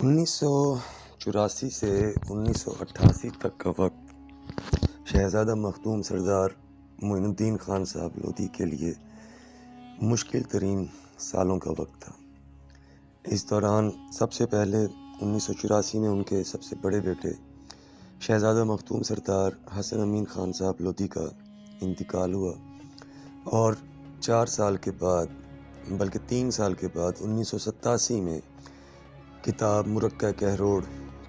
1984 سے 1988 تک کا وقت شہزادہ مخدوم سردار معین الدین خان صاحب لودھی کے لیے مشکل ترین سالوں کا وقت تھا۔ اس دوران سب سے پہلے 1984 میں ان کے سب سے بڑے بیٹے شہزادہ مخدوم سردار حسن امین خان صاحب لودھی کا انتقال ہوا، اور 4 سال کے بعد بلکہ 3 سال کے بعد 1987 میں کتاب مرقع کہروڑ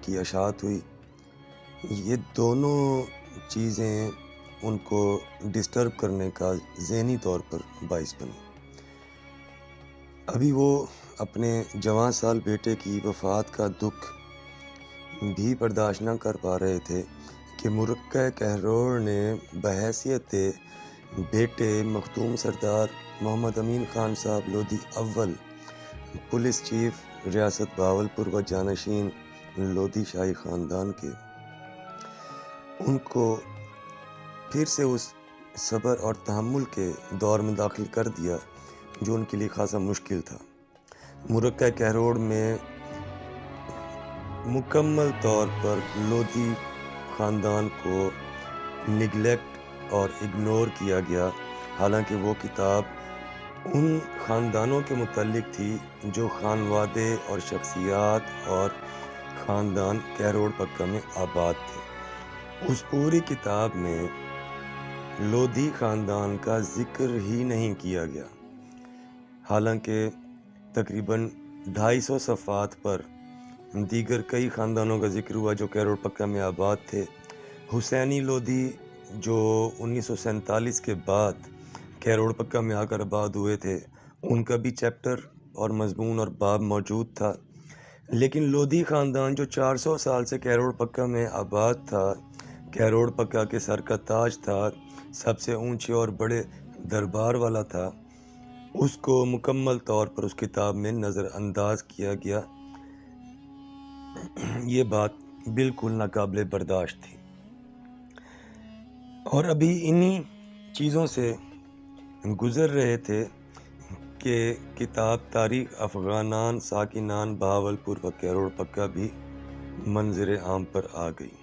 کی اشاعت ہوئی۔ یہ دونوں چیزیں ان کو ڈسٹرب کرنے کا ذہنی طور پر باعث بنی۔ ابھی وہ اپنے جوان سال بیٹے کی وفات کا دکھ بھی برداشت نہ کر پا رہے تھے کہ مرقع کہروڑ نے بحیثیت بیٹے مخدوم سردار محمد امین خان صاحب لودھی اول پولیس چیف ریاست بہاولپور و جانشین لودھی شاہی خاندان کے، ان کو پھر سے اس صبر اور تحمل کے دور میں داخل کر دیا جو ان کے لیے خاصا مشکل تھا۔ مرقع کہروڑ میں مکمل طور پر لودھی خاندان کو نگلیکٹ اور اگنور کیا گیا، حالانکہ وہ کتاب ان خاندانوں کے متعلق تھی جو خانوادے اور شخصیات اور خاندان کہروڑ پکا میں آباد تھے۔ اس پوری کتاب میں لودھی خاندان کا ذکر ہی نہیں کیا گیا، حالانکہ تقریباً 250 صفحات پر دیگر کئی خاندانوں کا ذکر ہوا جو کہروڑ پکا میں آباد تھے۔ حسینی لودھی جو 1947 کے بعد کہروڑ پکا میں آ کر آباد ہوئے تھے، ان کا بھی چیپٹر اور مضمون اور باب موجود تھا، لیکن لودھی خاندان جو 400 سال سے کہروڑ پکا میں آباد تھا، کہروڑ پکا کے سر کا تاج تھا، سب سے اونچے اور بڑے دربار والا تھا، اس کو مکمل طور پر اس کتاب میں نظر انداز کیا گیا۔ یہ بات بالکل ناقابل برداشت تھی، اور ابھی انہی چیزوں سے گزر رہے تھے کہ کتاب تاریخ افغانان ساکنان بہاولپور و کہروڑ پکا بھی منظر عام پر آ گئی،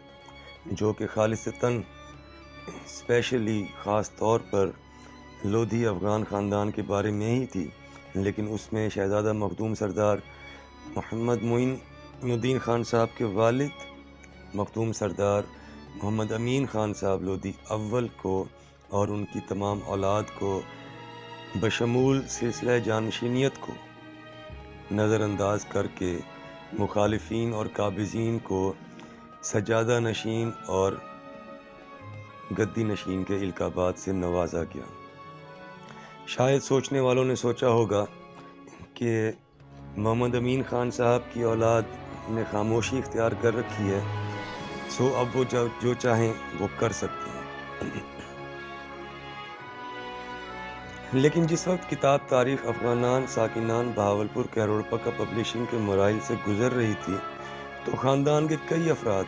جو کہ خالصتاً اسپیشلی خاص طور پر لودھی افغان خاندان کے بارے میں ہی تھی، لیکن اس میں شہزادہ مخدوم سردار محمد معین الدین خان صاحب کے والد مخدوم سردار محمد امین خان صاحب لودھی اول کو اور ان کی تمام اولاد کو بشمول سلسلہ جانشینیت کو نظر انداز کر کے مخالفین اور قابضین کو سجادہ نشین اور گدی نشین کے القابات سے نوازا گیا۔ شاید سوچنے والوں نے سوچا ہوگا کہ محمد امین خان صاحب کی اولاد نے خاموشی اختیار کر رکھی ہے، سو اب وہ جو چاہیں وہ کر سکتے ہیں۔ لیکن جس وقت کتاب تاریخ افغانان ساکنان بہاولپور کہروڑ پکا پبلشنگ کے مراحل سے گزر رہی تھی، تو خاندان کے کئی افراد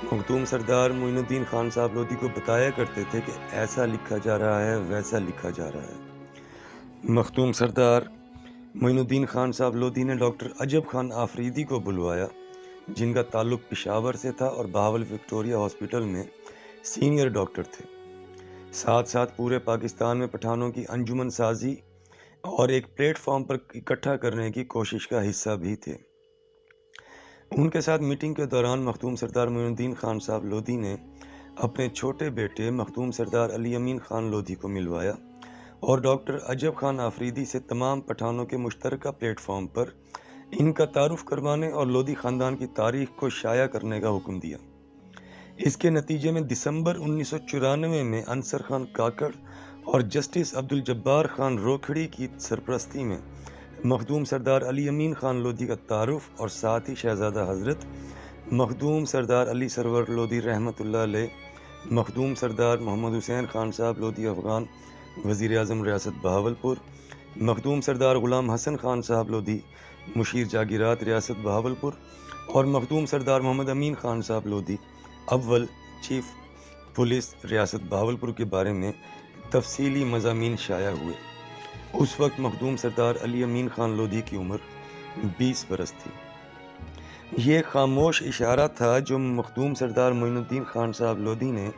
مخدوم سردار معین الدین خان صاحب لودھی کو بتایا کرتے تھے کہ ایسا لکھا جا رہا ہے، ویسا لکھا جا رہا ہے۔ مخدوم سردار معین الدین خان صاحب لودھی نے ڈاکٹر عجب خان آفریدی کو بلوایا، جن کا تعلق پشاور سے تھا اور بہاول وکٹوریہ ہاسپٹل میں سینئر ڈاکٹر تھے۔ ساتھ ساتھ پورے پاکستان میں پٹھانوں کی انجمن سازی اور ایک پلیٹ فارم پر اکٹھا کرنے کی کوشش کا حصہ بھی تھے۔ ان کے ساتھ میٹنگ کے دوران مخدوم سردار معین الدین خان صاحب لودھی نے اپنے چھوٹے بیٹے مخدوم سردار علی امین خان لودھی کو ملوایا اور ڈاکٹر عجب خان آفریدی سے تمام پٹھانوں کے مشترکہ پلیٹ فارم پر ان کا تعارف کروانے اور لودھی خاندان کی تاریخ کو شائع کرنے کا حکم دیا۔ اس کے نتیجے میں دسمبر 1994 میں انصر خان کاکڑ اور جسٹس عبدالجبار خان روکھڑی کی سرپرستی میں مخدوم سردار علی امین خان لودھی کا تعارف اور ساتھ ہی شہزادہ حضرت مخدوم سردار علی سرور لودھی رحمۃ اللہ علیہ، مخدوم سردار محمد حسین خان صاحب لودھی افغان وزیر اعظم ریاست بہاولپور، مخدوم سردار غلام حسن خان صاحب لودھی مشیر جاگیرات ریاست بہاولپور، اور مخدوم سردار محمد امین خان صاحب لودھی اول چیف پولیس ریاست بہاولپور کے بارے میں تفصیلی مضامین شائع ہوئے۔ اس وقت مخدوم سردار علی امین خان لودھی کی عمر 20 برس تھی۔ یہ ایک خاموش اشارہ تھا جو مخدوم سردار معین الدین خان صاحب لودھی نے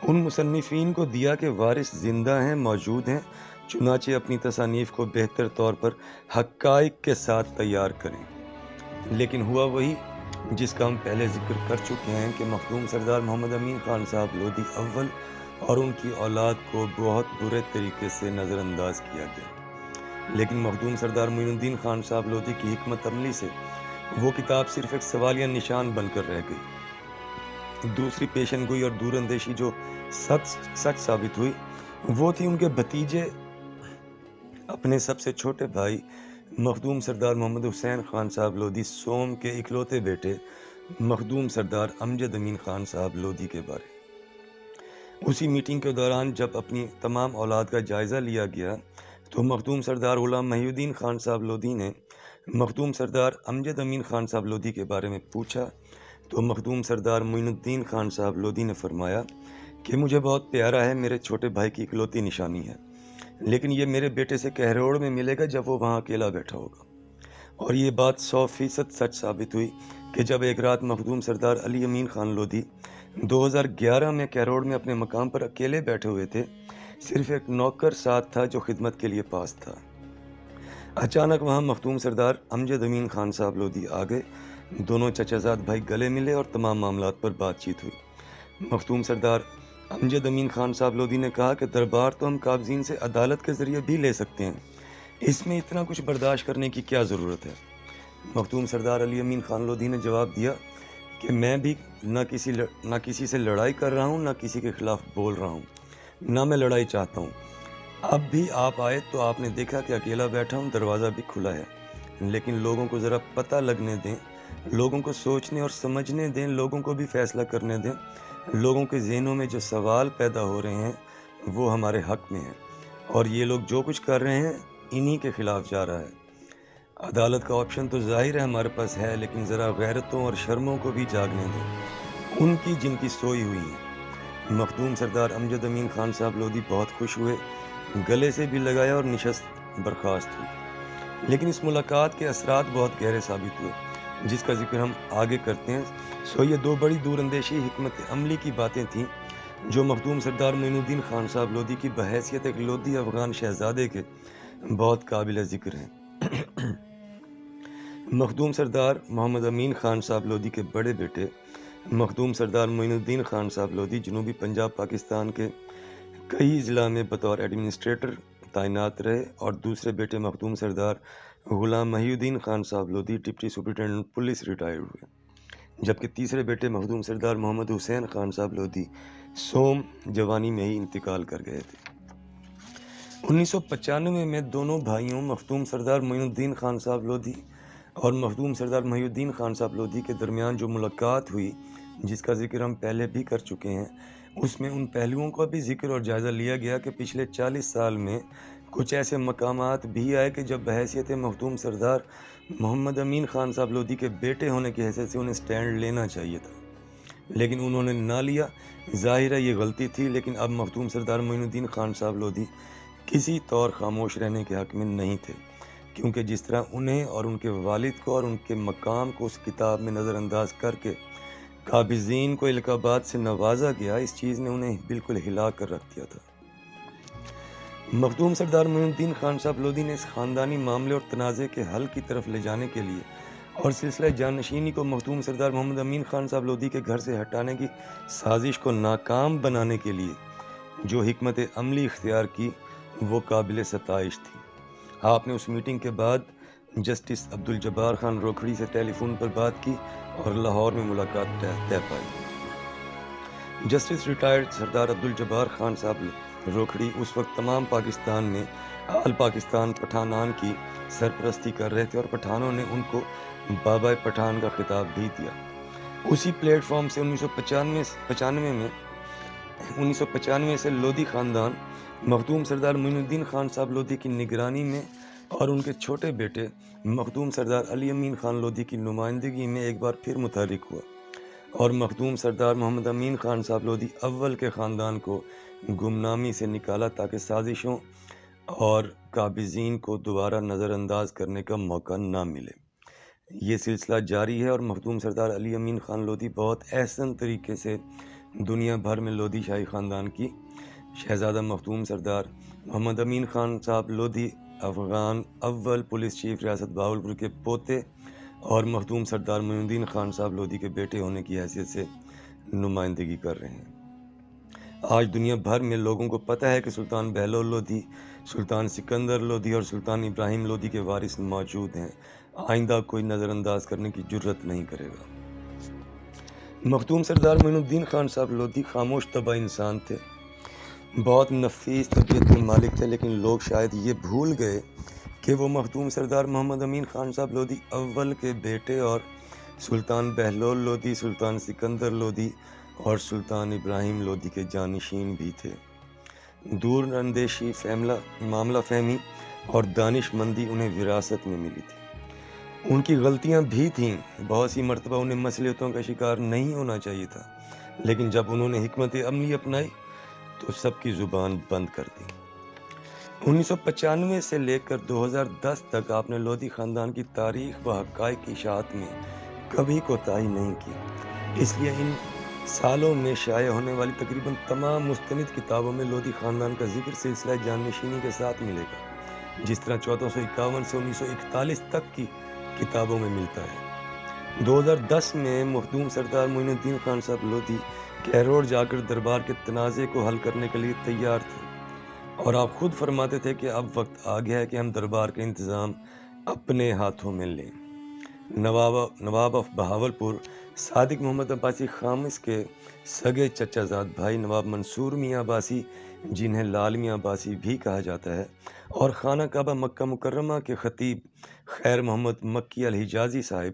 ان مصنفین کو دیا کہ وارث زندہ ہیں، موجود ہیں، چنانچہ اپنی تصانیف کو بہتر طور پر حقائق کے ساتھ تیار کریں۔ لیکن ہوا وہی جس کا ہم پہلے ذکر کر چکے ہیں کہ مخدوم سردار محمد امین خان صاحب لودھی اول اور ان کی اولاد کو بہت برے طریقے سے نظر انداز کیا گیا۔ لیکن مخدوم سردار معین الدین خان صاحب لودھی کی حکمت عملی سے وہ کتاب صرف ایک سوالیہ نشان بن کر رہ گئی۔ دوسری پیشن گوئی اور دور اندیشی جو سچ ثابت ہوئی وہ تھی ان کے بھتیجے اپنے سب سے چھوٹے بھائی مخدوم سردار محمد حسین خان صاحب لودھی سوم کے اکلوتے بیٹے مخدوم سردار امجد امین خان صاحب لودھی کے بارے۔ اسی میٹنگ کے دوران جب اپنی تمام اولاد کا جائزہ لیا گیا تو مخدوم سردار غلام محی الدین خان صاحب لودھی نے مخدوم سردار امجد امین خان صاحب لودھی کے بارے میں پوچھا تو مخدوم سردار معین الدین خان صاحب لودھی نے فرمایا کہ مجھے بہت پیارا ہے، میرے چھوٹے بھائی کی اکلوتی نشانی ہے، لیکن یہ میرے بیٹے سے کہروڑ میں ملے گا جب وہ وہاں اکیلا بیٹھا ہوگا۔ اور یہ بات 100% سچ ثابت ہوئی کہ جب ایک رات مخدوم سردار علی امین خان لودھی 2011 میں کہروڑ میں اپنے مقام پر اکیلے بیٹھے ہوئے تھے، صرف ایک نوکر ساتھ تھا جو خدمت کے لیے پاس تھا۔ اچانک وہاں مخدوم سردار امجد امین خان صاحب لودھی آ گئے، دونوں چچا زاد بھائی گلے ملے اور تمام معاملات پر بات چیت ہوئی۔ مخدوم سردار امجد امین خان صاحب لودھی نے کہا کہ دربار تو ہم قابضین سے عدالت کے ذریعے بھی لے سکتے ہیں، اس میں اتنا کچھ برداشت کرنے کی کیا ضرورت ہے؟ مخدوم سردار علی امین خان لودھی نے جواب دیا کہ میں بھی نہ کسی سے لڑائی کر رہا ہوں، نہ کسی کے خلاف بول رہا ہوں، نہ میں لڑائی چاہتا ہوں۔ اب بھی آپ آئے تو آپ نے دیکھا کہ اکیلا بیٹھا ہوں، دروازہ بھی کھلا ہے، لیکن لوگوں کو ذرا پتہ لگنے دیں، لوگوں کو سوچنے اور سمجھنے دیں، لوگوں کو بھی فیصلہ کرنے دیں۔ لوگوں کے ذہنوں میں جو سوال پیدا ہو رہے ہیں وہ ہمارے حق میں ہیں، اور یہ لوگ جو کچھ کر رہے ہیں انہی کے خلاف جا رہا ہے۔ عدالت کا آپشن تو ظاہر ہے ہمارے پاس ہے، لیکن ذرا غیرتوں اور شرموں کو بھی جاگنے دیں، ان کی جن کی سوئی ہوئی ہیں۔ مخدوم سردار امجد امین خان صاحب لودھی بہت خوش ہوئے، گلے سے بھی لگایا اور نشست برخاست ہوئی۔ لیکن اس ملاقات کے اثرات بہت گہرے ثابت ہوئے، جس کا ذکر ہم آگے کرتے ہیں۔ یہ دو بڑی دور اندیشی حکمت عملی کی باتیں تھیں جو مخدوم سردار معین الدین خان صاحب لودھی کی بحیثیت ایک لودھی افغان شہزادے کے بہت قابل ذکر ہیں۔ مخدوم سردار محمد امین خان صاحب لودھی کے بڑے بیٹے مخدوم سردار معین الدین خان صاحب لودھی جنوبی پنجاب پاکستان کے کئی اضلاع میں بطور ایڈمنسٹریٹر تعینات رہے، اور دوسرے بیٹے مخدوم سردار غلام محی الدین خان صاحب Lodhi deputy superintendent police retired ہوئے، جبکہ تیسرے بیٹے مخدوم سردار محمد حسین خان صاحب لودھی سوم جوانی میں ہی انتقال کر گئے تھے۔ 1995 میں دونوں بھائیوں مخدوم سردار معین الدین خان صاحب لودھی اور مخدوم سردار محی الدین خان صاحب لودھی کے درمیان جو ملاقات ہوئی، جس کا ذکر ہم پہلے بھی کر چکے ہیں، اس میں ان پہلوؤں کا بھی ذکر اور جائزہ لیا گیا کہ پچھلے 40 سال میں کچھ ایسے مقامات بھی آئے کہ جب بحیثیت مخدوم سردار محمد امین خان صاحب لودھی کے بیٹے ہونے کی حیثیت سے انہیں سٹینڈ لینا چاہیے تھا، لیکن انہوں نے نہ لیا۔ ظاہر ہے یہ غلطی تھی، لیکن اب مخدوم سردار معین الدین خان صاحب لودھی کسی طور خاموش رہنے کے حق میں نہیں تھے، کیونکہ جس طرح انہیں اور ان کے والد کو اور ان کے مقام کو اس کتاب میں نظر انداز کر کے قابضین کو القابات سے نوازا گیا، اس چیز نے انہیں بالکل ہلا کر رکھ دیا تھا۔ مخدوم سردار معین الدین خان صاحب لودھی نے اس خاندانی معاملے اور تنازع کے حل کی طرف لے جانے کے لیے اور سلسلہ جانشینی کو مخدوم سردار محمد امین خان صاحب لودھی کے گھر سے ہٹانے کی سازش کو ناکام بنانے کے لیے جو حکمت عملی اختیار کی وہ قابل ستائش تھی۔ آپ نے اس میٹنگ کے بعد جسٹس عبدالجبار خان روکھڑی سے ٹیلی فون پر بات کی اور لاہور میں ملاقات طے پائی۔ جسٹس ریٹائرڈ سردار عبدالجبار خان صاحب روکھڑی اس وقت تمام پاکستان میں آل پاکستان پٹھانان کی سرپرستی کر رہے تھے، اور پٹھانوں نے ان کو بابا پٹھان کا خطاب بھی دیا۔ اسی پلیٹ فارم سے 1995 سے لودھی خاندان مخدوم سردار معین الدین خان صاحب لودھی کی نگرانی میں اور ان کے چھوٹے بیٹے مخدوم سردار علی امین خان لودھی کی نمائندگی میں ایک بار پھر متحرک ہوا، اور مخدوم سردار محمد امین خان صاحب لودھی اول کے خاندان کو گمنامی سے نکالا تاکہ سازشوں اور قابضین کو دوبارہ نظر انداز کرنے کا موقع نہ ملے۔ یہ سلسلہ جاری ہے اور مخدوم سردار علی امین خان لودھی بہت احسن طریقے سے دنیا بھر میں لودھی شاہی خاندان کی شہزادہ مخدوم سردار محمد امین خان صاحب لودھی افغان اول پولیس چیف ریاست بہاولپور کے پوتے اور مخدوم سردار معین الدین خان صاحب لودھی کے بیٹے ہونے کی حیثیت سے نمائندگی کر رہے ہیں۔ آج دنیا بھر میں لوگوں کو پتہ ہے کہ سلطان بہلول لودھی، سلطان سکندر لودھی اور سلطان ابراہیم لودھی کے وارث موجود ہیں۔ آئندہ کوئی نظر انداز کرنے کی جرت نہیں کرے گا۔ مخدوم سردار معین الدین خان صاحب لودھی خاموش طبع انسان تھے، بہت نفیس طبیعت کے مالک تھے، لیکن لوگ شاید یہ بھول گئے کہ وہ مخدوم سردار محمد امین خان صاحب لودھی اول کے بیٹے اور سلطان بہلول لودھی، سلطان سکندر لودھی اور سلطان ابراہیم لودھی کے جانشین بھی تھے۔ دور اندیشی، معاملہ فہمی اور دانش مندی انہیں وراثت میں ملی تھی۔ ان کی غلطیاں بھی تھیں، بہت سی مرتبہ انہیں مصلحتوں کا شکار نہیں ہونا چاہیے تھا، لیکن جب انہوں نے حکمت عملی اپنائی تو سب کی زبان بند کر دی۔ 1995 سے لے کر 2010 تک آپ نے لودھی خاندان کی تاریخ و حقائق کی اشاعت میں کبھی کوتاہی نہیں کی۔ اس لیے ان سالوں میں شائع ہونے والی تقریباً تمام مستند کتابوں میں لودھی خاندان کا ذکر سلسلہ جانشینی کے ساتھ ملے گا، جس طرح 1451 سے 1941 تک کی کتابوں میں ملتا ہے۔ 2010 میں مخدوم سردار معین الدین خان صاحب لودھی کہروڑ جا کر دربار کے تنازع کو حل کرنے کے لیے تیار تھے، اور آپ خود فرماتے تھے کہ اب وقت آ گیا ہے کہ ہم دربار کا انتظام اپنے ہاتھوں میں لیں۔ نواب آف بہاولپور صادق محمد عباسی خامس کے سگے چچا زاد بھائی نواب منصور میاں عباسی، جنہیں لال میاں عباسی بھی کہا جاتا ہے، اور خانہ کعبہ مکہ مکرمہ کے خطیب خیر محمد مکی الحجازی صاحب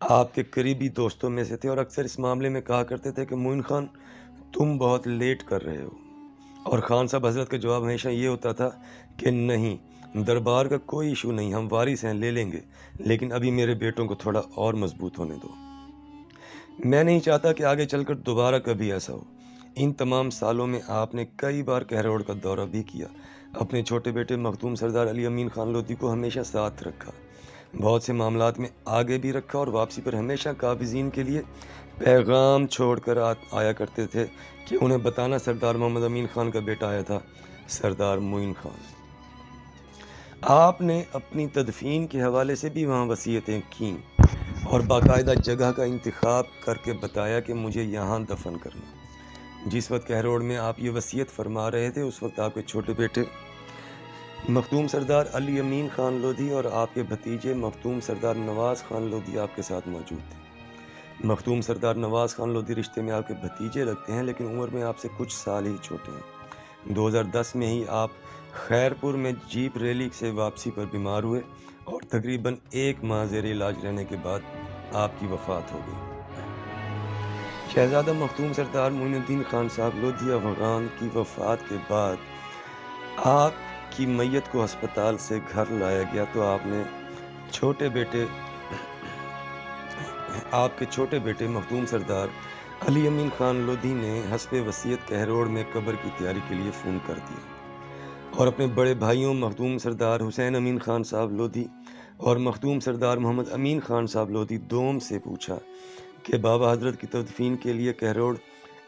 آپ کے قریبی دوستوں میں سے تھے، اور اکثر اس معاملے میں کہا کرتے تھے کہ معین خان تم بہت لیٹ کر رہے ہو، اور خان صاحب حضرت کا جواب ہمیشہ یہ ہوتا تھا کہ نہیں، دربار کا کوئی ایشو نہیں، ہم وارث ہیں، لے لیں گے، لیکن ابھی میرے بیٹوں کو تھوڑا اور مضبوط ہونے دو۔ میں نہیں چاہتا کہ آگے چل کر دوبارہ کبھی ایسا ہو۔ ان تمام سالوں میں آپ نے کئی بار کہروڑ کا دورہ بھی کیا، اپنے چھوٹے بیٹے مخدوم سردار علی امین خان لودھی کو ہمیشہ ساتھ رکھا، بہت سے معاملات میں آگے بھی رکھا، اور واپسی پر ہمیشہ قابضین کے لیے پیغام چھوڑ کر آیا کرتے تھے کہ انہیں بتانا سردار محمد امین خان کا بیٹا آیا تھا، سردار معین خان۔ آپ نے اپنی تدفین کے حوالے سے بھی وہاں وصیتیں کیں اور باقاعدہ جگہ کا انتخاب کر کے بتایا کہ مجھے یہاں دفن کرنا۔ جس وقت کہروڑ میں آپ یہ وصیت فرما رہے تھے، اس وقت آپ کے چھوٹے بیٹے مخدوم سردار علی امین خان لودھی اور آپ کے بھتیجے مخدوم سردار نواز خان لودھی آپ کے ساتھ موجود تھے۔ مخدوم سردار نواز خان لودھی رشتے میں آپ کے بھتیجے لگتے ہیں، لیکن عمر میں آپ سے کچھ سال ہی چھوٹے ہیں۔ 2010 میں ہی آپ خیرپور میں جیپ ریلی سے واپسی پر بیمار ہوئے، اور تقریباً 1 ماہ زیر علاج رہنے کے بعد آپ کی وفات ہو گئی۔ شہزادہ مخدوم سردار معین الدین خان صاحب لودھی افغان کی وفات کے بعد آپ کی میت کو ہسپتال سے گھر لایا گیا تو آپ کے چھوٹے بیٹے مخدوم سردار علی امین خان لودھی نے حسب وصیت کہروڑ میں قبر کی تیاری کے لیے فون کر دیا، اور اپنے بڑے بھائیوں مخدوم سردار حسین امین خان صاحب لودھی اور مخدوم سردار محمد امین خان صاحب لودھی دوم سے پوچھا کہ بابا حضرت کی تدفین کے لیے کہروڑ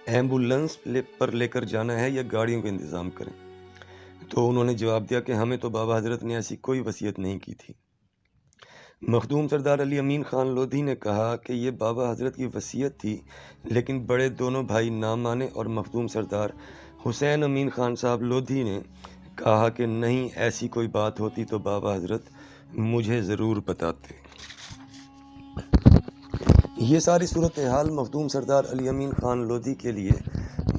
ایمبولنس پر لے کر جانا ہے یا گاڑیوں کا انتظام کریں، تو انہوں نے جواب دیا کہ ہمیں تو بابا حضرت نے ایسی کوئی وصیت نہیں کی تھی۔ مخدوم سردار علی امین خان لودھی نے کہا کہ یہ بابا حضرت کی وصیت تھی، لیکن بڑے دونوں بھائی نہ مانے، اور مخدوم سردار حسین امین خان صاحب لودھی نے کہا کہ نہیں، ایسی کوئی بات ہوتی تو بابا حضرت مجھے ضرور بتاتے۔ یہ ساری صورتحال مخدوم سردار علی امین خان لودھی کے لیے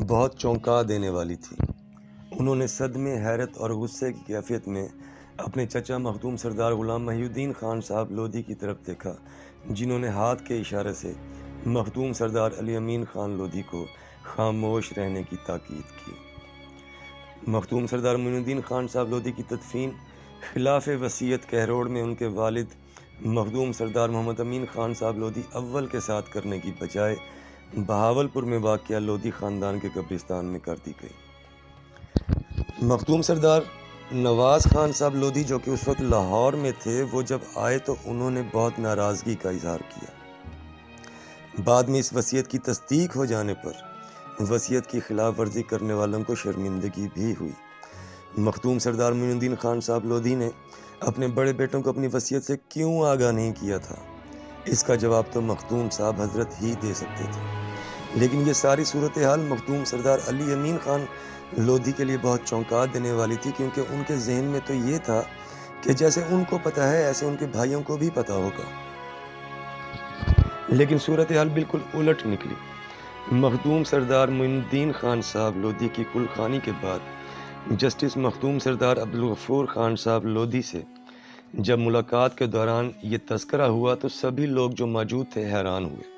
بہت چونکا دینے والی تھی۔ انہوں نے صدمے، حیرت اور غصے کی کیفیت میں اپنے چچا مخدوم سردار غلام محی الدین خان صاحب لودھی کی طرف دیکھا، جنہوں نے ہاتھ کے اشارے سے مخدوم سردار علی امین خان لودھی کو خاموش رہنے کی تاکید کی۔ مخدوم سردار معین الدین خان صاحب لودھی کی تدفین خلاف وصیت کہروڑ میں ان کے والد مخدوم سردار محمد امین خان صاحب لودھی اول کے ساتھ کرنے کی بجائے بہاولپور میں واقع لودھی خاندان کے قبرستان میں کر دی گئی۔ مخدوم سردار نواز خان صاحب لودھی جو کہ اس وقت لاہور میں تھے، وہ جب آئے تو انہوں نے بہت ناراضگی کا اظہار کیا۔ بعد میں اس وصیت کی تصدیق ہو جانے پر وصیت کی خلاف ورزی کرنے والوں کو شرمندگی بھی ہوئی۔ مختوم سردار معین الدین خان صاحب لودھی نے اپنے بڑے بیٹوں کو اپنی وصیت سے کیوں آگاہ نہیں کیا تھا، اس کا جواب تو مختوم صاحب حضرت ہی دے سکتے تھے، لیکن یہ ساری صورتحال مختوم سردار علی امین خان لودھی کے لیے بہت چونکا دینے والی تھی، کیونکہ ان کے ذہن میں تو یہ تھا کہ جیسے ان کو پتہ ہے ایسے ان کے بھائیوں کو بھی پتہ ہوگا، لیکن صورتحال بالکل الٹ نکلی۔ مخدوم سردار معین الدین خان صاحب لودھی کی کل خوانی کے بعد جسٹس مخدوم سردار عبدالغفور خان صاحب لودھی سے جب ملاقات کے دوران یہ تذکرہ ہوا تو سبھی لوگ جو موجود تھے حیران ہوئے۔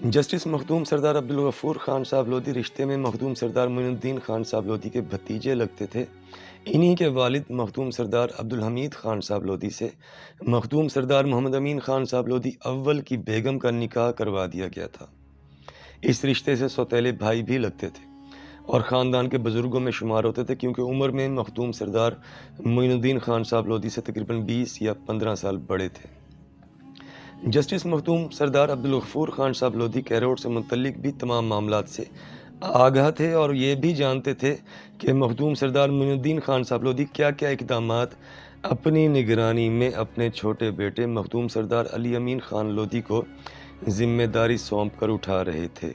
جسٹس مخدوم سردار عبدالغفور خان صاحب لودھی رشتے میں مخدوم سردار معین الدین خان صاحب لودھی کے بھتیجے لگتے تھے۔ انہی کے والد مخدوم سردار عبدالحمید خان صاحب لودھی سے مخدوم سردار محمد امین خان صاحب لودھی اول کی بیگم کا نکاح کروا دیا گیا تھا۔ اس رشتے سے سوتیلے بھائی بھی لگتے تھے اور خاندان کے بزرگوں میں شمار ہوتے تھے، کیونکہ عمر میں مخدوم سردار معین الدین خان صاحب لودھی سے تقریباً 20 یا 15 سال بڑے تھے۔ جسٹس مخدوم سردار عبدالغفور خان صاحب لودھی کیروڑ سے متعلق بھی تمام معاملات سے آگاہ تھے اور یہ بھی جانتے تھے کہ مخدوم سردار معین الدین خان صاحب لودھی کیا کیا اقدامات اپنی نگرانی میں اپنے چھوٹے بیٹے مخدوم سردار علی امین خان لودھی کو ذمہ داری سونپ کر اٹھا رہے تھے،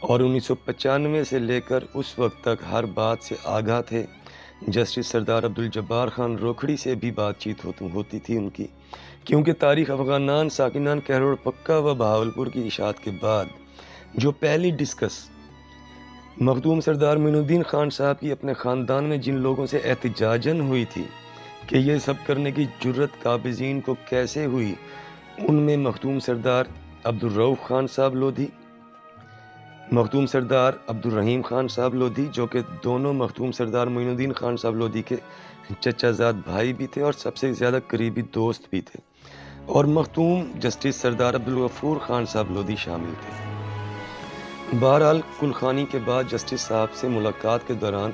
اور 1995 سے لے کر اس وقت تک ہر بات سے آگاہ تھے۔ جسٹس سردار عبدالجبار خان روکھڑی سے بھی بات چیت ہوتی تھی ان کی، کیونکہ تاریخ افغانان ساکنان کیروڑ پکا و بہاولپور کی اشاعت کے بعد جو پہلی ڈسکس مخدوم سردار معین الدین خان صاحب کی اپنے خاندان میں جن لوگوں سے احتجاجاً ہوئی تھی کہ یہ سب کرنے کی جرت قابضین کو کیسے ہوئی، ان میں مخدوم سردار عبدالرؤف خان صاحب لودھی، مخدوم سردار عبدالرحیم خان صاحب لودھی جو کہ دونوں مخدوم سردار معین الدین خان صاحب لودھی کے چچا زاد بھائی بھی تھے اور سب سے زیادہ قریبی دوست بھی تھے، اور مختوم جسٹس سردار عبدالغفور خان صاحب لودھی شامل تھے۔ بہرحال کل خوانی کے بعد جسٹس صاحب سے ملاقات کے دوران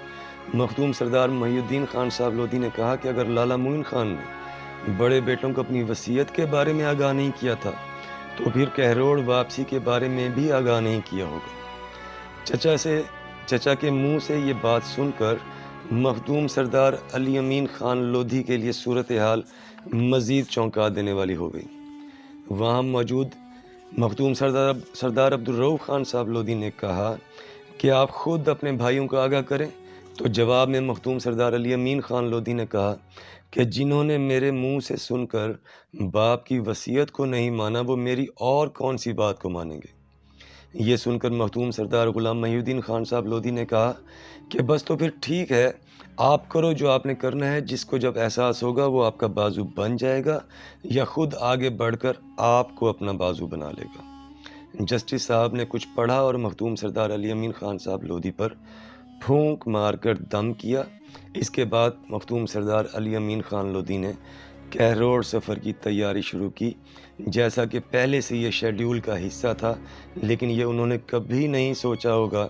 مخدوم سردار محی الدین خان صاحب لودھی نے کہا کہ اگر لالا معین خان نے بڑے بیٹوں کو اپنی وصیت کے بارے میں آگاہ نہیں کیا تھا تو پھر کیروڑ واپسی کے بارے میں بھی آگاہ نہیں کیا ہوگا۔ چچا کے منہ سے یہ بات سن کر مخدوم سردار علی امین خان لودھی کے لیے صورتحال مزید چونکا دینے والی ہو گئی۔ وہاں موجود مخدوم سردار عبدالرؤف خان صاحب لودھی نے کہا کہ آپ خود اپنے بھائیوں کو آگاہ کریں، تو جواب میں مخدوم سردار علی امین خان لودھی نے کہا کہ جنہوں نے میرے منہ سے سن کر باپ کی وصیت کو نہیں مانا وہ میری اور کون سی بات کو مانیں گے۔ یہ سن کر مخدوم سردار غلام محی الدین خان صاحب لودھی نے کہا کہ بس تو پھر ٹھیک ہے، آپ کرو جو آپ نے کرنا ہے، جس کو جب احساس ہوگا وہ آپ کا بازو بن جائے گا یا خود آگے بڑھ کر آپ کو اپنا بازو بنا لے گا۔ جسٹس صاحب نے کچھ پڑھا اور مخدوم سردار علی امین خان صاحب لودھی پر پھونک مار کر دم کیا۔ اس کے بعد مخدوم سردار علی امین خان لودھی نے کیروڑ سفر کی تیاری شروع کی، جیسا کہ پہلے سے یہ شیڈیول کا حصہ تھا، لیکن یہ انہوں نے کبھی نہیں سوچا ہوگا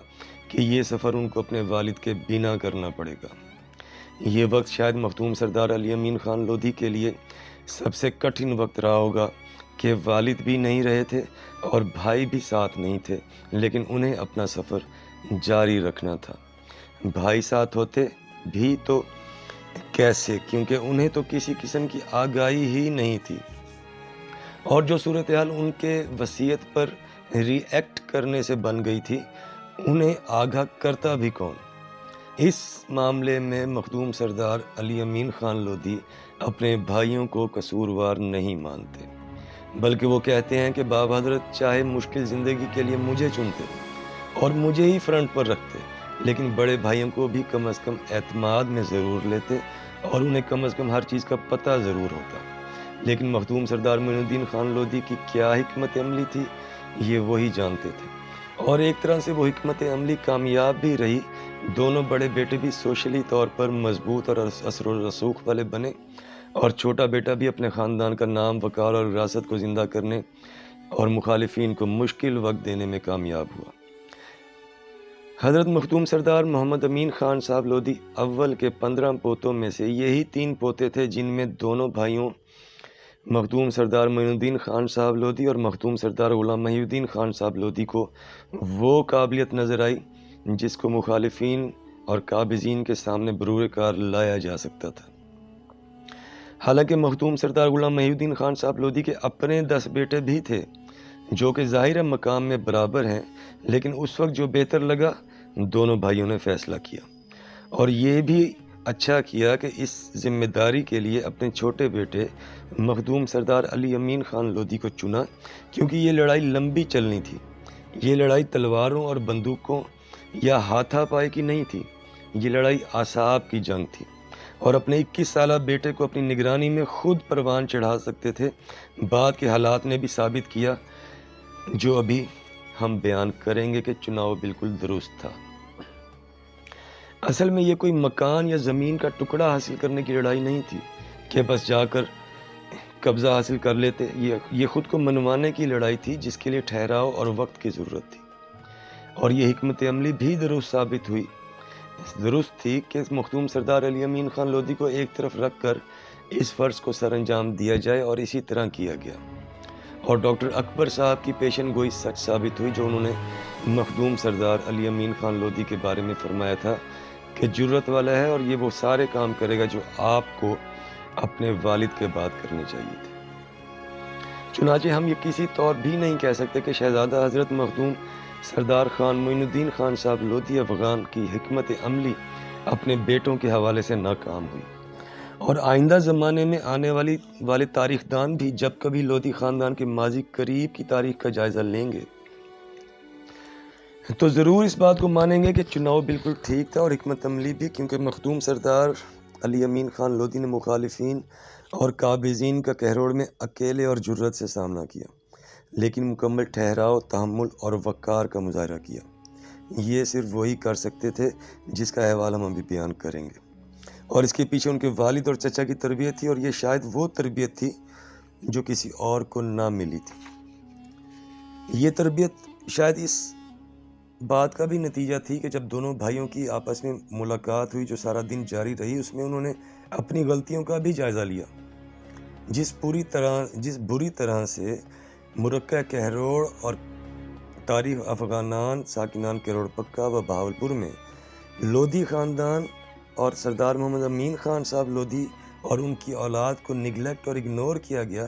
کہ یہ سفر ان کو اپنے والد کے بنا کرنا پڑے گا۔ یہ وقت شاید مخدوم سردار علی امین خان لودھی کے لیے سب سے کٹھن وقت رہا ہوگا کہ والد بھی نہیں رہے تھے اور بھائی بھی ساتھ نہیں تھے، لیکن انہیں اپنا سفر جاری رکھنا تھا۔ بھائی ساتھ ہوتے بھی تو کیسے، کیونکہ انہیں تو کسی قسم کی آگاہی ہی نہیں تھی، اور جو صورتحال ان کے وصیت پر ری ایکٹ کرنے سے بن گئی تھی انہیں آگاہ کرتا بھی کون۔ اس معاملے میں مخدوم سردار علی امین خان لودھی اپنے بھائیوں کو قصوروار نہیں مانتے، بلکہ وہ کہتے ہیں کہ باب حضرت چاہے مشکل زندگی کے لیے مجھے چنتے اور مجھے ہی فرنٹ پر رکھتے، لیکن بڑے بھائیوں کو بھی کم از کم اعتماد میں ضرور لیتے اور انہیں کم از کم ہر چیز کا پتہ ضرور ہوتا۔ لیکن مخدوم سردار معین الدین خان لودھی کی کیا حکمت عملی تھی یہ وہی جانتے تھے، اور ایک طرح سے وہ حکمت عملی کامیاب بھی رہی۔ دونوں بڑے بیٹے بھی سوشلی طور پر مضبوط اور اثر و رسوخ والے بنے، اور چھوٹا بیٹا بھی اپنے خاندان کا نام، وقار اور وراثت کو زندہ کرنے اور مخالفین کو مشکل وقت دینے میں کامیاب ہوا۔ حضرت مختوم سردار محمد امین خان صاحب لودھی اول کے 15 پوتوں میں سے یہی 3 پوتے تھے جن میں دونوں بھائیوں مخدوم سردار معین الدین خان صاحب لودھی اور مخدوم سردار غلام محی الدین خان صاحب لودھی کو وہ قابلیت نظر آئی جس کو مخالفین اور قابضین کے سامنے بروئے کار لایا جا سکتا تھا۔ حالانکہ مخدوم سردار غلام محی الدین خان صاحب لودھی کے اپنے 10 بیٹے بھی تھے جو کہ ظاہر مقام میں برابر ہیں، لیکن اس وقت جو بہتر لگا دونوں بھائیوں نے فیصلہ کیا، اور یہ بھی اچھا کیا کہ اس ذمہ داری کے لیے اپنے چھوٹے بیٹے مخدوم سردار علی امین خان لودھی کو چنا، کیونکہ یہ لڑائی لمبی چلنی تھی۔ یہ لڑائی تلواروں اور بندوقوں یا ہاتھا پائی کی نہیں تھی، یہ لڑائی اعصاب کی جنگ تھی، اور اپنے 21 سالہ بیٹے کو اپنی نگرانی میں خود پروان چڑھا سکتے تھے۔ بعد کے حالات نے بھی ثابت کیا، جو ابھی ہم بیان کریں گے، کہ چناؤ بالکل درست تھا۔ اصل میں یہ کوئی مکان یا زمین کا ٹکڑا حاصل کرنے کی لڑائی نہیں تھی کہ بس جا کر قبضہ حاصل کر لیتے، یہ خود کو منوانے کی لڑائی تھی جس کے لیے ٹھہراؤ اور وقت کی ضرورت تھی، اور یہ حکمت عملی بھی درست ثابت ہوئی۔ درست تھی کہ مخدوم سردار علی امین خان لودھی کو ایک طرف رکھ کر اس فرض کو سر انجام دیا جائے، اور اسی طرح کیا گیا، اور ڈاکٹر اکبر صاحب کی پیشن گوئی سچ ثابت ہوئی، جو انہوں نے مخدوم سردار علی امین خان لودھی کے بارے میں فرمایا تھا کہ جرت والا ہے اور یہ وہ سارے کام کرے گا جو آپ کو اپنے والد کے بعد کرنے چاہیے تھے۔ چنانچہ ہم یہ کسی طور بھی نہیں کہہ سکتے کہ شہزادہ حضرت مخدوم سردار خان معین الدین خان صاحب لودھی افغان کی حکمت عملی اپنے بیٹوں کے حوالے سے ناکام ہوئی، اور آئندہ زمانے میں آنے والے تاریخ دان بھی جب کبھی لودھی خاندان کے ماضی قریب کی تاریخ کا جائزہ لیں گے تو ضرور اس بات کو مانیں گے کہ چناؤ بالکل ٹھیک تھا، اور حکمت عملی بھی، کیونکہ مخدوم سردار علی امین خان لودھی نے مخالفین اور قابضین کا کہروڑ میں اکیلے اور جرت سے سامنا کیا، لیکن مکمل ٹھہراؤ، تحمل اور وقار کا مظاہرہ کیا۔ یہ صرف وہی کر سکتے تھے جس کا احوال ہم ابھی بیان کریں گے، اور اس کے پیچھے ان کے والد اور چچا کی تربیت تھی، اور یہ شاید وہ تربیت تھی جو کسی اور کو نہ ملی تھی۔ یہ تربیت شاید اس بات کا بھی نتیجہ تھی کہ جب دونوں بھائیوں کی آپس میں ملاقات ہوئی جو سارا دن جاری رہی، اس میں انہوں نے اپنی غلطیوں کا بھی جائزہ لیا۔ جس بری طرح سے مرکہ کہروڑ اور تاریخ افغانان ساکنان کروڑ پکا و بہاولپور میں لودھی خاندان اور سردار محمد امین خان صاحب لودھی اور ان کی اولاد کو نگلیکٹ اور اگنور کیا گیا،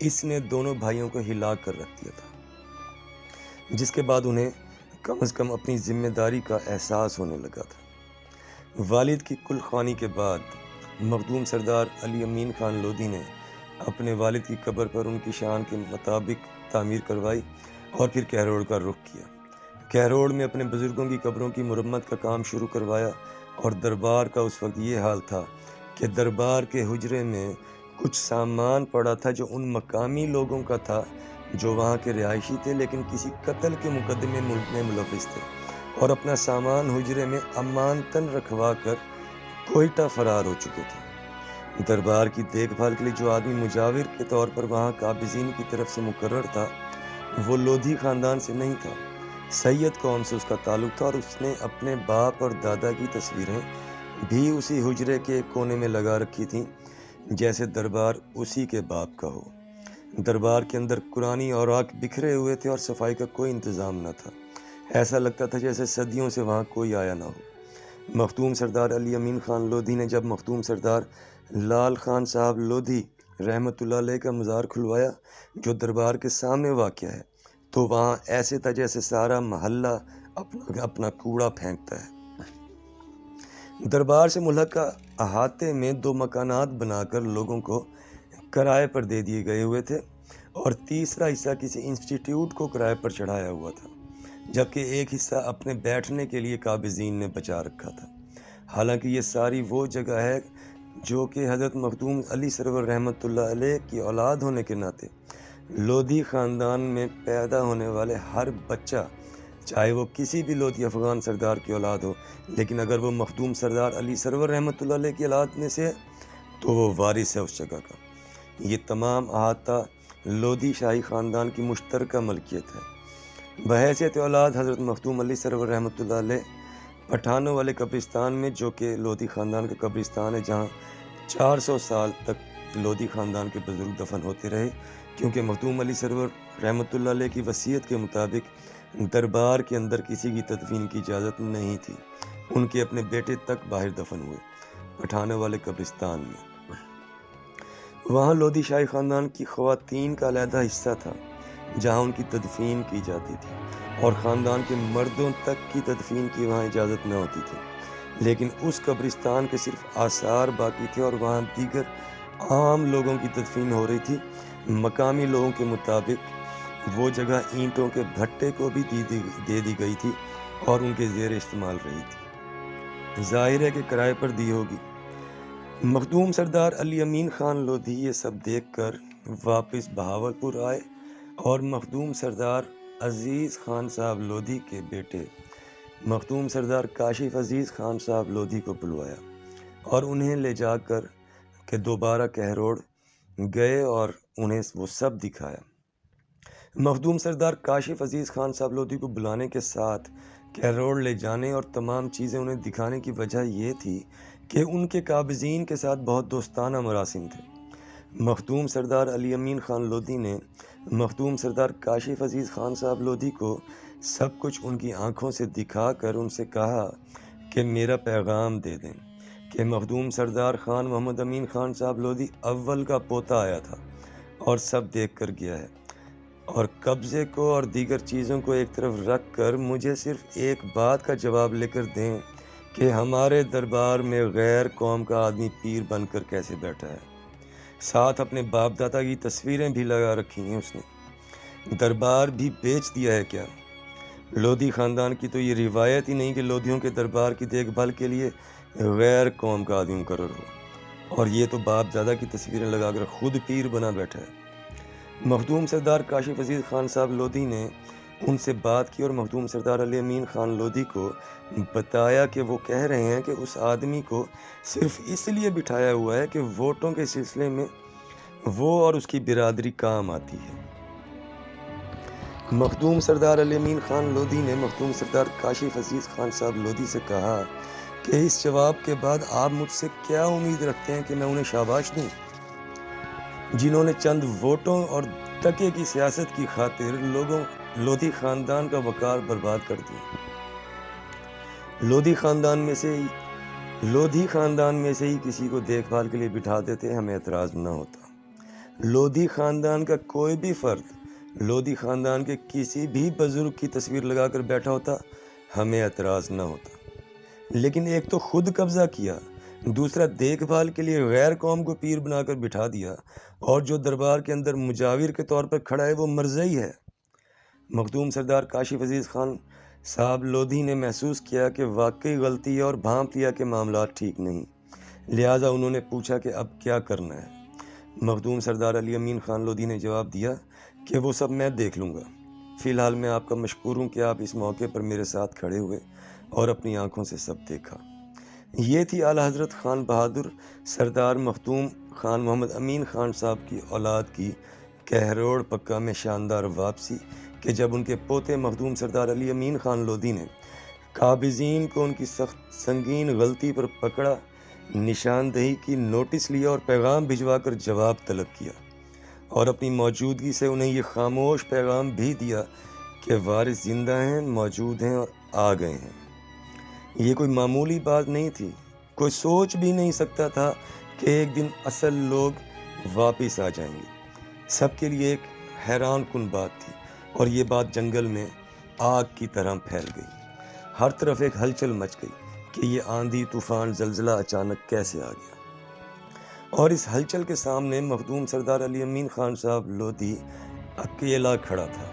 اس نے دونوں بھائیوں کو ہلا کر رکھ دیا تھا، جس کے بعد انہیں کم از کم اپنی ذمہ داری کا احساس ہونے لگا تھا۔ والد کی کل خوانی کے بعد مخدوم سردار علی امین خان لودھی نے اپنے والد کی قبر پر ان کی شان کے مطابق تعمیر کروائی اور پھر کہروڑ کا رخ کیا۔ کہروڑ میں اپنے بزرگوں کی قبروں کی مرمت کا کام شروع کروایا، اور دربار کا اس وقت یہ حال تھا کہ دربار کے حجرے میں کچھ سامان پڑا تھا جو ان مقامی لوگوں کا تھا جو وہاں کے رہائشی تھے، لیکن کسی قتل کے مقدمے میں ملوث تھے، اور اپنا سامان حجرے میں امانتاً رکھوا کر کوئٹہ فرار ہو چکے تھے۔ دربار کی دیکھ بھال کے لیے جو آدمی مجاور کے طور پر وہاں قابضین کی طرف سے مقرر تھا وہ لودھی خاندان سے نہیں تھا، سید قوم سے اس کا تعلق تھا، اور اس نے اپنے باپ اور دادا کی تصویریں بھی اسی حجرے کے کونے میں لگا رکھی تھیں، جیسے دربار اسی کے باپ کا ہو۔ دربار کے اندر قرآنی اوراق بکھرے ہوئے تھے اور صفائی کا کوئی انتظام نہ تھا، ایسا لگتا تھا جیسے صدیوں سے وہاں کوئی آیا نہ ہو۔ مخدوم سردار علی امین خان لودھی نے جب مخدوم سردار لال خان صاحب لودھی رحمۃ اللہ علیہ کا مزار کھلوایا جو دربار کے سامنے واقع ہے، تو وہاں ایسے تھا جیسے سارا محلہ اپنا کوڑا پھینکتا ہے۔ دربار سے ملحقہ احاطے میں 2 مکانات بنا کر لوگوں کو کرائے پر دے دیے گئے ہوئے تھے، اور تیسرا حصہ کسی انسٹیٹیوٹ کو کرائے پر چڑھایا ہوا تھا، جبکہ ایک حصہ اپنے بیٹھنے کے لیے قابضین نے بچا رکھا تھا۔ حالانکہ یہ ساری وہ جگہ ہے جو کہ حضرت مخدوم علی سرور رحمۃ اللہ علیہ کی اولاد ہونے کے ناطے لودھی خاندان میں پیدا ہونے والے ہر بچہ، چاہے وہ کسی بھی لودھی افغان سردار کی اولاد ہو، لیکن اگر وہ مخدوم سردار علی سرور رحمۃ اللہ علیہ کی اولاد میں سے ہے تو وہ وارث ہے اس جگہ کا۔ یہ تمام احاطہ لودھی شاہی خاندان کی مشترکہ ملکیت ہے۔ بحیثیت اولاد حضرت مختوم علی سرور رحمۃ اللہ علیہ پٹھانوں والے قبرستان میں، جو کہ لودھی خاندان کا قبرستان ہے، جہاں 400 سال تک لودھی خاندان کے بزرگ دفن ہوتے رہے، کیونکہ مختوم علی سرور رحمۃ اللہ علیہ کی وصیت کے مطابق دربار کے اندر کسی کی تدفین کی اجازت نہیں تھی۔ ان کے اپنے بیٹے تک باہر دفن ہوئے پٹھانوں والے قبرستان میں۔ وہاں لودھی شاہی خاندان کی خواتین کا علیحدہ حصہ تھا جہاں ان کی تدفین کی جاتی تھی، اور خاندان کے مردوں تک کی تدفین کی وہاں اجازت نہ ہوتی تھی، لیکن اس قبرستان کے صرف آثار باقی تھے اور وہاں دیگر عام لوگوں کی تدفین ہو رہی تھی۔ مقامی لوگوں کے مطابق وہ جگہ اینٹوں کے بھٹے کو بھی دے دی گئی تھی اور ان کے زیر استعمال رہی تھی، ظاہر ہے کہ کرائے پر دی ہوگی۔ مخدوم سردار علی امین خان لودھی یہ سب دیکھ کر واپس بہاولپور آئے اور مخدوم سردار عزیز خان صاحب لودھی کے بیٹے مخدوم سردار کاشف عزیز خان صاحب لودھی کو بلوایا اور انہیں لے جا کر کہ دوبارہ کہروڑ گئے اور انہیں وہ سب دکھایا۔ مخدوم سردار کاشف عزیز خان صاحب لودھی کو بلانے کے ساتھ کہروڑ لے جانے اور تمام چیزیں انہیں دکھانے کی وجہ یہ تھی کہ ان کے قابضین کے ساتھ بہت دوستانہ مراسم تھے۔ مخدوم سردار علی امین خان لودھی نے مخدوم سردار کاشف عزیز خان صاحب لودھی کو سب کچھ ان کی آنکھوں سے دکھا کر ان سے کہا کہ میرا پیغام دے دیں کہ مخدوم سردار خان محمد امین خان صاحب لودھی اول کا پوتا آیا تھا اور سب دیکھ کر گیا ہے، اور قبضے کو اور دیگر چیزوں کو ایک طرف رکھ کر مجھے صرف ایک بات کا جواب لے کر دیں کہ ہمارے دربار میں غیر قوم کا آدمی پیر بن کر کیسے بیٹھا ہے۔ ساتھ اپنے باپ دادا کی تصویریں بھی لگا رکھی ہیں اس نے۔ دربار بھی بیچ دیا ہے کیا؟ لودھی خاندان کی تو یہ روایت ہی نہیں کہ لودھیوں کے دربار کی دیکھ بھال کے لیے غیر قوم کا آدمی مقرر ہو، اور یہ تو باپ دادا کی تصویریں لگا کر خود پیر بنا بیٹھا ہے۔ مخدوم سردار کاشف عزیز خان صاحب لودھی نے ان سے بات کی اور مخدوم سردار علی امین خان لودھی کو بتایا کہ وہ کہہ رہے ہیں کہ اس آدمی کو صرف اس لیے بٹھایا ہوا ہے کہ ووٹوں کے سلسلے میں وہ اور اس کی برادری کام آتی ہے۔ مخدوم سردار علی امین خان لودھی نے مخدوم سردار کاشف عزیز خان صاحب لودھی سے کہا کہ اس جواب کے بعد آپ مجھ سے کیا امید رکھتے ہیں کہ میں انہیں شاباش دوں، جنہوں نے چند ووٹوں اور ٹکے کی سیاست کی خاطر لودھی خاندان کا وقار برباد کر دیا۔ لودھی خاندان میں سے ہی کسی کو دیکھ بھال کے لیے بٹھا دیتے، ہمیں اعتراض نہ ہوتا۔ لودھی خاندان کا کوئی بھی فرد لودھی خاندان کے کسی بھی بزرگ کی تصویر لگا کر بیٹھا ہوتا، ہمیں اعتراض نہ ہوتا، لیکن ایک تو خود قبضہ کیا، دوسرا دیکھ بھال کے لیے غیر قوم کو پیر بنا کر بٹھا دیا، اور جو دربار کے اندر مجاور کے طور پر کھڑا ہے وہ مرزئی ہے۔ مخدوم سردار کاشف عزیز خان صاحب لودھی نے محسوس کیا کہ واقعی غلطی ہے اور بھانپ لیا کہ معاملات ٹھیک نہیں، لہٰذا انہوں نے پوچھا کہ اب کیا کرنا ہے۔ مخدوم سردار علی امین خان لودھی نے جواب دیا کہ وہ سب میں دیکھ لوں گا، فی الحال میں آپ کا مشکور ہوں کہ آپ اس موقع پر میرے ساتھ کھڑے ہوئے اور اپنی آنکھوں سے سب دیکھا۔ یہ تھی اعلیٰ حضرت خان بہادر سردار مخدوم خان محمد امین خان صاحب کی اولاد کی کہروڑ پکا میں شاندار واپسی، کہ جب ان کے پوتے مخدوم سردار علی امین خان لودھی نے قابضین کو ان کی سخت سنگین غلطی پر پکڑا، نشاندہی کی نوٹس لیا اور پیغام بھجوا کر جواب طلب کیا، اور اپنی موجودگی سے انہیں یہ خاموش پیغام بھی دیا کہ وارث زندہ ہیں، موجود ہیں اور آ گئے ہیں۔ یہ کوئی معمولی بات نہیں تھی، کوئی سوچ بھی نہیں سکتا تھا کہ ایک دن اصل لوگ واپس آ جائیں گے۔ سب کے لیے ایک حیران کن بات تھی، اور یہ بات جنگل میں آگ کی طرح پھیل گئی۔ ہر طرف ایک ہلچل مچ گئی کہ یہ آندھی طوفان زلزلہ اچانک کیسے آ گیا، اور اس ہلچل کے سامنے مخدوم سردار علی امین خان صاحب لودھی اکیلا کھڑا تھا،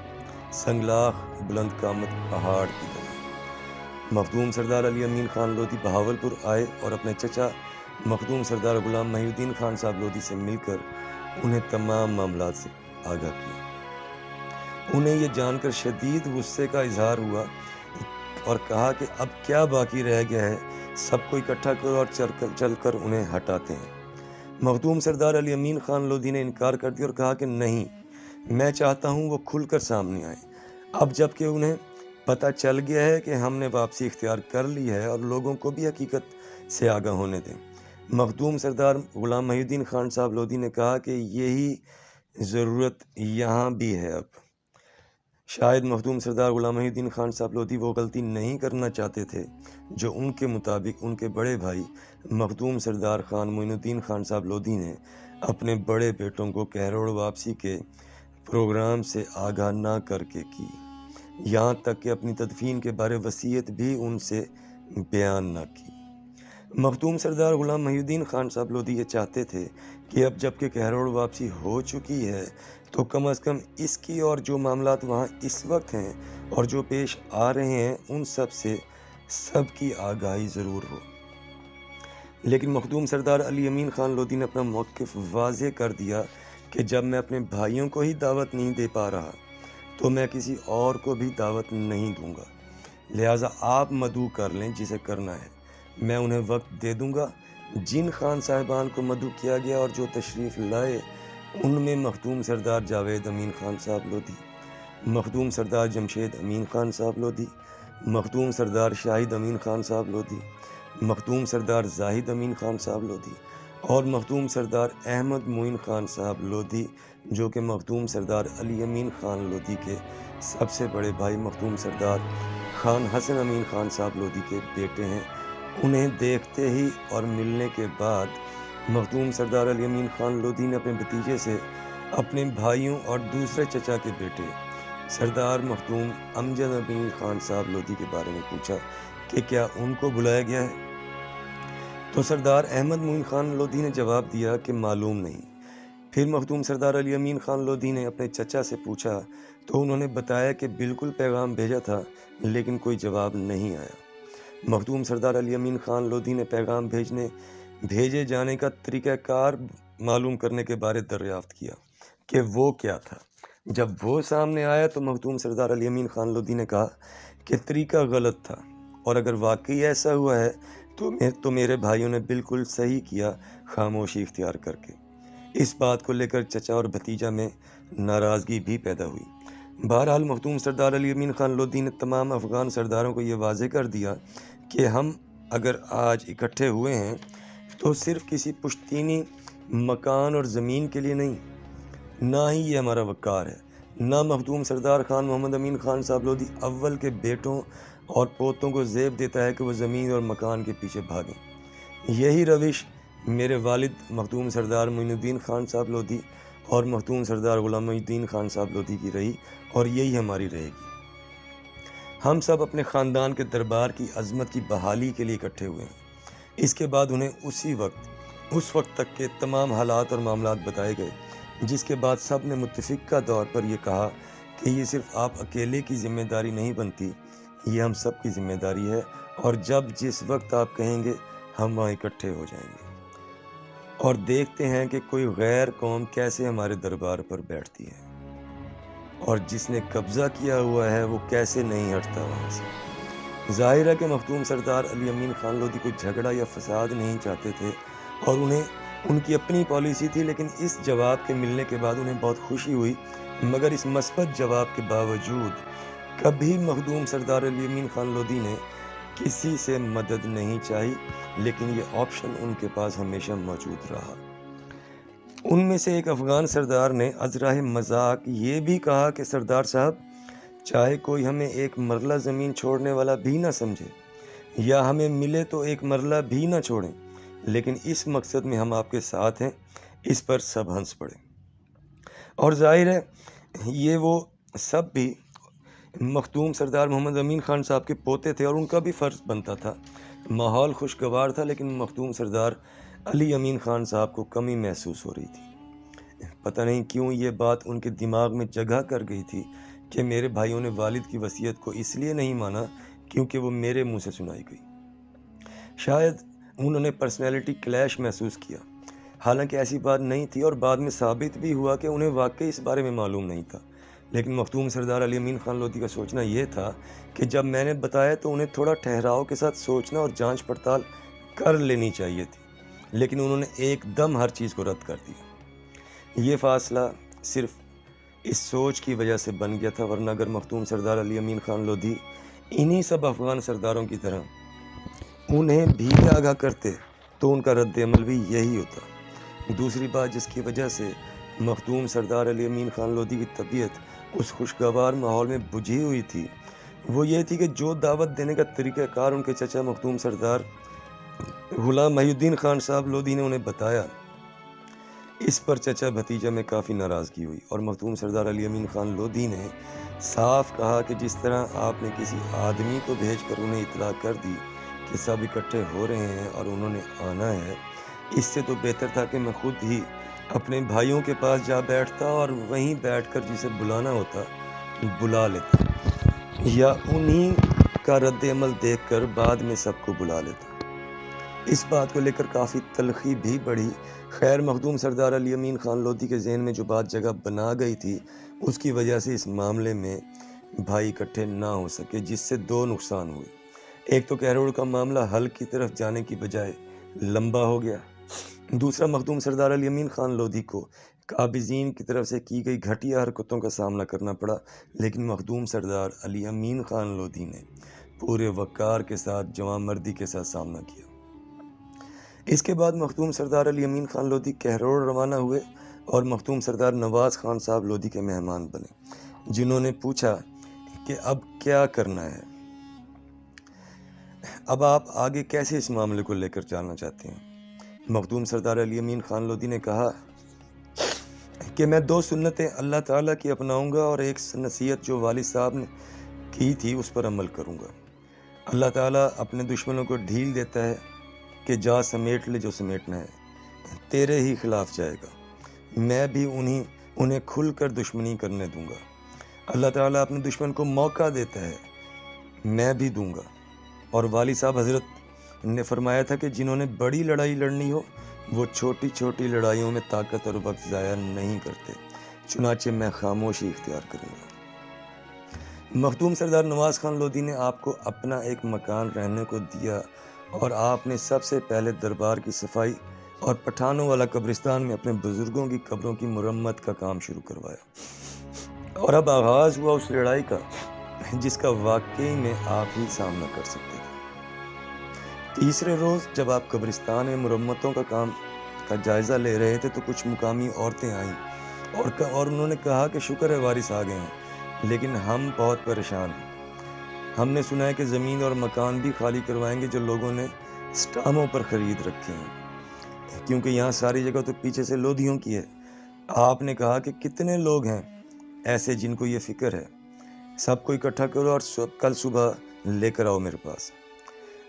سنگلاخ بلند قامت پہاڑ کی طرح۔ مخدوم سردار علی امین خان لودھی بہاولپور آئے اور اپنے چچا مخدوم سردار غلام محی الدین خان صاحب لودھی سے مل کر انہیں تمام معاملات سے آگاہ کیا۔ انہیں یہ جان کر شدید غصے کا اظہار ہوا اور کہا کہ اب کیا باقی رہ گیا ہے، سب کو اکٹھا کرو اور چل کر انہیں ہٹاتے ہیں۔ مخدوم سردار علی امین خان لودھی نے انکار کر دیا اور کہا کہ نہیں، میں چاہتا ہوں وہ کھل کر سامنے آئیں، اب جب کہ انہیں پتہ چل گیا ہے کہ ہم نے واپسی اختیار کر لی ہے اور لوگوں کو بھی حقیقت سے آگاہ ہونے دیں۔ مخدوم سردار غلام محی الدین خان صاحب لودھی نے کہا کہ یہی ضرورت یہاں بھی ہے۔ اب شاید مخدوم سردار غلام محی الدین خان صاحب لودھی وہ غلطی نہیں کرنا چاہتے تھے جو ان کے مطابق ان کے بڑے بھائی مخدوم سردار خان معین الدین خان صاحب لودھی نے اپنے بڑے بیٹوں کو کہروڑ واپسی کے پروگرام سے آگاہ نہ کر کے کی، یہاں تک کہ اپنی تدفین کے بارے وصیت بھی ان سے بیان نہ کی۔ مخدوم سردار غلام محی الدین خان صاحب لودھی یہ چاہتے تھے کہ اب جب کہ کہروڑ واپسی ہو چکی ہے تو کم از کم اس کی اور جو معاملات وہاں اس وقت ہیں اور جو پیش آ رہے ہیں ان سب سے سب کی آگاہی ضرور ہو۔ لیکن مخدوم سردار علی امین خان لودھی نے اپنا موقف واضح کر دیا کہ جب میں اپنے بھائیوں کو ہی دعوت نہیں دے پا رہا تو میں کسی اور کو بھی دعوت نہیں دوں گا، لہٰذا آپ مدعو کر لیں جسے کرنا ہے، میں انہیں وقت دے دوں گا۔ جن خان صاحبان کو مدعو کیا گیا اور جو تشریف لائے ان میں مخدوم سردار جاوید امین خان صاحب لودھی، مخدوم سردار جمشید امین خان صاحب لودھی، مخدوم سردار شاہد امین خان صاحب لودھی، مخدوم سردار زاہد امین خان صاحب لودھی اور مخدوم سردار احمد معین خان صاحب لودھی، جو کہ مخدوم سردار علی امین خان لودھی کے سب سے بڑے بھائی مخدوم سردار خان حسن امین خان صاحب لودھی کے بیٹے ہیں۔ انہیں دیکھتے ہی اور ملنے کے بعد مخدوم سردار علی امین خان لودھی نے اپنے بھتیجے سے اپنے بھائیوں اور دوسرے چچا کے بیٹے سردار مخدوم امجد امین خان صاحب لودھی کے بارے میں پوچھا کہ کیا ان کو بلایا گیا ہے؟ تو سردار احمد معین خان لودھی نے جواب دیا کہ معلوم نہیں۔ پھر مخدوم سردار علی امین خان لودھی نے اپنے چچا سے پوچھا تو انہوں نے بتایا کہ بالکل پیغام بھیجا تھا لیکن کوئی جواب نہیں آیا۔ مخدوم سردار علی امین خان لودھی نے پیغام بھیجے جانے کا طریقہ کار معلوم کرنے کے بارے دریافت کیا کہ وہ کیا تھا۔ جب وہ سامنے آیا تو مخدوم سردار علی امین خان لودھی نے کہا کہ طریقہ غلط تھا اور اگر واقعی ایسا ہوا ہے تو میرے بھائیوں نے بالکل صحیح کیا خاموشی اختیار کر کے۔ اس بات کو لے کر چچا اور بھتیجا میں ناراضگی بھی پیدا ہوئی۔ بہرحال مخدوم سردار علی امین خان لودھی نے تمام افغان سرداروں کو یہ واضح کر دیا کہ ہم اگر آج اکٹھے ہوئے ہیں تو صرف کسی پشتینی مکان اور زمین کے لیے نہیں، نہ ہی یہ ہمارا وقار ہے، نہ مخدوم سردار خان محمد امین خان صاحب لودھی اول کے بیٹوں اور پوتوں کو زیب دیتا ہے کہ وہ زمین اور مکان کے پیچھے بھاگیں۔ یہی روش میرے والد مخدوم سردار معین الدین خان صاحب لودھی اور مخدوم سردار غلام محی الدین خان صاحب لودھی کی رہی اور یہی ہماری رہے گی۔ ہم سب اپنے خاندان کے دربار کی عظمت کی بحالی کے لیے اکٹھے ہوئے ہیں۔ اس کے بعد انہیں اس وقت تک کے تمام حالات اور معاملات بتائے گئے، جس کے بعد سب نے متفقہ طور پر یہ کہا کہ یہ صرف آپ اکیلے کی ذمہ داری نہیں بنتی، یہ ہم سب کی ذمہ داری ہے اور جس وقت آپ کہیں گے ہم وہاں اکٹھے ہو جائیں گے اور دیکھتے ہیں کہ کوئی غیر قوم کیسے ہمارے دربار پر بیٹھتی ہے اور جس نے قبضہ کیا ہوا ہے وہ کیسے نہیں ہٹتا وہاں سے۔ ظاہر ہے کہ مخدوم سردار علی امین خان لودھی کوئی جھگڑا یا فساد نہیں چاہتے تھے اور انہیں ان کی اپنی پالیسی تھی، لیکن اس جواب کے ملنے کے بعد انہیں بہت خوشی ہوئی، مگر اس مثبت جواب کے باوجود کبھی مخدوم سردار علی امین خان لودھی نے کسی سے مدد نہیں چاہی، لیکن یہ آپشن ان کے پاس ہمیشہ موجود رہا۔ ان میں سے ایک افغان سردار نے ازراہ مذاق یہ بھی کہا کہ سردار صاحب، چاہے کوئی ہمیں ایک مرلہ زمین چھوڑنے والا بھی نہ سمجھے یا ہمیں ملے تو ایک مرلہ بھی نہ چھوڑیں، لیکن اس مقصد میں ہم آپ کے ساتھ ہیں، اس پر سب ہنس پڑے۔ اور ظاہر ہے یہ وہ سب بھی مخدوم سردار محمد امین خان صاحب کے پوتے تھے اور ان کا بھی فرض بنتا تھا۔ ماحول خوشگوار تھا لیکن مخدوم سردار علی امین خان صاحب کو کمی محسوس ہو رہی تھی۔ پتہ نہیں کیوں یہ بات ان کے دماغ میں جگہ کر گئی تھی کہ میرے بھائیوں نے والد کی وصیت کو اس لیے نہیں مانا کیونکہ وہ میرے منہ سے سنائی گئی۔ شاید انہوں نے پرسنالٹی کلیش محسوس کیا، حالانکہ ایسی بات نہیں تھی اور بعد میں ثابت بھی ہوا کہ انہیں واقعی اس بارے میں معلوم نہیں تھا۔ لیکن مخدوم سردار علی امین خان لودھی کا سوچنا یہ تھا کہ جب میں نے بتایا تو انہیں تھوڑا ٹھہراؤ کے ساتھ سوچنا اور جانچ پڑتال کر لینی چاہیے تھی، لیکن انہوں نے ایک دم ہر چیز کو رد کر دیا۔ یہ فیصلہ صرف اس سوچ کی وجہ سے بن گیا تھا، ورنہ اگر مختوم سردار علی امین خان لودھی انہی سب افغان سرداروں کی طرح انہیں بھی آگاہ کرتے تو ان کا رد عمل بھی یہی ہوتا۔ دوسری بات جس کی وجہ سے مختوم سردار علی امین خان لودھی کی طبیعت اس خوشگوار ماحول میں بجھی ہوئی تھی، وہ یہ تھی کہ جو دعوت دینے کا طریقہ کار ان کے چچا مختوم سردار غلام محی الدین خان صاحب لودھی نے انہیں بتایا، اس پر چچا بھتیجا میں کافی ناراضگی ہوئی اور مختوم سردار علی امین خان لودھی نے صاف کہا کہ جس طرح آپ نے کسی آدمی کو بھیج کر انہیں اطلاع کر دی کہ سب اکٹھے ہو رہے ہیں اور انہوں نے آنا ہے، اس سے تو بہتر تھا کہ میں خود ہی اپنے بھائیوں کے پاس جا بیٹھتا اور وہیں بیٹھ کر جسے بلانا ہوتا بلا لیتا، یا انہی کا رد عمل دیکھ کر بعد میں سب کو بلا لیتا۔ اس بات کو لے کر کافی تلخی بھی بڑھی۔ خیر مخدوم سردار علی امین خان لودھی کے ذہن میں جو بات جگہ بنا گئی تھی، اس کی وجہ سے اس معاملے میں بھائی اکٹھے نہ ہو سکے، جس سے دو نقصان ہوئے۔ ایک تو کہروڑ کا معاملہ حل کی طرف جانے کی بجائے لمبا ہو گیا، دوسرا مخدوم سردار علی امین خان لودھی کو قابضین کی طرف سے کی گئی گھٹیا حرکتوں کا سامنا کرنا پڑا، لیکن مخدوم سردار علی امین خان لودھی نے پورے وقار کے ساتھ جواں مردی کے ساتھ سامنا کیا۔ اس کے بعد مخدوم سردار علی امین خان لودھی کہروڑ روانہ ہوئے اور مخدوم سردار نواز خان صاحب لودھی کے مہمان بنے، جنہوں نے پوچھا کہ اب کیا کرنا ہے، اب آپ آگے کیسے اس معاملے کو لے کر جانا چاہتے ہیں۔ مخدوم سردار علی امین خان لودھی نے کہا کہ میں دو سنتیں اللہ تعالیٰ کی اپناؤں گا اور ایک نصیحت جو والد صاحب نے کی تھی اس پر عمل کروں گا۔ اللہ تعالیٰ اپنے دشمنوں کو ڈھیل دیتا ہے کہ جا سمیٹ لے جو سمیٹنا ہے، تیرے ہی خلاف جائے گا، میں بھی انہیں کھل کر دشمنی کرنے دوں گا۔ اللہ تعالیٰ اپنے دشمن کو موقع دیتا ہے، میں بھی دوں گا۔ اور والد صاحب حضرت نے فرمایا تھا کہ جنہوں نے بڑی لڑائی لڑنی ہو وہ چھوٹی چھوٹی لڑائیوں میں طاقت اور وقت ضائع نہیں کرتے، چنانچہ میں خاموشی اختیار کروں گا۔ مخدوم سردار نواز خان لودھی نے آپ کو اپنا ایک مکان رہنے کو دیا اور آپ نے سب سے پہلے دربار کی صفائی اور پٹھانوں والا قبرستان میں اپنے بزرگوں کی قبروں کی مرمت کا کام شروع کروایا، اور اب آغاز ہوا اس لڑائی کا جس کا واقعی میں آپ ہی سامنا کر سکتے تھے۔ تیسرے روز جب آپ قبرستان میں مرمتوں کا کام کا جائزہ لے رہے تھے تو کچھ مقامی عورتیں آئیں اور انہوں نے کہا کہ شکر ہے وارث آ گئے ہیں، لیکن ہم بہت پریشان ہیں۔ ہم نے سنا ہے کہ زمین اور مکان بھی خالی کروائیں گے جو لوگوں نے سٹاموں پر خرید رکھے ہیں، کیونکہ یہاں ساری جگہ تو پیچھے سے لودھیوں کی ہے۔ آپ نے کہا کہ کتنے لوگ ہیں ایسے جن کو یہ فکر ہے، سب کو اکٹھا کرو اور کل صبح لے کر آؤ میرے پاس۔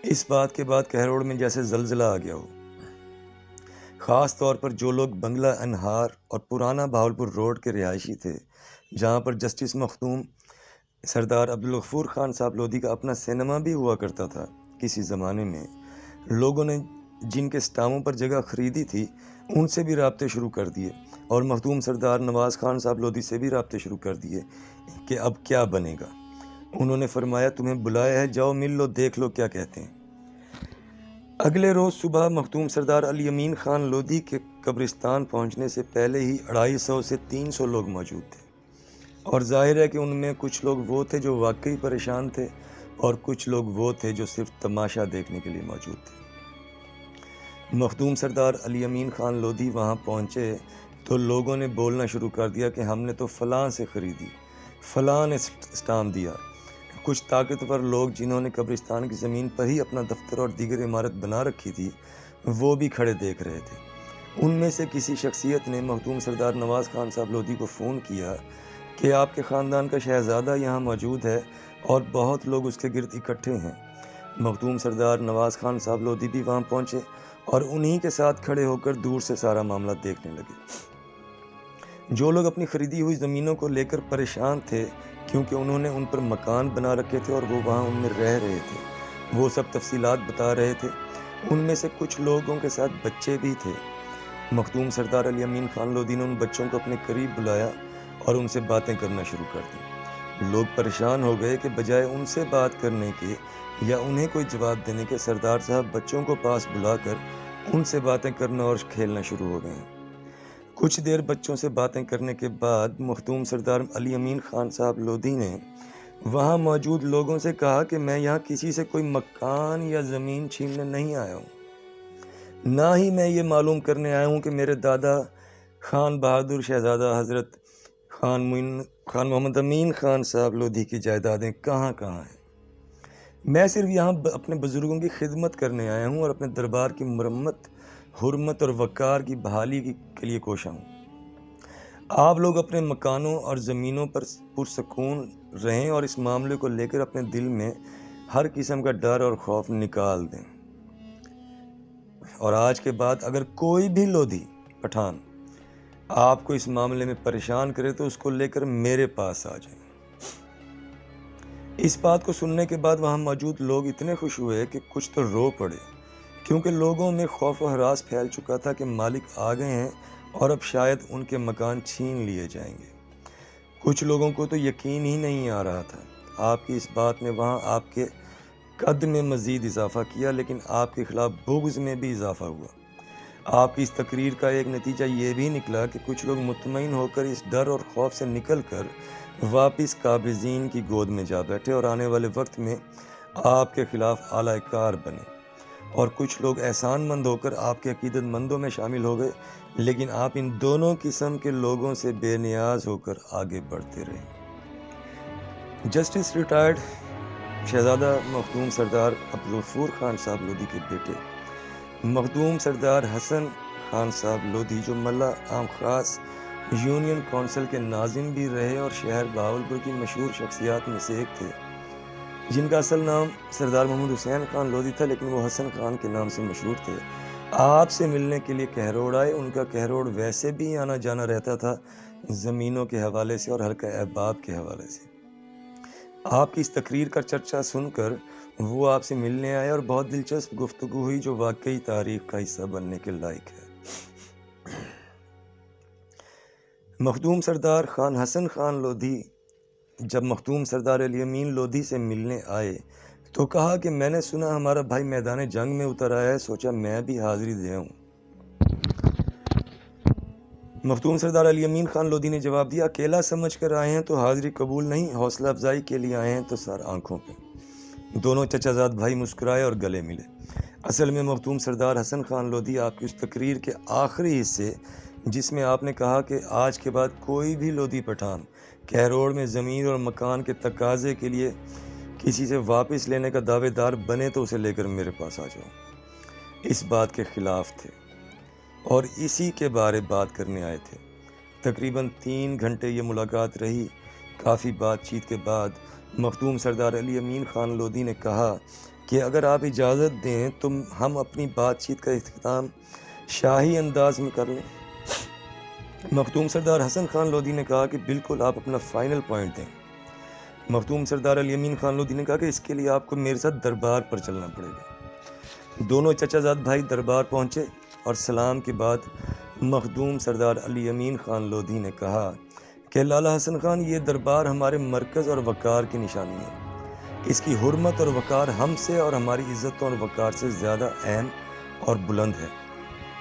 اس بات کے بعد کہروڑ میں جیسے زلزلہ آ گیا ہو، خاص طور پر جو لوگ بنگلہ انہار اور پرانا بہاولپور روڈ کے رہائشی تھے، جہاں پر جسٹس مخدوم سردار عبدالغفور خان صاحب لودھی کا اپنا سینما بھی ہوا کرتا تھا کسی زمانے میں۔ لوگوں نے جن کے سٹاموں پر جگہ خریدی تھی ان سے بھی رابطے شروع کر دیے اور مخدوم سردار نواز خان صاحب لودھی سے بھی رابطے شروع کر دیے کہ اب کیا بنے گا۔ انہوں نے فرمایا تمہیں بلایا ہے، جاؤ مل لو، دیکھ لو کیا کہتے ہیں۔ اگلے روز صبح مخدوم سردار علی امین خان لودھی کے قبرستان پہنچنے سے پہلے ہی 250 سے 300 لوگ موجود تھے، اور ظاہر ہے کہ ان میں کچھ لوگ وہ تھے جو واقعی پریشان تھے اور کچھ لوگ وہ تھے جو صرف تماشا دیکھنے کے لیے موجود تھے۔ مخدوم سردار علی امین خان لودھی وہاں پہنچے تو لوگوں نے بولنا شروع کر دیا کہ ہم نے تو فلاں سے خریدی، فلاں نے سٹام دیا۔ کچھ طاقتور لوگ جنہوں نے قبرستان کی زمین پر ہی اپنا دفتر اور دیگر عمارت بنا رکھی تھی وہ بھی کھڑے دیکھ رہے تھے۔ ان میں سے کسی شخصیت نے مخدوم سردار نواز خان صاحب لودھی کو فون کیا کہ آپ کے خاندان کا شہزادہ یہاں موجود ہے اور بہت لوگ اس کے گرد اکٹھے ہیں۔ مخدوم سردار نواز خان صاحب لودھی بھی وہاں پہنچے اور انہی کے ساتھ کھڑے ہو کر دور سے سارا معاملہ دیکھنے لگے۔ جو لوگ اپنی خریدی ہوئی زمینوں کو لے کر پریشان تھے کیونکہ انہوں نے ان پر مکان بنا رکھے تھے اور وہ وہاں ان میں رہ رہے تھے، وہ سب تفصیلات بتا رہے تھے۔ ان میں سے کچھ لوگوں کے ساتھ بچے بھی تھے۔ مخدوم سردار علی امین خان لودھی نے ان بچوں کو اپنے قریب بلایا اور ان سے باتیں کرنا شروع کر دی۔ لوگ پریشان ہو گئے کہ بجائے ان سے بات کرنے کے یا انہیں کوئی جواب دینے کے، سردار صاحب بچوں کو پاس بلا کر ان سے باتیں کرنا اور کھیلنا شروع ہو گئے ہیں۔ کچھ دیر بچوں سے باتیں کرنے کے بعد مخدوم سردار علی امین خان صاحب لودھی نے وہاں موجود لوگوں سے کہا کہ میں یہاں کسی سے کوئی مکان یا زمین چھیننے نہیں آیا ہوں، نہ ہی میں یہ معلوم کرنے آیا ہوں کہ میرے دادا خان بہادر شہزادہ حضرت خان محمد امین خان صاحب لودھی کی جائیدادیں کہاں کہاں ہیں۔ میں صرف یہاں اپنے بزرگوں کی خدمت کرنے آیا ہوں اور اپنے دربار کی مرمت، حرمت اور وقار کی بحالی کے لیے کوشاں ہوں۔ آپ لوگ اپنے مکانوں اور زمینوں پر پرسکون رہیں اور اس معاملے کو لے کر اپنے دل میں ہر قسم کا ڈر اور خوف نکال دیں، اور آج کے بعد اگر کوئی بھی لودھی پٹھان آپ کو اس معاملے میں پریشان کرے تو اس کو لے کر میرے پاس آ جائیں۔ اس بات کو سننے کے بعد وہاں موجود لوگ اتنے خوش ہوئے کہ کچھ تو رو پڑے، کیونکہ لوگوں میں خوف و ہراس پھیل چکا تھا کہ مالک آ گئے ہیں اور اب شاید ان کے مکان چھین لیے جائیں گے۔ کچھ لوگوں کو تو یقین ہی نہیں آ رہا تھا۔ آپ کی اس بات نے وہاں آپ کے قد میں مزید اضافہ کیا، لیکن آپ کے خلاف بغض میں بھی اضافہ ہوا۔ آپ کی اس تقریر کا ایک نتیجہ یہ بھی نکلا کہ کچھ لوگ مطمئن ہو کر اس ڈر اور خوف سے نکل کر واپس قابضین کی گود میں جا بیٹھے اور آنے والے وقت میں آپ کے خلاف اعلی کار بنے، اور کچھ لوگ احسان مند ہو کر آپ کے عقیدت مندوں میں شامل ہو گئے، لیکن آپ ان دونوں قسم کے لوگوں سے بے نیاز ہو کر آگے بڑھتے رہے۔ جسٹس ریٹائرڈ شہزادہ مخدوم سردار عبدالغفور خان صاحب لودھی کے بیٹے مخدوم سردار حسن خان صاحب لودھی، جو ملا عام خاص یونین کونسل کے ناظم بھی رہے اور شہر بہاولپور کی مشہور شخصیات میں سے ایک تھے، جن کا اصل نام سردار محمد حسین خان لودھی تھا لیکن وہ حسن خان کے نام سے مشہور تھے، آپ سے ملنے کے لیے کہروڑ آئے۔ ان کا کہروڑ ویسے بھی آنا جانا رہتا تھا، زمینوں کے حوالے سے اور حلقہ احباب کے حوالے سے۔ آپ کی اس تقریر کا چرچا سن کر وہ آپ سے ملنے آئے اور بہت دلچسپ گفتگو ہوئی جو واقعی تاریخ کا حصہ بننے کے لائق ہے۔ مخدوم سردار خان حسن خان لودھی جب مخدوم سردار علی امین لودھی سے ملنے آئے تو کہا کہ میں نے سنا ہمارا بھائی میدان جنگ میں اتر آیا ہے، سوچا میں بھی حاضری دے آؤں۔ مخدوم سردار علی امین خان لودھی نے جواب دیا، اکیلا سمجھ کر آئے ہیں تو حاضری قبول نہیں، حوصلہ افزائی کے لیے آئے ہیں تو سر آنکھوں پہ۔ دونوں چچا زاد بھائی مسکرائے اور گلے ملے۔ اصل میں مخدوم سردار حسن خان لودھی آپ کی اس تقریر کے آخری حصے، جس میں آپ نے کہا کہ آج کے بعد کوئی بھی لودھی پٹھان کہروڑ میں زمین اور مکان کے تقاضے کے لیے کسی سے واپس لینے کا دعوے دار بنے تو اسے لے کر میرے پاس آ جاؤ، اس بات کے خلاف تھے اور اسی کے بارے بات کرنے آئے تھے۔ تقریباً 3 گھنٹے یہ ملاقات رہی۔ کافی بات چیت کے بعد مخدوم سردار علی امین خان لودھی نے کہا کہ اگر آپ اجازت دیں تو ہم اپنی بات چیت کا اختتام شاہی انداز میں کر لیں۔ مخدوم سردار حسن خان لودھی نے کہا کہ بالکل، آپ اپنا فائنل پوائنٹ دیں۔ مخدوم سردار علی امین خان لودھی نے کہا کہ اس کے لیے آپ کو میرے ساتھ دربار پر چلنا پڑے گا۔ دونوں چچا زاد بھائی دربار پہنچے اور سلام کے بعد مخدوم سردار علی امین خان لودھی نے کہا کہ لالا حسن خان، یہ دربار ہمارے مرکز اور وقار کی نشانی ہے۔ اس کی حرمت اور وقار ہم سے اور ہماری عزتوں اور وقار سے زیادہ اہم اور بلند ہے۔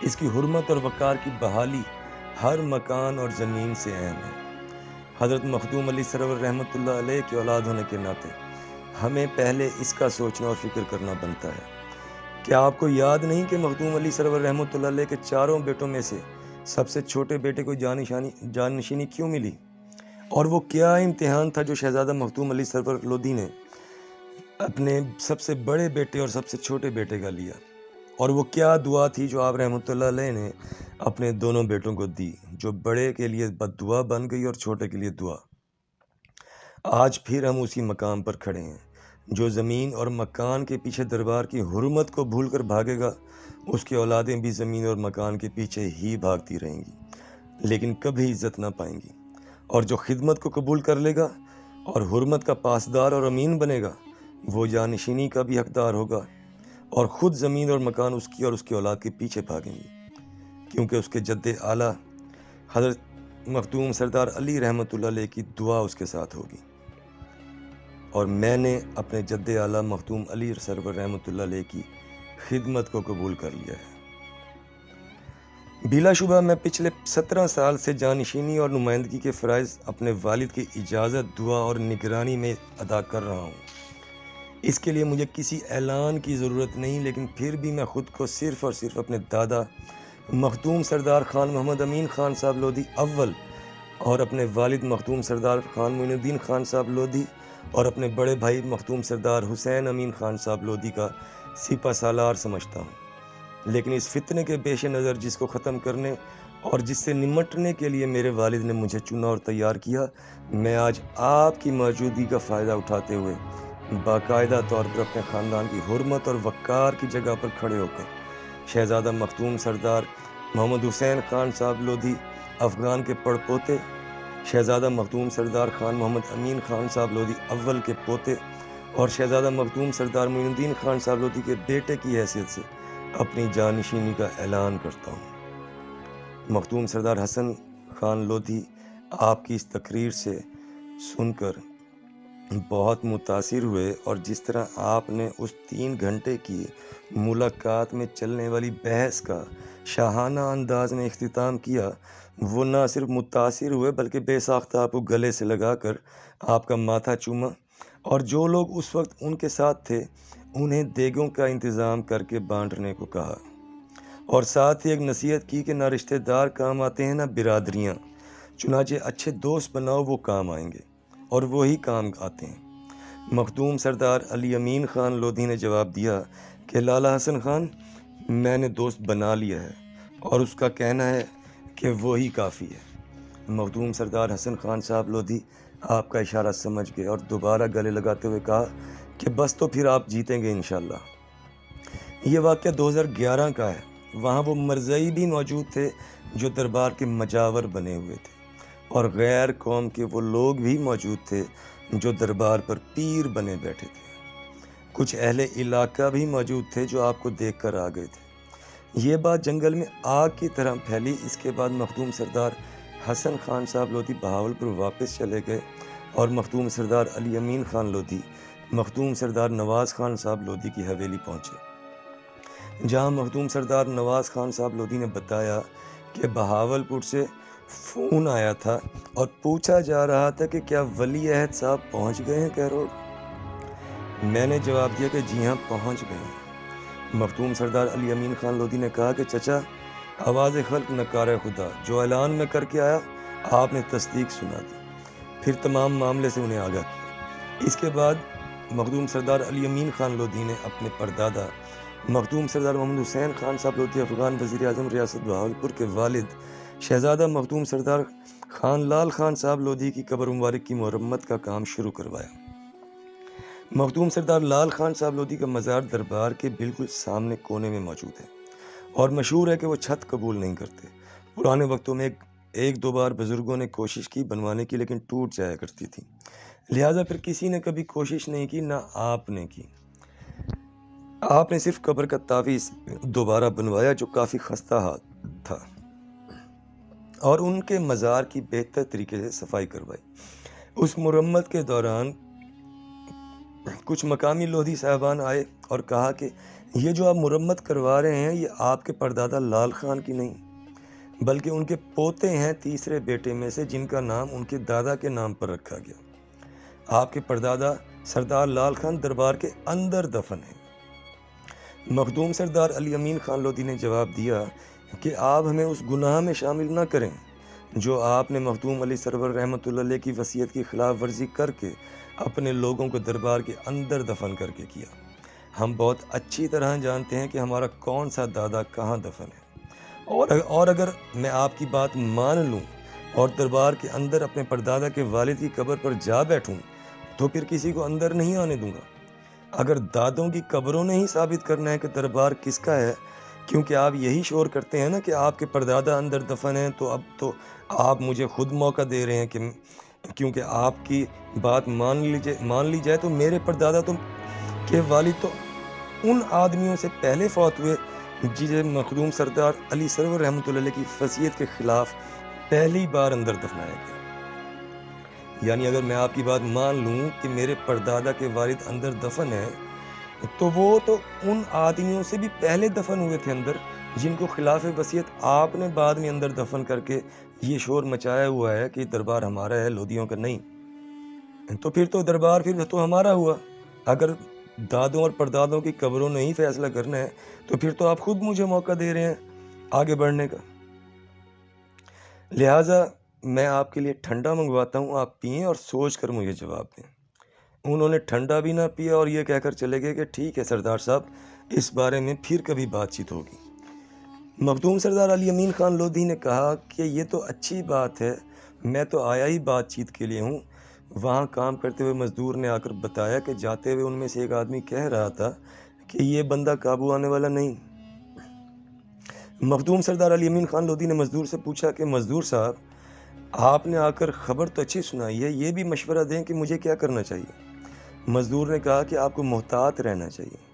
اس کی حرمت اور وقار کی بحالی ہر مکان اور زمین سے اہم ہے۔ حضرت مخدوم علی سرور رحمۃ اللہ علیہ کی اولاد ہونے کے ناطے ہمیں پہلے اس کا سوچنا اور فکر کرنا بنتا ہے۔ کیا آپ کو یاد نہیں کہ مخدوم علی سرور رحمۃ اللہ علیہ کے 4 بیٹوں میں سے سب سے چھوٹے بیٹے کو جانشینی کیوں ملی؟ اور وہ کیا امتحان تھا جو شہزادہ مخدوم علی سرور لودھی نے اپنے سب سے بڑے بیٹے اور سب سے چھوٹے بیٹے کا لیا؟ اور وہ کیا دعا تھی جو آپ رحمۃ اللہ علیہ نے اپنے دونوں بیٹوں کو دی، جو بڑے کے لیے بد دعا بن گئی اور چھوٹے کے لیے دعا؟ آج پھر ہم اسی مقام پر کھڑے ہیں۔ جو زمین اور مکان کے پیچھے دربار کی حرمت کو بھول کر بھاگے گا، اس کی اولادیں بھی زمین اور مکان کے پیچھے ہی بھاگتی رہیں گی، لیکن کبھی عزت نہ پائیں گی۔ اور جو خدمت کو قبول کر لے گا اور حرمت کا پاسدار اور امین بنے گا، وہ جانشینی کا بھی حقدار ہوگا، اور خود زمین اور مکان اس کی اور اس کی اولاد کے پیچھے بھاگیں گی، کیونکہ اس کے جد اعلیٰ حضرت مخدوم سردار علی رحمۃ اللہ علیہ کی دعا اس کے ساتھ ہوگی۔ اور میں نے اپنے جد اعلیٰ مخدوم علی سرور رحمۃ اللہ علیہ کی خدمت کو قبول کر لیا ہے۔ بلا شبہ میں پچھلے 17 سال سے جانشینی اور نمائندگی کے فرائض اپنے والد کی اجازت، دعا اور نگرانی میں ادا کر رہا ہوں۔ اس کے لیے مجھے کسی اعلان کی ضرورت نہیں، لیکن پھر بھی میں خود کو صرف اور صرف اپنے دادا مخدوم سردار خان محمد امین خان صاحب لودھی اول اور اپنے والد مخدوم سردار خان معین الدین خان صاحب لودھی اور اپنے بڑے بھائی مخدوم سردار حسین امین خان صاحب لودھی کا سپہ سالار سمجھتا ہوں۔ لیکن اس فتنے کے پیش نظر جس کو ختم کرنے اور جس سے نمٹنے کے لیے میرے والد نے مجھے چنا اور تیار کیا، میں آج آپ کی موجودگی کا فائدہ اٹھاتے ہوئے باقاعدہ طور پر اپنے خاندان کی حرمت اور وقار کی جگہ پر کھڑے ہو کر شہزادہ مخدوم سردار محمد حسین خان صاحب لودھی افغان کے پڑ پوتے، شہزادہ مخدوم سردار خان محمد امین خان صاحب لودھی اول کے پوتے اور شہزادہ مخدوم سردار معین الدین خان صاحب لودھی کے بیٹے کی حیثیت سے اپنی جانشینی کا اعلان کرتا ہوں۔ مخدوم سردار حسن خان لودھی آپ کی اس تقریر سے سن کر بہت متاثر ہوئے، اور جس طرح آپ نے اس 3 گھنٹے کی ملاقات میں چلنے والی بحث کا شاہانہ انداز میں اختتام کیا، وہ نہ صرف متاثر ہوئے بلکہ بے ساختہ آپ کو گلے سے لگا کر آپ کا ماتھا چوما، اور جو لوگ اس وقت ان کے ساتھ تھے انہیں دیگوں کا انتظام کر کے بانٹنے کو کہا، اور ساتھ ہی ایک نصیحت کی کہ نہ رشتہ دار کام آتے ہیں نہ برادریاں، چنانچہ اچھے دوست بناؤ، وہ کام آئیں گے اور وہی کام آتے ہیں۔ مخدوم سردار علی امین خان لودھی نے جواب دیا کہ لالا حسن خان، میں نے دوست بنا لیا ہے اور اس کا کہنا ہے کہ وہی کافی ہے۔ مخدوم سردار حسن خان صاحب لودھی آپ کا اشارہ سمجھ گئے اور دوبارہ گلے لگاتے ہوئے کہا کہ بس تو پھر آپ جیتیں گے انشاءاللہ۔ یہ واقعہ 2011 کا ہے۔ وہاں وہ مرزائی بھی موجود تھے جو دربار کے مجاور بنے ہوئے تھے، اور غیر قوم کے وہ لوگ بھی موجود تھے جو دربار پر پیر بنے بیٹھے تھے۔ کچھ اہل علاقہ بھی موجود تھے جو آپ کو دیکھ کر آ گئے تھے۔ یہ بات جنگل میں آگ کی طرح پھیلی۔ اس کے بعد مخدوم سردار حسن خان صاحب لودھی بہاولپور واپس چلے گئے اور مخدوم سردار علی امین خان لودھی مخدوم سردار نواز خان صاحب لودھی کی حویلی پہنچے، جہاں مخدوم سردار نواز خان صاحب لودھی نے بتایا کہ بہاولپور سے فون آیا تھا اور پوچھا جا رہا تھا کہ کیا ولی عہد صاحب پہنچ گئے ہیں کیرول؟ میں نے جواب دیا کہ جی ہاں، پہنچ گئے ہیں۔ مخدوم سردار علی امین خان لودھی نے کہا کہ چچا، آواز خلق نکار خدا، جو اعلان میں کر کے آیا آپ نے تصدیق سنا دی، پھر تمام معاملے سے انہیں آگاہ کیا۔ اس کے بعد مخدوم سردار علی امین خان لودھی نے اپنے پردادا مخدوم سردار محمد حسین خان صاحب لودھی افغان وزیر اعظم ریاست بہاولپور کے والد شہزادہ مخدوم سردار خان لال خان صاحب لودھی کی قبر مبارک کی مرمت کا کام شروع کروایا۔ مخدوم سردار لال خان صاحب لودھی کا مزار دربار کے بالکل سامنے کونے میں موجود ہے، اور مشہور ہے کہ وہ چھت قبول نہیں کرتے۔ پرانے وقتوں میں ایک دو بار بزرگوں نے کوشش کی بنوانے کی، لیکن ٹوٹ جایا کرتی تھی، لہٰذا پھر کسی نے کبھی کوشش نہیں کی، نہ آپ نے کی۔ آپ نے صرف قبر کا تعویذ دوبارہ بنوایا جو کافی خستہ حال تھا، اور ان کے مزار کی بہتر طریقے سے صفائی کروائی۔ اس مرمت کے دوران کچھ مقامی لودھی صاحبان آئے اور کہا کہ یہ جو آپ مرمت کروا رہے ہیں یہ آپ کے پردادا لال خان کی نہیں، بلکہ ان کے پوتے ہیں تیسرے بیٹے میں سے، جن کا نام ان کے دادا کے نام پر رکھا گیا۔ آپ کے پردادا سردار لال خان دربار کے اندر دفن ہیں۔ مخدوم سردار علی امین خان لودھی نے جواب دیا کہ آپ ہمیں اس گناہ میں شامل نہ کریں جو آپ نے مخدوم علی سرور رحمۃ اللہ علیہ کی وصیت کی خلاف ورزی کر کے اپنے لوگوں کو دربار کے اندر دفن کر کے کیا۔ ہم بہت اچھی طرح جانتے ہیں کہ ہمارا کون سا دادا کہاں دفن ہے، اور اگر میں آپ کی بات مان لوں اور دربار کے اندر اپنے پردادا کے والد کی قبر پر جا بیٹھوں تو پھر کسی کو اندر نہیں آنے دوں گا۔ اگر دادوں کی قبروں نے ہی ثابت کرنا ہے کہ دربار کس کا ہے، کیونکہ آپ یہی شور کرتے ہیں نا کہ آپ کے پردادا اندر دفن ہیں، تو اب تو آپ مجھے خود موقع دے رہے ہیں کہ کیونکہ آپ کی بات مان لی جائے تو میرے پردادا کے والد تو ان آدمیوں سے پہلے فوت ہوئے جسے مخدوم سردار علی سرور رحمۃ اللہ علیہ کی وصیت کے خلاف پہلی بار اندر دفنایا گیا۔ یعنی اگر میں آپ کی بات مان لوں کہ میرے پردادا کے والد اندر دفن ہے، تو وہ تو ان آدمیوں سے بھی پہلے دفن ہوئے تھے اندر جن کو خلاف وصیت آپ نے بعد میں اندر دفن کر کے یہ شور مچایا ہوا ہے کہ دربار ہمارا ہے، لودھیوں کا نہیں، تو پھر تو دربار پھر تو ہمارا ہوا۔ اگر دادوں اور پردادوں کی قبروں نے ہی فیصلہ کرنا ہے تو پھر تو آپ خود مجھے موقع دے رہے ہیں آگے بڑھنے کا۔ لہٰذا میں آپ کے لیے ٹھنڈا منگواتا ہوں، آپ پئیں اور سوچ کر مجھے جواب دیں۔ انہوں نے ٹھنڈا بھی نہ پیا اور یہ کہہ کر چلے گئے کہ ٹھیک ہے سردار صاحب، اس بارے میں پھر کبھی بات چیت ہوگی۔ مخدوم سردار علی امین خان لودھی نے کہا کہ یہ تو اچھی بات ہے، میں تو آیا ہی بات چیت کے لیے ہوں۔ وہاں کام کرتے ہوئے مزدور نے آ کر بتایا کہ جاتے ہوئے ان میں سے ایک آدمی کہہ رہا تھا کہ یہ بندہ قابو آنے والا نہیں۔ مخدوم سردار علی امین خان لودھی نے مزدور سے پوچھا کہ مزدور صاحب، آپ نے آ کر خبر تو اچھی سنائی ہے، یہ بھی مشورہ دیں کہ مجھے کیا کرنا چاہیے۔ مزدور نے کہا کہ آپ کو محتاط رہنا چاہیے۔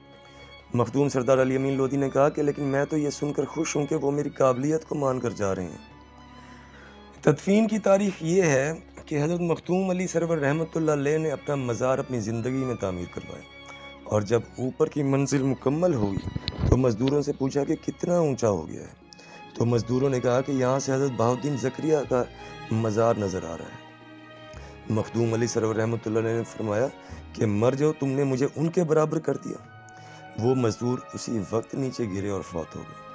مخدوم سردار علی امین لودھی نے کہا کہ لیکن میں تو یہ سن کر خوش ہوں کہ وہ میری قابلیت کو مان کر جا رہے ہیں۔ تدفین کی تاریخ یہ ہے کہ حضرت مختوم علی سرور رحمۃ اللہ علیہ نے اپنا مزار اپنی زندگی میں تعمیر کروایا، اور جب اوپر کی منزل مکمل ہوئی تو مزدوروں سے پوچھا کہ کتنا اونچا ہو گیا ہے، تو مزدوروں نے کہا کہ یہاں سے حضرت بہاؤالدین زکریہ کا مزار نظر آ رہا ہے۔ مخدوم علی سرور رحمۃ اللہ علیہ نے فرمایا کہ مر جاؤ، تم نے مجھے ان کے برابر کر دیا۔ وہ مزدور اسی وقت نیچے گرے اور فوت ہو گئے۔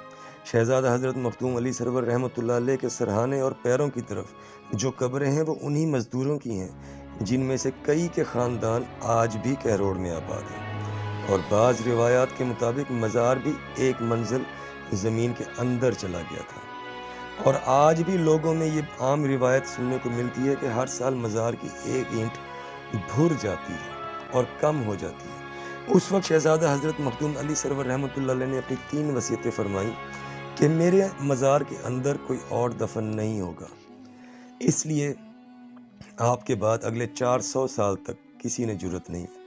شہزادہ حضرت مخدوم علی سرور رحمۃ اللہ علیہ کے سرہانے اور پیروں کی طرف جو قبریں ہیں وہ انہی مزدوروں کی ہیں، جن میں سے کئی کے خاندان آج بھی کہروڑ میں آباد ہیں، اور بعض روایات کے مطابق مزار بھی ایک منزل زمین کے اندر چلا گیا تھا۔ اور آج بھی لوگوں میں یہ عام روایت سننے کو ملتی ہے کہ ہر سال مزار کی ایک اینٹ بھر جاتی ہے اور کم ہو جاتی ہے۔ اس وقت شہزادہ حضرت مخدوم علی سرور رحمۃ اللہ علیہ نے اپنی 3 وصیتیں فرمائیں کہ میرے مزار کے اندر کوئی اور دفن نہیں ہوگا، اس لیے آپ کے بعد اگلے 400 سال تک کسی نے جرت نہیں کی،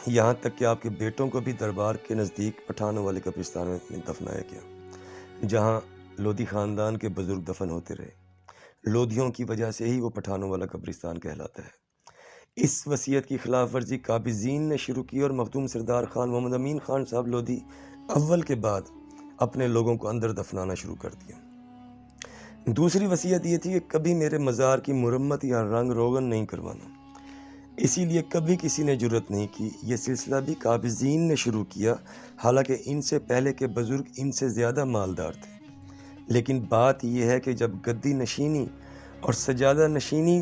یہاں تک کہ آپ کے بیٹوں کو بھی دربار کے نزدیک پٹھانوں والے قبرستان میں دفنایا گیا، جہاں لودھی خاندان کے بزرگ دفن ہوتے رہے۔ لودھیوں کی وجہ سے ہی وہ پٹھانوں والا قبرستان کہلاتا ہے۔ اس وصیت کی خلاف ورزی قابضین نے شروع کی اور مخدوم سردار خان محمد امین خان صاحب لودھی اول کے بعد اپنے لوگوں کو اندر دفنانا شروع کر دیا۔ دوسری وصیت یہ تھی کہ کبھی میرے مزار کی مرمت یا رنگ روغن نہیں کروانا، اسی لیے کبھی کسی نے جرت نہیں کی۔ یہ سلسلہ بھی قابضین نے شروع کیا، حالانکہ ان سے پہلے کے بزرگ ان سے زیادہ مالدار تھے۔ لیکن بات یہ ہے کہ جب گدی نشینی اور سجادہ نشینی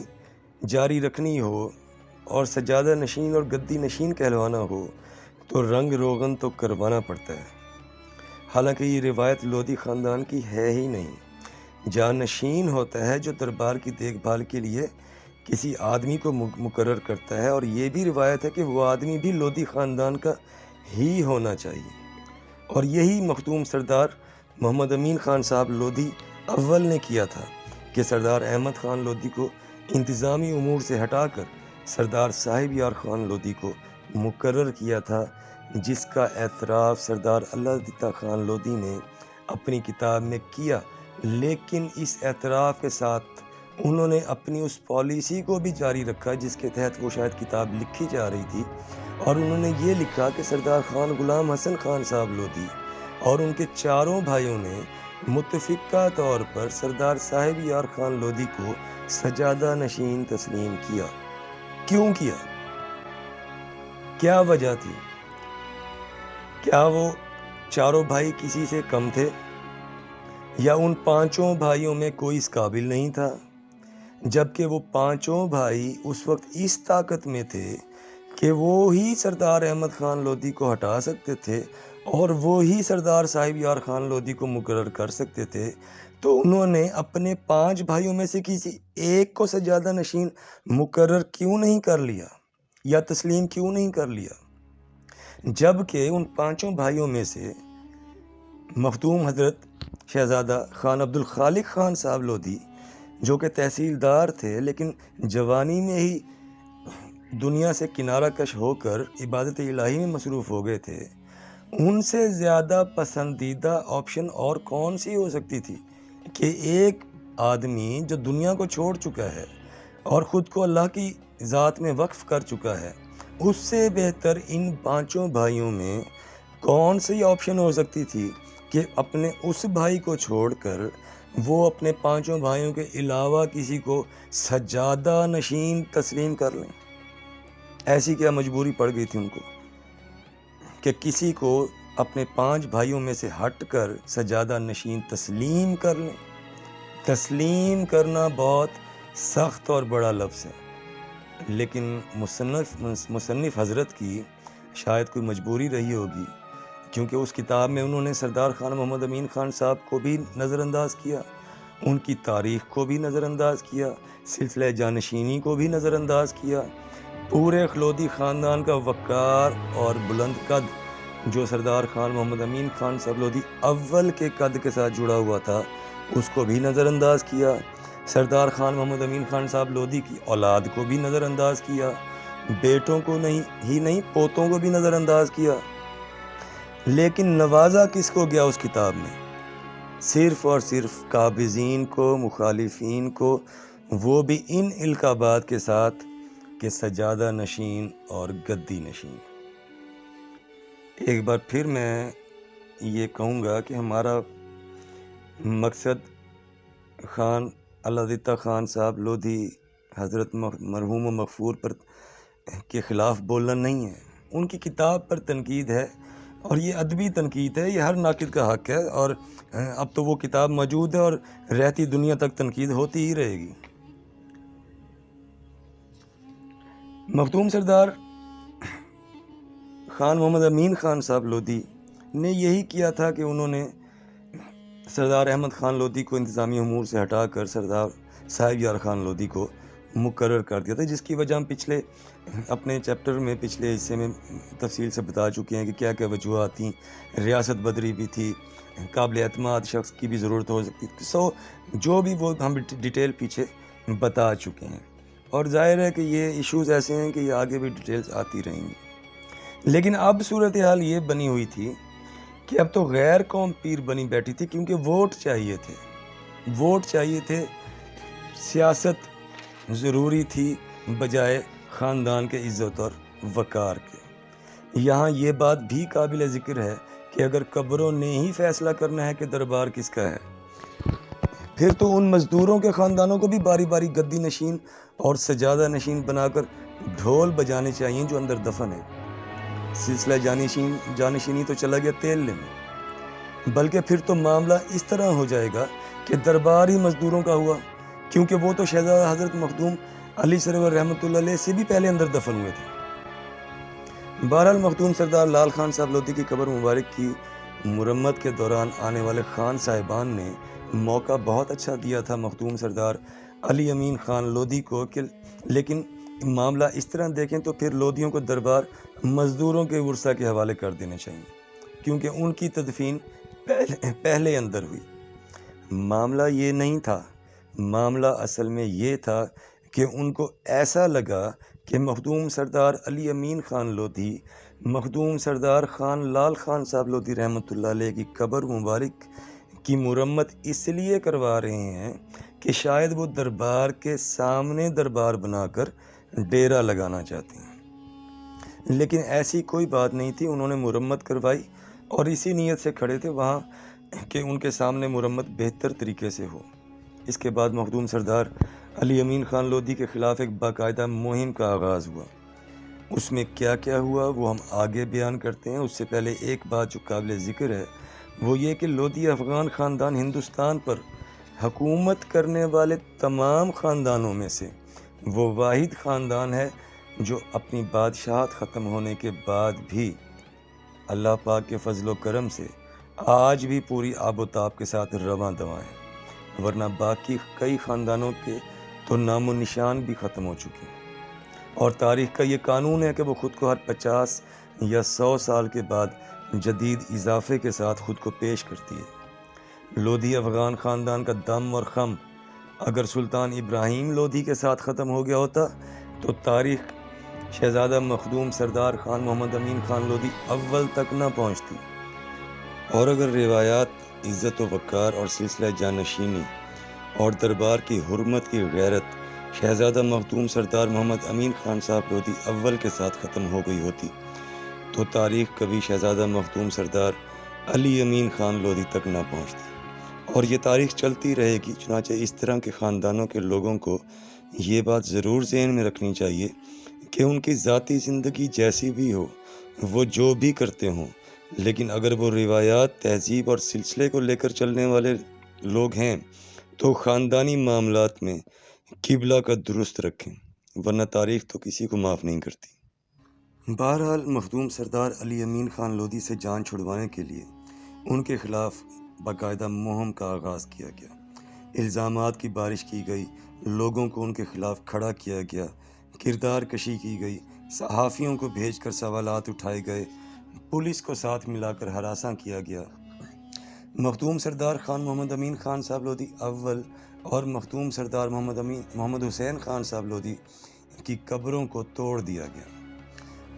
جاری رکھنی ہو اور سجادہ نشین اور گدی نشین کہلوانا ہو تو رنگ روغن تو کروانا پڑتا ہے، حالانکہ یہ روایت لودھی خاندان کی ہے ہی نہیں۔ جانشین ہوتا ہے جو دربار کی دیکھ بھال کے لیے کسی آدمی کو مقرر کرتا ہے، اور یہ بھی روایت ہے کہ وہ آدمی بھی لودھی خاندان کا ہی ہونا چاہیے، اور یہی مخدوم سردار محمد امین خان صاحب لودھی اول نے کیا تھا کہ سردار احمد خان لودھی کو انتظامی امور سے ہٹا کر سردار صاحب یار خان لودھی کو مقرر کیا تھا، جس کا اعتراف سردار اللہ دیتا خان لودھی نے اپنی کتاب میں کیا۔ لیکن اس اعتراف کے ساتھ انہوں نے اپنی اس پالیسی کو بھی جاری رکھا جس کے تحت وہ شاید کتاب لکھی جا رہی تھی، اور انہوں نے یہ لکھا کہ سردار خان غلام حسن خان صاحب لودھی اور ان کے 4 بھائیوں نے متفقہ طور پر سردار صاحب یار خان لودھی کو سجادہ نشین تسلیم کیا۔ کیوں کیا؟ کیا وجہ تھی؟ کیا وہ 4 بھائی کسی سے کم تھے، یا ان 5 بھائیوں میں کوئی اس قابل نہیں تھا؟ جبکہ وہ 5 بھائی اس وقت اس طاقت میں تھے کہ وہ ہی سردار احمد خان لودھی کو ہٹا سکتے تھے اور وہ ہی سردار صاحب یار خان لودھی کو مقرر کر سکتے تھے، تو انہوں نے اپنے 5 بھائیوں میں سے کسی ایک کو سجادہ نشین مقرر کیوں نہیں کر لیا یا تسلیم کیوں نہیں کر لیا؟ جبکہ ان 5 بھائیوں میں سے مخدوم حضرت شہزادہ خان عبد الخالق خان صاحب لودھی، جو کہ تحصیلدار تھے لیکن جوانی میں ہی دنیا سے کنارہ کش ہو کر عبادت الہی میں مصروف ہو گئے تھے، ان سے زیادہ پسندیدہ آپشن اور کون سی ہو سکتی تھی کہ ایک آدمی جو دنیا کو چھوڑ چکا ہے اور خود کو اللہ کی ذات میں وقف کر چکا ہے، اس سے بہتر ان 5 بھائیوں میں کون سی آپشن ہو سکتی تھی کہ اپنے اس بھائی کو چھوڑ کر وہ اپنے 5 بھائیوں کے علاوہ کسی کو سجادہ نشین تسلیم کر لیں؟ ایسی کیا مجبوری پڑ گئی تھی ان کو کہ کسی کو اپنے 5 بھائیوں میں سے ہٹ کر سجادہ نشین تسلیم کر لیں؟ تسلیم کرنا بہت سخت اور بڑا لفظ ہے، لیکن مصنف حضرت کی شاید کوئی مجبوری رہی ہوگی، کیونکہ اس کتاب میں انہوں نے سردار خان محمد امین خان صاحب کو بھی نظر انداز کیا، ان کی تاریخ کو بھی نظر انداز کیا، سلسلہ جانشینی کو بھی نظر انداز کیا، پورے لودھی خاندان کا وقار اور بلند قد جو سردار خان محمد امین خان صاحب لودھی اول کے قد کے ساتھ جڑا ہوا تھا اس کو بھی نظر انداز کیا، سردار خان محمد امین خان صاحب لودھی کی اولاد کو بھی نظر انداز کیا، بیٹوں کو نہیں پوتوں کو بھی نظر انداز کیا، لیکن نوازا کس کو گیا اس کتاب میں؟ صرف اور صرف قابضین کو، مخالفین کو، وہ بھی ان القابات کے ساتھ کہ سجادہ نشین اور گدی نشین۔ ایک بار پھر میں یہ کہوں گا کہ ہمارا مقصد خان اللہ دیتا خان صاحب لودھی حضرت مرحوم و مغفور پر کے خلاف بولنا نہیں ہے، ان کی کتاب پر تنقید ہے، اور یہ ادبی تنقید ہے، یہ ہر ناقد کا حق ہے، اور اب تو وہ کتاب موجود ہے اور رہتی دنیا تک تنقید ہوتی ہی رہے گی۔ مخدوم سردار خان محمد امین خان صاحب لودھی نے یہی کیا تھا کہ انہوں نے سردار احمد خان لودھی کو انتظامی امور سے ہٹا کر سردار صاحب یار خان لودھی کو مقرر کر دیا تھا، جس کی وجہ ہم پچھلے اپنے چیپٹر میں پچھلے حصے میں تفصیل سے بتا چکے ہیں کہ کیا کیا وجوہات تھیں، ریاست بدری بھی تھی، قابل اعتماد شخص کی بھی ضرورت ہو سکتی تھی، جو بھی وہ ہم ڈیٹیل پیچھے بتا چکے ہیں، اور ظاہر ہے کہ یہ ایشوز ایسے ہیں کہ یہ آگے بھی ڈیٹیلز آتی رہیں گی۔ لیکن اب صورتحال یہ بنی ہوئی تھی کہ اب تو غیر قوم پیر بنی بیٹھی تھی، کیونکہ ووٹ چاہیے تھے، سیاست ضروری تھی بجائے خاندان کے عزت اور وقار کے۔ یہاں یہ بات بھی قابل ذکر ہے کہ اگر قبروں نے ہی فیصلہ کرنا ہے کہ دربار کس کا ہے، پھر تو ان مزدوروں کے خاندانوں کو بھی باری باری گدی نشین اور سجادہ نشین بنا کر ڈھول بجانے چاہیے جو اندر دفن ہے۔ سلسلہ جانشینی تو چلا گیا تیل لینے، بلکہ پھر تو معاملہ اس طرح ہو جائے گا کہ دربار ہی مزدوروں کا ہوا، کیونکہ وہ تو شہزادہ حضرت مخدوم علی سرور رحمۃ اللہ علیہ سے بھی پہلے اندر دفن ہوئے تھے۔ بہرحال مخدوم سردار لال خان صاحب لودھی کی قبر مبارک کی مرمت کے دوران آنے والے خان صاحبان نے موقع بہت اچھا دیا تھا مخدوم سردار علی امین خان لودھی کو، لیکن معاملہ اس طرح دیکھیں تو پھر لودھیوں کو دربار مزدوروں کے ورثہ کے حوالے کر دینے چاہیے، کیونکہ ان کی تدفین پہلے اندر ہوئی۔ معاملہ یہ نہیں تھا، معاملہ اصل میں یہ تھا کہ ان کو ایسا لگا کہ مخدوم سردار علی امین خان لودھی مخدوم سردار خان لال خان صاحب لودھی رحمۃ اللہ علیہ کی قبر مبارک کی مرمت اس لیے کروا رہے ہیں کہ شاید وہ دربار کے سامنے دربار بنا کر ڈیرا لگانا چاہتے ہیں، لیکن ایسی کوئی بات نہیں تھی۔ انہوں نے مرمت کروائی اور اسی نیت سے کھڑے تھے وہاں کہ ان کے سامنے مرمت بہتر طریقے سے ہو۔ اس کے بعد مخدوم سردار علی امین خان لودھی کے خلاف ایک باقاعدہ مہم کا آغاز ہوا۔ اس میں کیا کیا ہوا وہ ہم آگے بیان کرتے ہیں۔ اس سے پہلے ایک بات جو قابل ذکر ہے وہ یہ کہ لودھی افغان خاندان ہندوستان پر حکومت کرنے والے تمام خاندانوں میں سے وہ واحد خاندان ہے جو اپنی بادشاہت ختم ہونے کے بعد بھی اللہ پاک کے فضل و کرم سے آج بھی پوری آب و تاب کے ساتھ رواں دواں ہے، ورنہ باقی کئی خاندانوں کے تو نام و نشان بھی ختم ہو چکے ہیں۔ اور تاریخ کا یہ قانون ہے کہ وہ خود کو ہر 50 یا 100 سال کے بعد جدید اضافے کے ساتھ خود کو پیش کرتی ہے۔ لودھی افغان خاندان کا دم اور خم اگر سلطان ابراہیم لودھی کے ساتھ ختم ہو گیا ہوتا تو تاریخ شہزادہ مخدوم سردار خان محمد امین خان لودھی اول تک نہ پہنچتی، اور اگر روایات عزت و وقار اور سلسلہ جانشینی اور دربار کی حرمت کی غیرت شہزادہ مخدوم سردار محمد امین خان صاحب لودھی اول کے ساتھ ختم ہو گئی ہوتی تو تاریخ کبھی شہزادہ مخدوم سردار علی امین خان لودھی تک نہ پہنچتی، اور یہ تاریخ چلتی رہے گی۔ چنانچہ اس طرح کے خاندانوں کے لوگوں کو یہ بات ضرور ذہن میں رکھنی چاہیے کہ ان کی ذاتی زندگی جیسی بھی ہو، وہ جو بھی کرتے ہوں، لیکن اگر وہ روایات، تہذیب اور سلسلے کو لے کر چلنے والے لوگ ہیں تو خاندانی معاملات میں قبلہ کا درست رکھیں، ورنہ تاریخ تو کسی کو معاف نہیں کرتی۔ بہرحال مخدوم سردار علی امین خان لودھی سے جان چھڑوانے کے لیے ان کے خلاف باقاعدہ مہم کا آغاز کیا گیا۔ الزامات کی بارش کی گئی، لوگوں کو ان کے خلاف کھڑا کیا گیا، کردار کشی کی گئی، صحافیوں کو بھیج کر سوالات اٹھائے گئے، پولیس کو ساتھ ملا کر ہراساں کیا گیا۔ مخدوم سردار خان محمد امین خان صاحب لودھی اول اور مخدوم سردار محمد حسین خان صاحب لودھی کی قبروں کو توڑ دیا گیا۔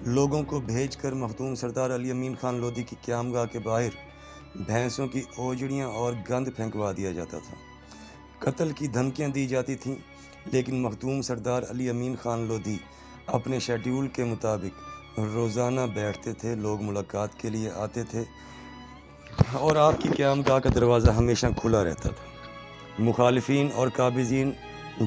لوگوں کو بھیج کر مخدوم سردار علی امین خان لودھی کی قیامگاہ کے باہر بھینسوں کی اوجڑیاں اور گند پھینکوا دیا جاتا تھا۔ قتل کی دھمکیاں دی جاتی تھیں، لیکن مخدوم سردار علی امین خان لودھی اپنے شیڈیول کے مطابق روزانہ بیٹھتے تھے، لوگ ملاقات کے لیے آتے تھے اور آپ کی قیامگاہ کا دروازہ ہمیشہ کھلا رہتا تھا۔ مخالفین اور قابضین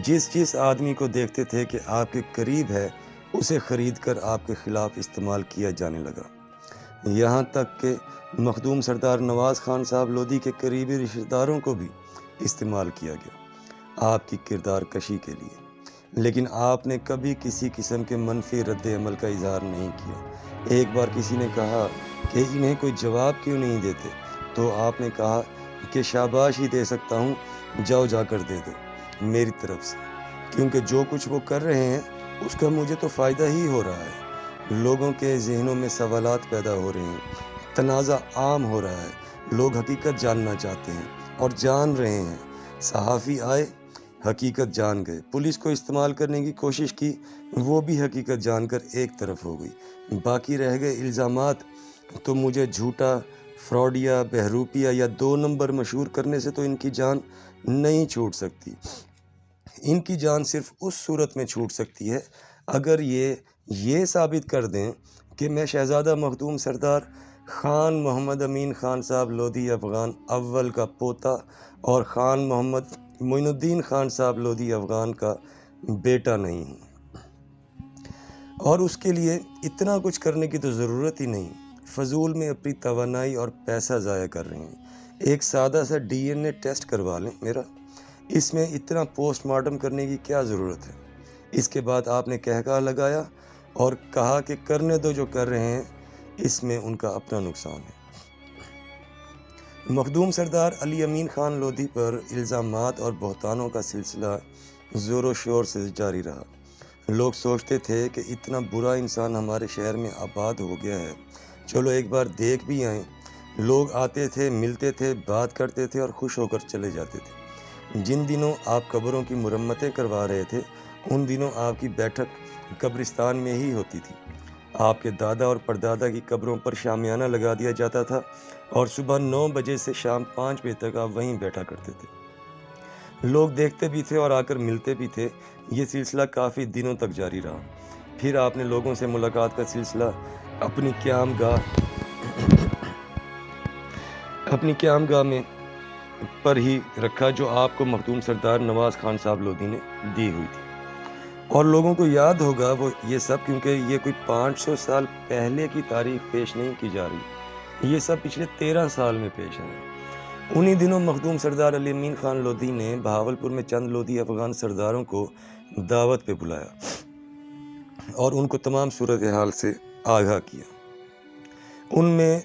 جس آدمی کو دیکھتے تھے کہ آپ کے قریب ہے، اسے خرید کر آپ کے خلاف استعمال کیا جانے لگا۔ یہاں تک کہ مخدوم سردار نواز خان صاحب لودھی کے قریبی رشتہ داروں کو بھی استعمال کیا گیا آپ کی کردار کشی کے لیے، لیکن آپ نے کبھی کسی قسم کے منفی رد عمل کا اظہار نہیں کیا۔ ایک بار کسی نے کہا کہ انہیں کوئی جواب کیوں نہیں دیتے، تو آپ نے کہا کہ شاباش ہی دے سکتا ہوں، جاؤ جا کر دے دو میری طرف سے، کیونکہ جو کچھ وہ کر رہے ہیں اس کا مجھے تو فائدہ ہی ہو رہا ہے۔ لوگوں کے ذہنوں میں سوالات پیدا ہو رہے ہیں، تنازع عام ہو رہا ہے، لوگ حقیقت جاننا چاہتے ہیں اور جان رہے ہیں۔ صحافی آئے، حقیقت جان گئے، پولیس کو استعمال کرنے کی کوشش کی، وہ بھی حقیقت جان کر ایک طرف ہو گئی۔ باقی رہ گئے الزامات، تو مجھے جھوٹا، فراڈیا، بہروپیہ یا 2 نمبر مشہور کرنے سے تو ان کی جان نہیں چھوٹ سکتی۔ ان کی جان صرف اس صورت میں چھوٹ سکتی ہے اگر یہ ثابت کر دیں کہ میں شہزادہ مخدوم سردار خان محمد امین خان صاحب لودھی افغان اول کا پوتا اور خان محمد معین الدین خان صاحب لودھی افغان کا بیٹا نہیں ہوں، اور اس کے لیے اتنا کچھ کرنے کی تو ضرورت ہی نہیں، فضول میں اپنی توانائی اور پیسہ ضائع کر رہے ہیں۔ ایک سادہ سا DNA ٹیسٹ کروا لیں میرا، اس میں اتنا پوسٹ مارٹم کرنے کی کیا ضرورت ہے؟ اس کے بعد آپ نے کہکا لگایا اور کہا کہ کرنے دو جو کر رہے ہیں، اس میں ان کا اپنا نقصان ہے۔ مخدوم سردار علی امین خان لودھی پر الزامات اور بہتانوں کا سلسلہ زور و شور سے جاری رہا۔ لوگ سوچتے تھے کہ اتنا برا انسان ہمارے شہر میں آباد ہو گیا ہے، چلو ایک بار دیکھ بھی آئیں۔ لوگ آتے تھے، ملتے تھے، بات کرتے تھے اور خوش ہو کر چلے جاتے تھے۔ جن دنوں آپ قبروں کی مرمتیں کروا رہے تھے، ان دنوں آپ کی بیٹھک قبرستان میں ہی ہوتی تھی۔ آپ کے دادا اور پردادا کی قبروں پر شامیانہ لگا دیا جاتا تھا اور صبح 9 بجے سے شام 5 بجے تک آپ وہیں بیٹھا کرتے تھے۔ لوگ دیکھتے بھی تھے اور آ کر ملتے بھی تھے۔ یہ سلسلہ کافی دنوں تک جاری رہا۔ پھر آپ نے لوگوں سے ملاقات کا سلسلہ اپنی قیامگاہ میں پر ہی رکھا، جو آپ کو مخدوم سردار نواز خان صاحب لودھی نے دی ہوئی تھی۔ اور لوگوں کو یاد ہوگا وہ یہ سب، کیونکہ یہ کوئی 500 سال پہلے کی تاریخ پیش نہیں کی جا رہی، یہ سب پچھلے 13 سال میں پیش ہے۔ انہی دنوں مخدوم سردار علی امین خان لودھی نے بہاولپور میں چند لودھی افغان سرداروں کو دعوت پہ بلایا اور ان کو تمام صورتحال سے آگاہ کیا۔ ان میں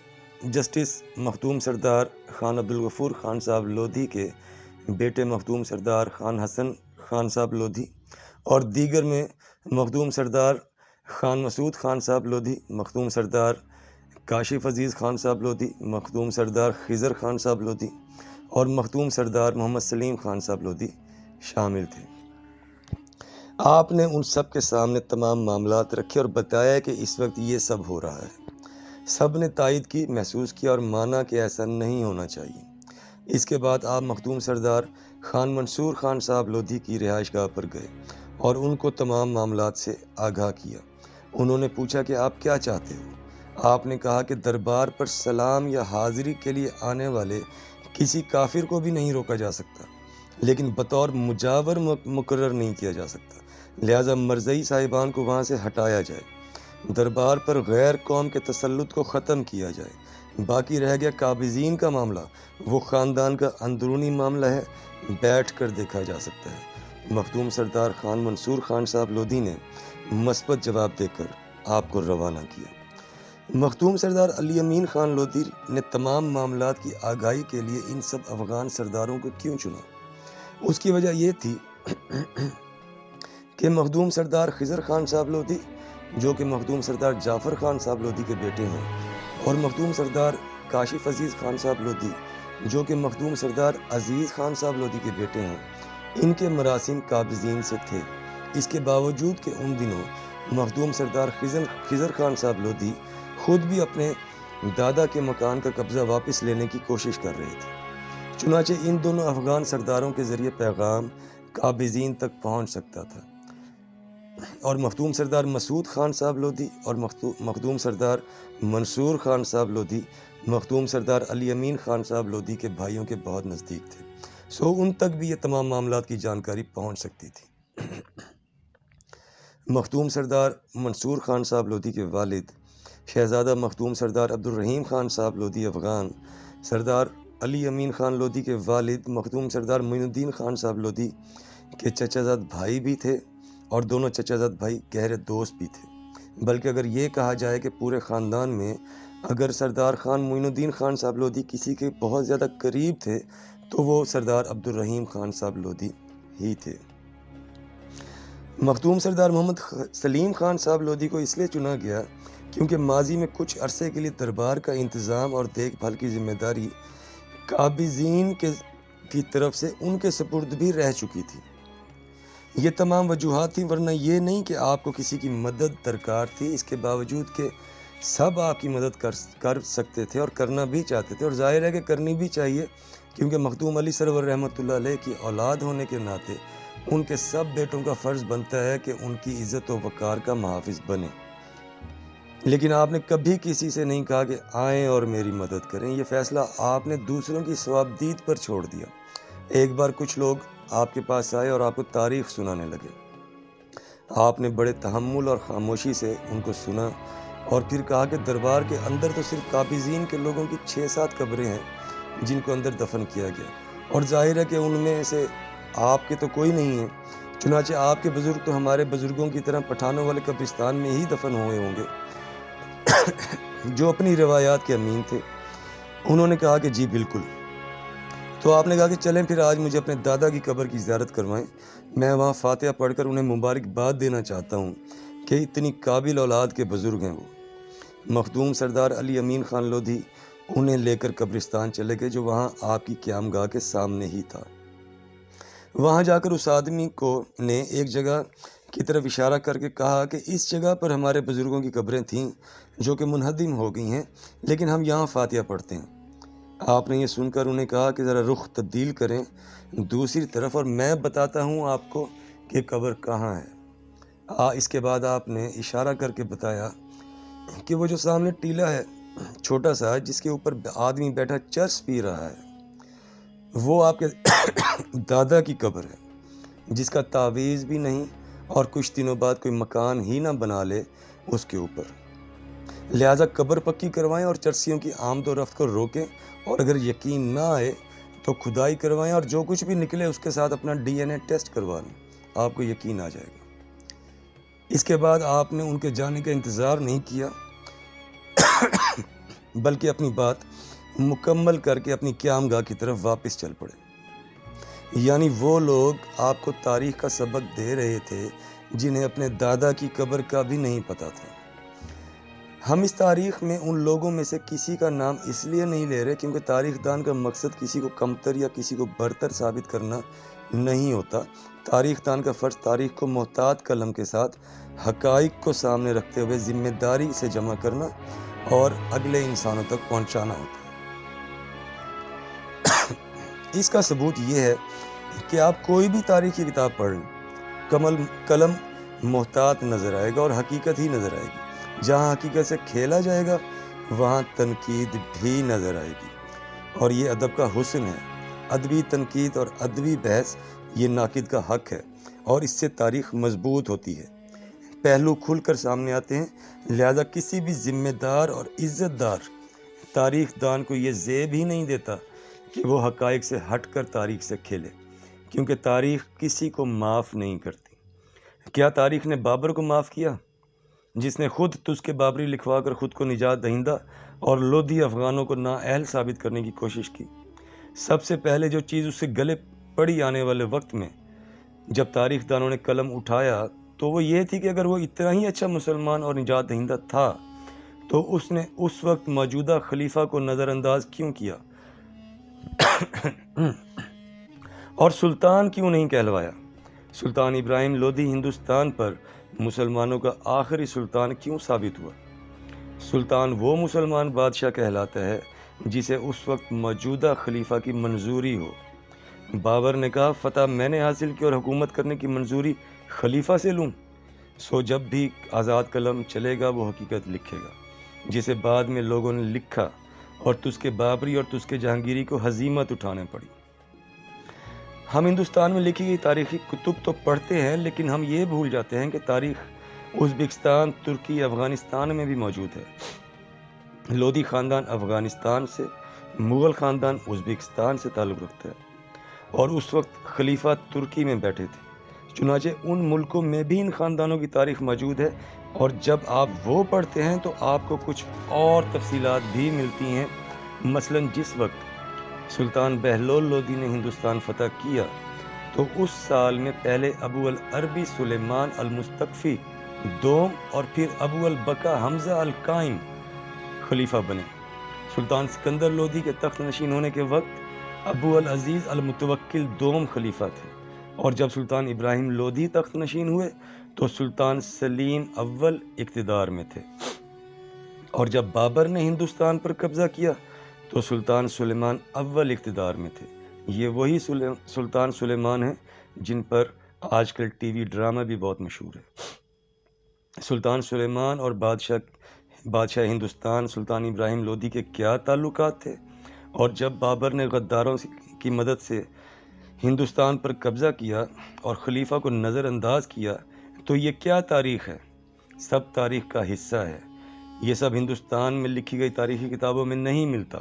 جسٹس مخدوم سردار خان عبدالغفور خان صاحب لودھی کے بیٹے مخدوم سردار خان حسن خان صاحب لودھی اور دیگر میں مخدوم سردار خان مسعود خان صاحب لودھی، مخدوم سردار کاشف عزیز خان صاحب لودھی، مخدوم سردار خضر خان صاحب لودھی اور مخدوم سردار محمد سلیم خان صاحب لودھی شامل تھے۔ آپ نے ان سب کے سامنے تمام معاملات رکھے اور بتایا کہ اس وقت یہ سب ہو رہا ہے۔ سب نے تائید کی، محسوس کیا اور مانا کہ ایسا نہیں ہونا چاہیے۔ اس کے بعد آپ مخدوم سردار خان منصور خان صاحب لودھی کی رہائش گاہ پر گئے اور ان کو تمام معاملات سے آگاہ کیا۔ انہوں نے پوچھا کہ آپ کیا چاہتے ہو؟ آپ نے کہا کہ دربار پر سلام یا حاضری کے لیے آنے والے کسی کافر کو بھی نہیں روکا جا سکتا، لیکن بطور مجاور مقرر نہیں کیا جا سکتا، لہٰذا مرزئی صاحبان کو وہاں سے ہٹایا جائے، دربار پر غیر قوم کے تسلط کو ختم کیا جائے۔ باقی رہ گیا قابضین کا معاملہ، وہ خاندان کا اندرونی معاملہ ہے، بیٹھ کر دیکھا جا سکتا ہے۔ مخدوم سردار خان منصور خان صاحب لودھی نے مثبت جواب دے کر آپ کو روانہ کیا۔ مخدوم سردار علی امین خان لودھی نے تمام معاملات کی آگاہی کے لیے ان سب افغان سرداروں کو کیوں چنا؟ اس کی وجہ یہ تھی کہ مخدوم سردار خضر خان صاحب لودھی، جو کہ مخدوم سردار جعفر خان صاحب لودھی کے بیٹے ہیں، اور مخدوم سردار کاشف عزیز خان صاحب لودھی، جو کہ مخدوم سردار عزیز خان صاحب لودھی کے بیٹے ہیں، ان کے مراسم قابضین سے تھے۔ اس کے باوجود کہ ان دنوں مخدوم سردار خضر خان صاحب لودھی خود بھی اپنے دادا کے مکان کا قبضہ واپس لینے کی کوشش کر رہے تھے، چنانچہ ان دونوں افغان سرداروں کے ذریعے پیغام قابضین تک پہنچ سکتا تھا، اور مخدوم سردار مسعود خان صاحب لودھی اور مخدوم سردار منصور خان صاحب لودھی مخدوم سردار علی امین خان صاحب لودھی کے بھائیوں کے بہت نزدیک تھے، سو ان تک بھی یہ تمام معاملات کی جانکاری پہنچ سکتی تھی۔ مخدوم سردار منصور خان صاحب لودھی کے والد شہزادہ مخدوم سردار عبد الرحیم خان صاحب لودھی افغان سردار علی امین خان لودھی کے والد مخدوم سردار معین الدین خان صاحب لودھی کے چچا زاد بھائی بھی تھے، اور دونوں چچا زاد بھائی گہرے دوست بھی تھے، بلکہ اگر یہ کہا جائے کہ پورے خاندان میں اگر سردار خان معین الدین خان صاحب لودھی کسی کے بہت زیادہ قریب تھے تو وہ سردار عبد الرحیم خان صاحب لودھی ہی تھے۔ مخدوم سردار محمد سلیم خان صاحب لودھی کو اس لیے چنا گیا کیونکہ ماضی میں کچھ عرصے کے لیے دربار کا انتظام اور دیکھ بھال کی ذمہ داری قابضین کی طرف سے ان کے سپرد بھی رہ چکی تھی۔ یہ تمام وجوہات تھیں، ورنہ یہ نہیں کہ آپ کو کسی کی مدد درکار تھی، اس کے باوجود کہ سب آپ کی مدد کر سکتے تھے اور کرنا بھی چاہتے تھے، اور ظاہر ہے کہ کرنی بھی چاہیے، کیونکہ مخدوم علی سرور رحمۃ اللہ علیہ کی اولاد ہونے کے ناطے ان کے سب بیٹوں کا فرض بنتا ہے کہ ان کی عزت و وقار کا محافظ بنے۔ لیکن آپ نے کبھی کسی سے نہیں کہا کہ آئیں اور میری مدد کریں، یہ فیصلہ آپ نے دوسروں کی ثوابدید پر چھوڑ دیا۔ ایک بار کچھ لوگ آپ کے پاس آئے اور آپ کو تاریخ سنانے لگے، آپ نے بڑے تحمل اور خاموشی سے ان کو سنا اور پھر کہا کہ دربار کے اندر تو صرف قابضین کے لوگوں کی 6-7 قبریں ہیں جن کو اندر دفن کیا گیا، اور ظاہر ہے کہ ان میں سے آپ کے تو کوئی نہیں ہے، چنانچہ آپ کے بزرگ تو ہمارے بزرگوں کی طرح پٹھانوں والے قبرستان میں ہی دفن ہوئے ہوں گے، جو اپنی روایات کے امین تھے۔ انہوں نے کہا کہ جی بالکل۔ تو آپ نے کہا کہ چلیں پھر آج مجھے اپنے دادا کی قبر کی زیارت کروائیں، میں وہاں فاتحہ پڑھ کر انہیں مبارکباد دینا چاہتا ہوں کہ اتنی قابل اولاد کے بزرگ ہیں وہ۔ مخدوم سردار علی امین خان لودھی انہیں لے کر قبرستان چلے گئے، جو وہاں آپ کی قیام گاہ کے سامنے ہی تھا۔ وہاں جا کر اس آدمی نے ایک جگہ کی طرف اشارہ کر کے کہا کہ اس جگہ پر ہمارے بزرگوں کی قبریں تھیں جو کہ منہدم ہو گئی ہیں، لیکن ہم یہاں فاتحہ پڑھتے ہیں۔ آپ نے یہ سن کر انہیں کہا کہ ذرا رخ تبدیل کریں دوسری طرف اور میں بتاتا ہوں آپ کو کہ قبر کہاں ہے۔ اس کے بعد آپ نے اشارہ کر کے بتایا کہ وہ جو سامنے ٹیلا ہے چھوٹا سا جس کے اوپر آدمی بیٹھا چرس پی رہا ہے، وہ آپ کے دادا کی قبر ہے، جس کا تعویذ بھی نہیں اور کچھ دنوں بعد کوئی مکان ہی نہ بنا لے اس کے اوپر، لہٰذا قبر پکی کروائیں اور چرسیوں کی آمد و رفت کو روکیں، اور اگر یقین نہ آئے تو کھدائی کروائیں اور جو کچھ بھی نکلے اس کے ساتھ اپنا DNA ٹیسٹ کروا لیں، آپ کو یقین آ جائے گا۔ اس کے بعد آپ نے ان کے جانے کا انتظار نہیں کیا بلکہ اپنی بات مکمل کر کے اپنی قیام گاہ کی طرف واپس چل پڑے۔ یعنی وہ لوگ آپ کو تاریخ کا سبق دے رہے تھے جنہیں اپنے دادا کی قبر کا بھی نہیں پتہ تھا۔ ہم اس تاریخ میں ان لوگوں میں سے کسی کا نام اس لیے نہیں لے رہے کیونکہ تاریخ دان کا مقصد کسی کو کمتر یا کسی کو برتر ثابت کرنا نہیں ہوتا۔ تاریخ دان کا فرض تاریخ کو محتاط قلم کے ساتھ حقائق کو سامنے رکھتے ہوئے ذمہ داری سے جمع کرنا اور اگلے انسانوں تک پہنچانا ہوتا ہے۔ اس کا ثبوت یہ ہے کہ آپ کوئی بھی تاریخی کتاب پڑھ لیں، قلم محتاط نظر آئے گا اور حقیقت ہی نظر آئے گی۔ جہاں حقیقت سے کھیلا جائے گا وہاں تنقید بھی نظر آئے گی، اور یہ ادب کا حسن ہے۔ ادبی تنقید اور ادبی بحث یہ ناقد کا حق ہے، اور اس سے تاریخ مضبوط ہوتی ہے، پہلو کھل کر سامنے آتے ہیں۔ لہذا کسی بھی ذمہ دار اور عزت دار تاریخ دان کو یہ زیب ہی نہیں دیتا کہ وہ حقائق سے ہٹ کر تاریخ سے کھیلے، کیونکہ تاریخ کسی کو معاف نہیں کرتی۔ کیا تاریخ نے بابر کو معاف کیا، جس نے خود تسک بابری لکھوا کر خود کو نجات دہندہ اور لودھی افغانوں کو نااہل ثابت کرنے کی کوشش کی؟ سب سے پہلے جو چیز اس سے گلے پڑی آنے والے وقت میں جب تاریخ دانوں نے قلم اٹھایا تو وہ یہ تھی کہ اگر وہ اتنا ہی اچھا مسلمان اور نجات دہندہ تھا تو اس نے اس وقت موجودہ خلیفہ کو نظر انداز کیوں کیا اور سلطان کیوں نہیں کہلوایا؟ سلطان ابراہیم لودھی ہندوستان پر مسلمانوں کا آخری سلطان کیوں ثابت ہوا؟ سلطان وہ مسلمان بادشاہ کہلاتا ہے جسے اس وقت موجودہ خلیفہ کی منظوری ہو۔ بابر نے کہا فتح میں نے حاصل کی اور حکومت کرنے کی منظوری خلیفہ سے لوں، سو جب بھی آزاد قلم چلے گا وہ حقیقت لکھے گا جسے بعد میں لوگوں نے لکھا، اور تسک بابری اور تسک جہانگیری کو ہزیمت اٹھانے پڑی۔ ہم ہندوستان میں لکھی گئی تاریخی کتب تو پڑھتے ہیں، لیکن ہم یہ بھول جاتے ہیں کہ تاریخ ازبکستان، ترکی، افغانستان میں بھی موجود ہے۔ لودھی خاندان افغانستان سے، مغل خاندان ازبکستان سے تعلق رکھتا ہے، اور اس وقت خلیفہ ترکی میں بیٹھے تھے۔ چنانچہ ان ملکوں میں بھی ان خاندانوں کی تاریخ موجود ہے، اور جب آپ وہ پڑھتے ہیں تو آپ کو کچھ اور تفصیلات بھی ملتی ہیں۔ مثلاً جس وقت سلطان بہلول لودھی نے ہندوستان فتح کیا تو اس سال میں پہلے ابو العربی سلیمان المستکفی دوم اور پھر ابو البقا حمزہ القائم خلیفہ بنے۔ سلطان سکندر لودھی کے تخت نشین ہونے کے وقت ابو العزیز المتوکل دوم خلیفہ تھے، اور جب سلطان ابراہیم لودھی تخت نشین ہوئے تو سلطان سلیم اول اقتدار میں تھے، اور جب بابر نے ہندوستان پر قبضہ کیا تو سلطان سلیمان اول اقتدار میں تھے۔ یہ وہی سلطان سلیمان ہیں جن پر آج کل ٹی وی ڈرامہ بھی بہت مشہور ہے۔ سلطان سلیمان اور بادشاہ ہندوستان سلطان ابراہیم لودھی کے کیا تعلقات تھے، اور جب بابر نے غداروں کی مدد سے ہندوستان پر قبضہ کیا اور خلیفہ کو نظر انداز کیا تو یہ کیا تاریخ ہے؟ سب تاریخ کا حصہ ہے۔ یہ سب ہندوستان میں لکھی گئی تاریخی کتابوں میں نہیں ملتا،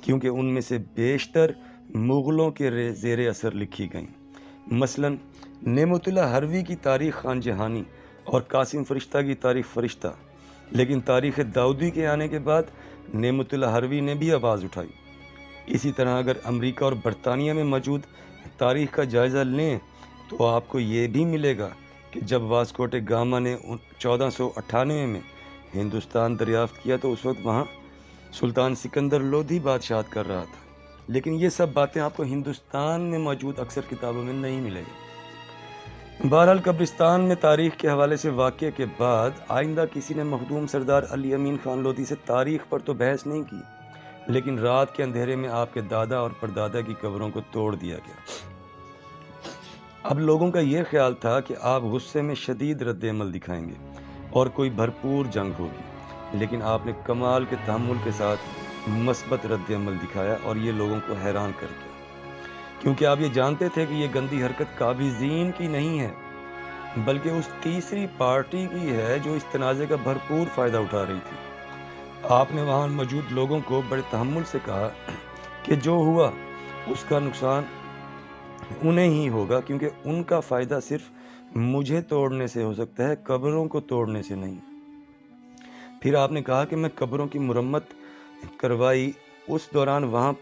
کیونکہ ان میں سے بیشتر مغلوں کے زیر اثر لکھی گئیں۔ مثلاً نعمت اللہ ہروی کی تاریخ خان جہانی اور قاسم فرشتہ کی تاریخ فرشتہ، لیکن تاریخ داؤدی کے آنے کے بعد نعمت اللہ ہروی نے بھی آواز اٹھائی۔ اسی طرح اگر امریکہ اور برطانیہ میں موجود تاریخ کا جائزہ لیں تو آپ کو یہ بھی ملے گا کہ جب واسکو ڈ گاما نے 1498 میں ہندوستان دریافت کیا تو اس وقت وہاں سلطان سکندر لودھی بادشاہت کر رہا تھا، لیکن یہ سب باتیں آپ کو ہندوستان میں موجود اکثر کتابوں میں نہیں ملے گی۔ بہرحال قبرستان میں تاریخ کے حوالے سے واقعے کے بعد آئندہ کسی نے مخدوم سردار علی امین خان لودھی سے تاریخ پر تو بحث نہیں کی، لیکن رات کے اندھیرے میں آپ کے دادا اور پردادا کی قبروں کو توڑ دیا گیا۔ اب لوگوں کا یہ خیال تھا کہ آپ غصے میں شدید رد عمل دکھائیں گے اور کوئی بھرپور جنگ ہوگی، لیکن آپ نے کمال کے تحمل کے ساتھ مثبت رد عمل دکھایا، اور یہ لوگوں کو حیران کر دیا، کیونکہ آپ یہ جانتے تھے کہ یہ گندی حرکت قابضین کی نہیں ہے بلکہ اس تیسری پارٹی کی ہے جو اس تنازع کا بھرپور فائدہ اٹھا رہی تھی۔ آپ نے وہاں موجود لوگوں کو بڑے تحمل سے کہا کہ جو ہوا اس کا نقصان انہیں ہی ہوگا، کیونکہ ان کا فائدہ صرف مجھے توڑنے سے ہو سکتا ہے، قبروں کو توڑنے سے نہیں۔ پھر آپ نے کہا کہ میں قبروں کی مرمت کروائی، اس دوران وہاں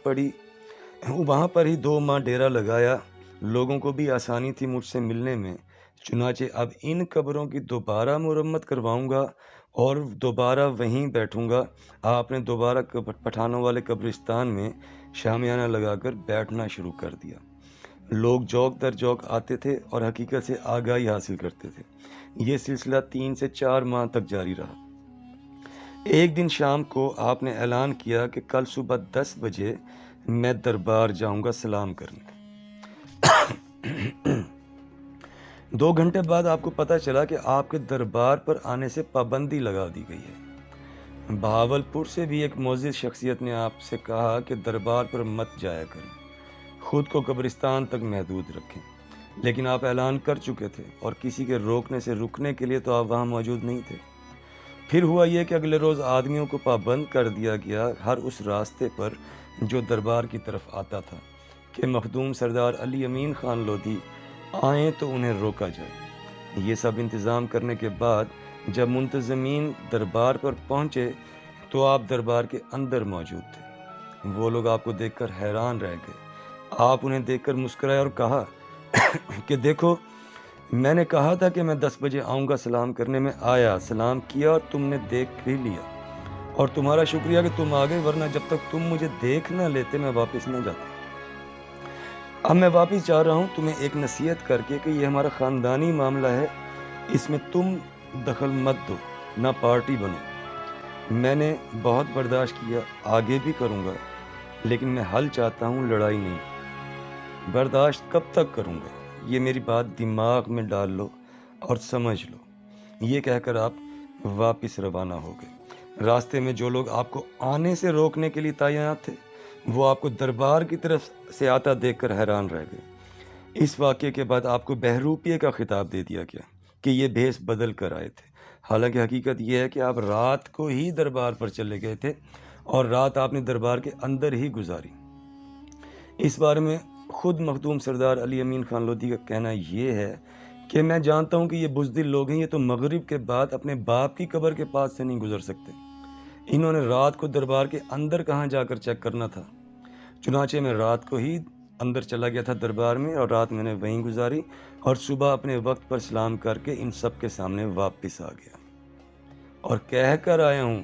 پر ہی 2 ماہ ڈیرا لگایا، لوگوں کو بھی آسانی تھی مجھ سے ملنے میں، چنانچہ اب ان قبروں کی دوبارہ مرمت کرواؤں گا اور دوبارہ وہیں بیٹھوں گا۔ آپ نے دوبارہ پٹھانوں والے قبرستان میں شامیانہ لگا کر بیٹھنا شروع کر دیا۔ لوگ جوک در جوک آتے تھے اور حقیقت سے آگاہی حاصل کرتے تھے۔ یہ سلسلہ 3 سے 4 ماہ تک جاری رہا۔ ایک دن شام کو آپ نے اعلان کیا کہ کل صبح 10 بجے میں دربار جاؤں گا سلام کرنے۔ 2 گھنٹے بعد آپ کو پتہ چلا کہ آپ کے دربار پر آنے سے پابندی لگا دی گئی ہے۔ بہاولپور سے بھی ایک معزز شخصیت نے آپ سے کہا کہ دربار پر مت جایا کریں، خود کو قبرستان تک محدود رکھیں، لیکن آپ اعلان کر چکے تھے اور کسی کے روکنے سے رکنے کے لیے تو آپ وہاں موجود نہیں تھے۔ پھر ہوا یہ کہ اگلے روز آدمیوں کو پابند کر دیا گیا ہر اس راستے پر جو دربار کی طرف آتا تھا کہ مخدوم سردار علی امین خان لودھی آئیں تو انہیں روکا جائے۔ یہ سب انتظام کرنے کے بعد جب منتظمین دربار پر پہنچے تو آپ دربار کے اندر موجود تھے۔ وہ لوگ آپ کو دیکھ کر حیران رہ گئے۔ آپ انہیں دیکھ کر مسکرائے اور کہا کہ دیکھو، میں نے کہا تھا کہ میں 10 بجے آؤں گا، سلام کرنے میں آیا، سلام کیا اور تم نے دیکھ بھی لیا، اور تمہارا شکریہ کہ تم آ گئے، ورنہ جب تک تم مجھے دیکھ نہ لیتے میں واپس نہ جاتا۔ اب میں واپس جا رہا ہوں تمہیں ایک نصیحت کر کے کہ یہ ہمارا خاندانی معاملہ ہے، اس میں تم دخل مت دو، نہ پارٹی بنو۔ میں نے بہت برداشت کیا، آگے بھی کروں گا، لیکن میں حل چاہتا ہوں، لڑائی نہیں۔ برداشت کب تک کروں گا؟ یہ میری بات دماغ میں ڈال لو اور سمجھ لو۔ یہ کہہ کر آپ واپس روانہ ہو گئے۔ راستے میں جو لوگ آپ کو آنے سے روکنے کے لیے تعینات تھے وہ آپ کو دربار کی طرف سے آتا دیکھ کر حیران رہ گئے۔ اس واقعے کے بعد آپ کو بہروپیے کا خطاب دے دیا گیا کہ یہ بھیس بدل کر آئے تھے، حالانکہ حقیقت یہ ہے کہ آپ رات کو ہی دربار پر چلے گئے تھے اور رات آپ نے دربار کے اندر ہی گزاری۔ اس بارے میں خود مخدوم سردار علی امین خان لودھی کا کہنا یہ ہے کہ میں جانتا ہوں کہ یہ بزدل لوگ ہیں، یہ تو مغرب کے بعد اپنے باپ کی قبر کے پاس سے نہیں گزر سکتے۔ انہوں نے رات کو دربار کے اندر کہاں جا کر چیک کرنا تھا؟ چنانچہ میں رات کو ہی اندر چلا گیا تھا دربار میں، اور رات میں نے وہیں گزاری، اور صبح اپنے وقت پر سلام کر کے ان سب کے سامنے واپس آ گیا اور کہہ کر آیا ہوں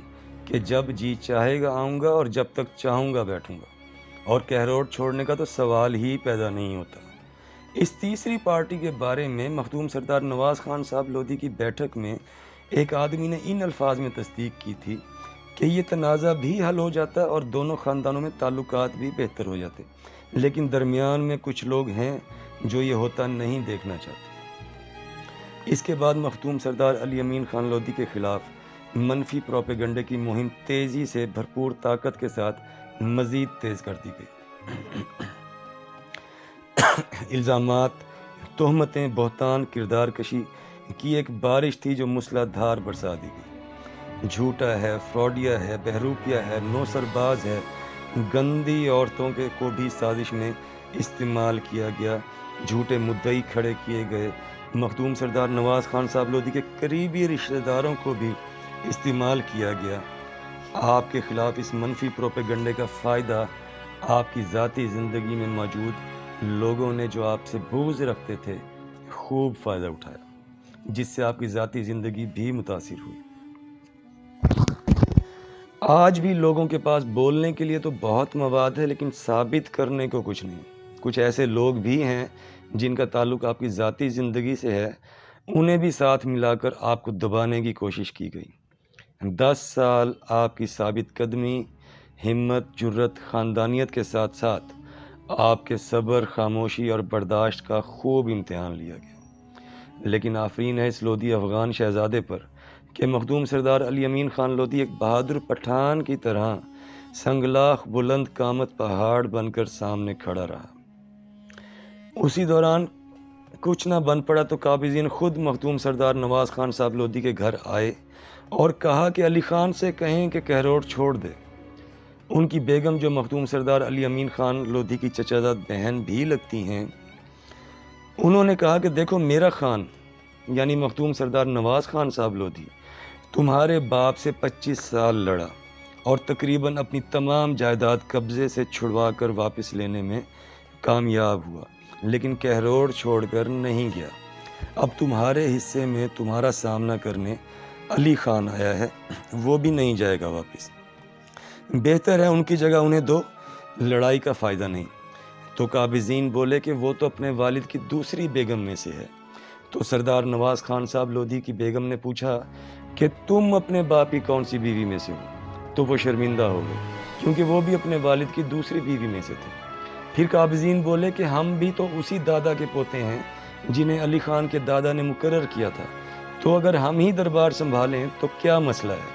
کہ جب جی چاہے گا آؤں گا اور جب تک چاہوں گا بیٹھوں گا، اور کہروٹ چھوڑنے کا تو سوال ہی پیدا نہیں ہوتا۔ اس تیسری پارٹی کے بارے میں مخدوم سردار نواز خان صاحب لودھی کی بیٹھک میں ایک آدمی نے ان الفاظ میں تصدیق کی تھی کہ یہ تنازع بھی حل ہو جاتا اور دونوں خاندانوں میں تعلقات بھی بہتر ہو جاتے، لیکن درمیان میں کچھ لوگ ہیں جو یہ ہوتا نہیں دیکھنا چاہتے۔ اس کے بعد مخدوم سردار علی امین خان لودھی کے خلاف منفی پروپیگنڈے کی مہم تیزی سے بھرپور طاقت کے ساتھ مزید تیز کر دی گئی۔ الزامات، تہمتیں، بہتان، کردار کشی کی ایک بارش تھی جو مسلح دھار برسا دی گئی۔ جھوٹا ہے، فراڈیا ہے، بہروپیہ ہے، نوسرباز ہے، گندی عورتوں کے کو بھی سازش میں استعمال کیا گیا، جھوٹے مدعی کھڑے کیے گئے، مخدوم سردار نواز خان صاحب لودھی کے قریبی رشتہ داروں کو بھی استعمال کیا گیا۔ آپ کے خلاف اس منفی پروپیگنڈے کا فائدہ آپ کی ذاتی زندگی میں موجود لوگوں نے جو آپ سے بغض رکھتے تھے خوب فائدہ اٹھایا، جس سے آپ کی ذاتی زندگی بھی متاثر ہوئی۔ آج بھی لوگوں کے پاس بولنے کے لیے تو بہت مواد ہے، لیکن ثابت کرنے کو کچھ نہیں۔ کچھ ایسے لوگ بھی ہیں جن کا تعلق آپ کی ذاتی زندگی سے ہے، انہیں بھی ساتھ ملا کر آپ کو دبانے کی کوشش کی گئی۔ 10 سال آپ کی ثابت قدمی، ہمت، جرت، خاندانیت کے ساتھ ساتھ آپ کے صبر، خاموشی اور برداشت کا خوب امتحان لیا گیا، لیکن آفرین ہے اس لودھی افغان شہزادے پر کہ مخدوم سردار علی امین خان لودھی ایک بہادر پٹھان کی طرح سنگلاخ بلند قامت پہاڑ بن کر سامنے کھڑا رہا۔ اسی دوران کچھ نہ بن پڑا تو قابضین خود مخدوم سردار نواز خان صاحب لودھی کے گھر آئے اور کہا کہ علی خان سے کہیں کہ کہروٹ چھوڑ دے۔ ان کی بیگم جو مخدوم سردار علی امین خان لودھی کی چچاداد بہن بھی لگتی ہیں، انہوں نے کہا کہ دیکھو، میرا خان یعنی مخدوم سردار نواز خان صاحب لودھی تمہارے باپ سے 25 سال لڑا اور تقریباً اپنی تمام جائیداد قبضے سے چھڑوا کر واپس لینے میں کامیاب ہوا، لیکن کہروڑ چھوڑ کر نہیں گیا۔ اب تمہارے حصے میں تمہارا سامنا کرنے علی خان آیا ہے، وہ بھی نہیں جائے گا واپس۔ بہتر ہے ان کی جگہ انہیں دو، لڑائی کا فائدہ نہیں۔ تو قابضین بولے کہ وہ تو اپنے والد کی دوسری بیگم میں سے ہے۔ تو سردار نواز خان صاحب لودھی کی بیگم نے پوچھا کہ تم اپنے باپ کی کون سی بیوی میں سے ہو؟ تو وہ شرمندہ ہو گئے کیونکہ وہ بھی اپنے والد کی دوسری بیوی میں سے تھے۔ پھر قابضین بولے کہ ہم بھی تو اسی دادا کے پوتے ہیں جنہیں علی خان کے دادا نے مقرر کیا تھا، تو اگر ہم ہی دربار سنبھالیں تو کیا مسئلہ ہے؟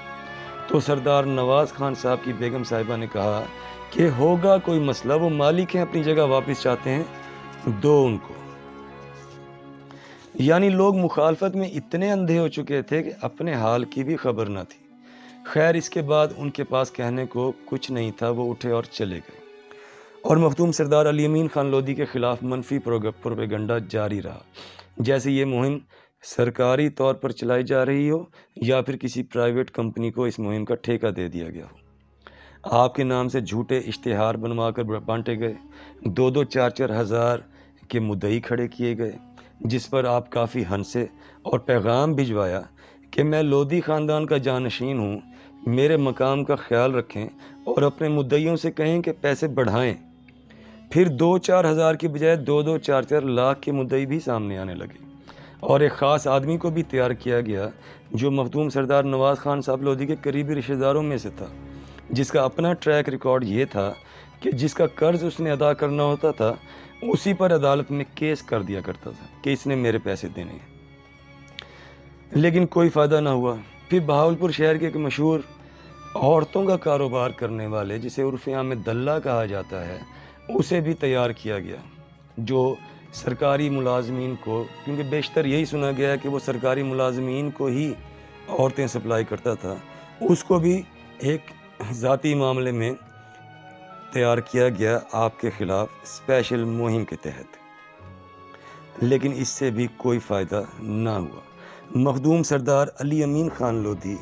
تو سردار نواز خان صاحب کی بیگم صاحبہ نے کہا کہ ہوگا کوئی مسئلہ، وہ مالک ہیں، اپنی جگہ واپس چاہتے ہیں، دو ان کو۔ یعنی لوگ مخالفت میں اتنے اندھے ہو چکے تھے کہ اپنے حال کی بھی خبر نہ تھی۔ خیر اس کے بعد ان کے پاس کہنے کو کچھ نہیں تھا، وہ اٹھے اور چلے گئے، اور مخدوم سردار علی امین خان لودھی کے خلاف منفی پروپیگنڈا جاری رہا، جیسے یہ مہم سرکاری طور پر چلائی جا رہی ہو یا پھر کسی پرائیویٹ کمپنی کو اس مہم کا ٹھیکہ دے دیا گیا ہو۔ آپ کے نام سے جھوٹے اشتہار بنوا کر بانٹے گئے، 2-4 ہزار کے مدعی کھڑے کیے گئے، جس پر آپ کافی ہنسے اور پیغام بھجوایا کہ میں لودھی خاندان کا جانشین ہوں، میرے مقام کا خیال رکھیں اور اپنے مدعیوں سے کہیں کہ پیسے بڑھائیں۔ پھر 2-4 ہزار کی بجائے 2-4 لاکھ کے مدعی بھی سامنے آنے لگے، اور ایک خاص آدمی کو بھی تیار کیا گیا جو مخدوم سردار نواز خان صاحب لودھی کے قریبی رشتہ داروں میں سے تھا، جس کا اپنا ٹریک ریکارڈ یہ تھا کہ جس کا قرض اس نے ادا کرنا ہوتا تھا اسی پر عدالت میں کیس کر دیا کرتا تھا کہ اس نے میرے پیسے دینے ہیں۔ لیکن کوئی فائدہ نہ ہوا۔ پھر بہاولپور شہر کے ایک مشہور عورتوں کا کاروبار کرنے والے، جسے عرف عام میں دلہ کہا جاتا ہے، اسے بھی تیار کیا گیا، جو سرکاری ملازمین کو، کیونکہ بیشتر یہی سنا گیا کہ وہ سرکاری ملازمین کو ہی عورتیں سپلائی کرتا تھا، اس کو بھی ایک ذاتی معاملے میں تیار کیا گیا آپ کے خلاف اسپیشل مہم کے تحت۔ لیکن اس سے بھی کوئی فائدہ نہ ہوا۔ مخدوم سردار علی امین خان لودھی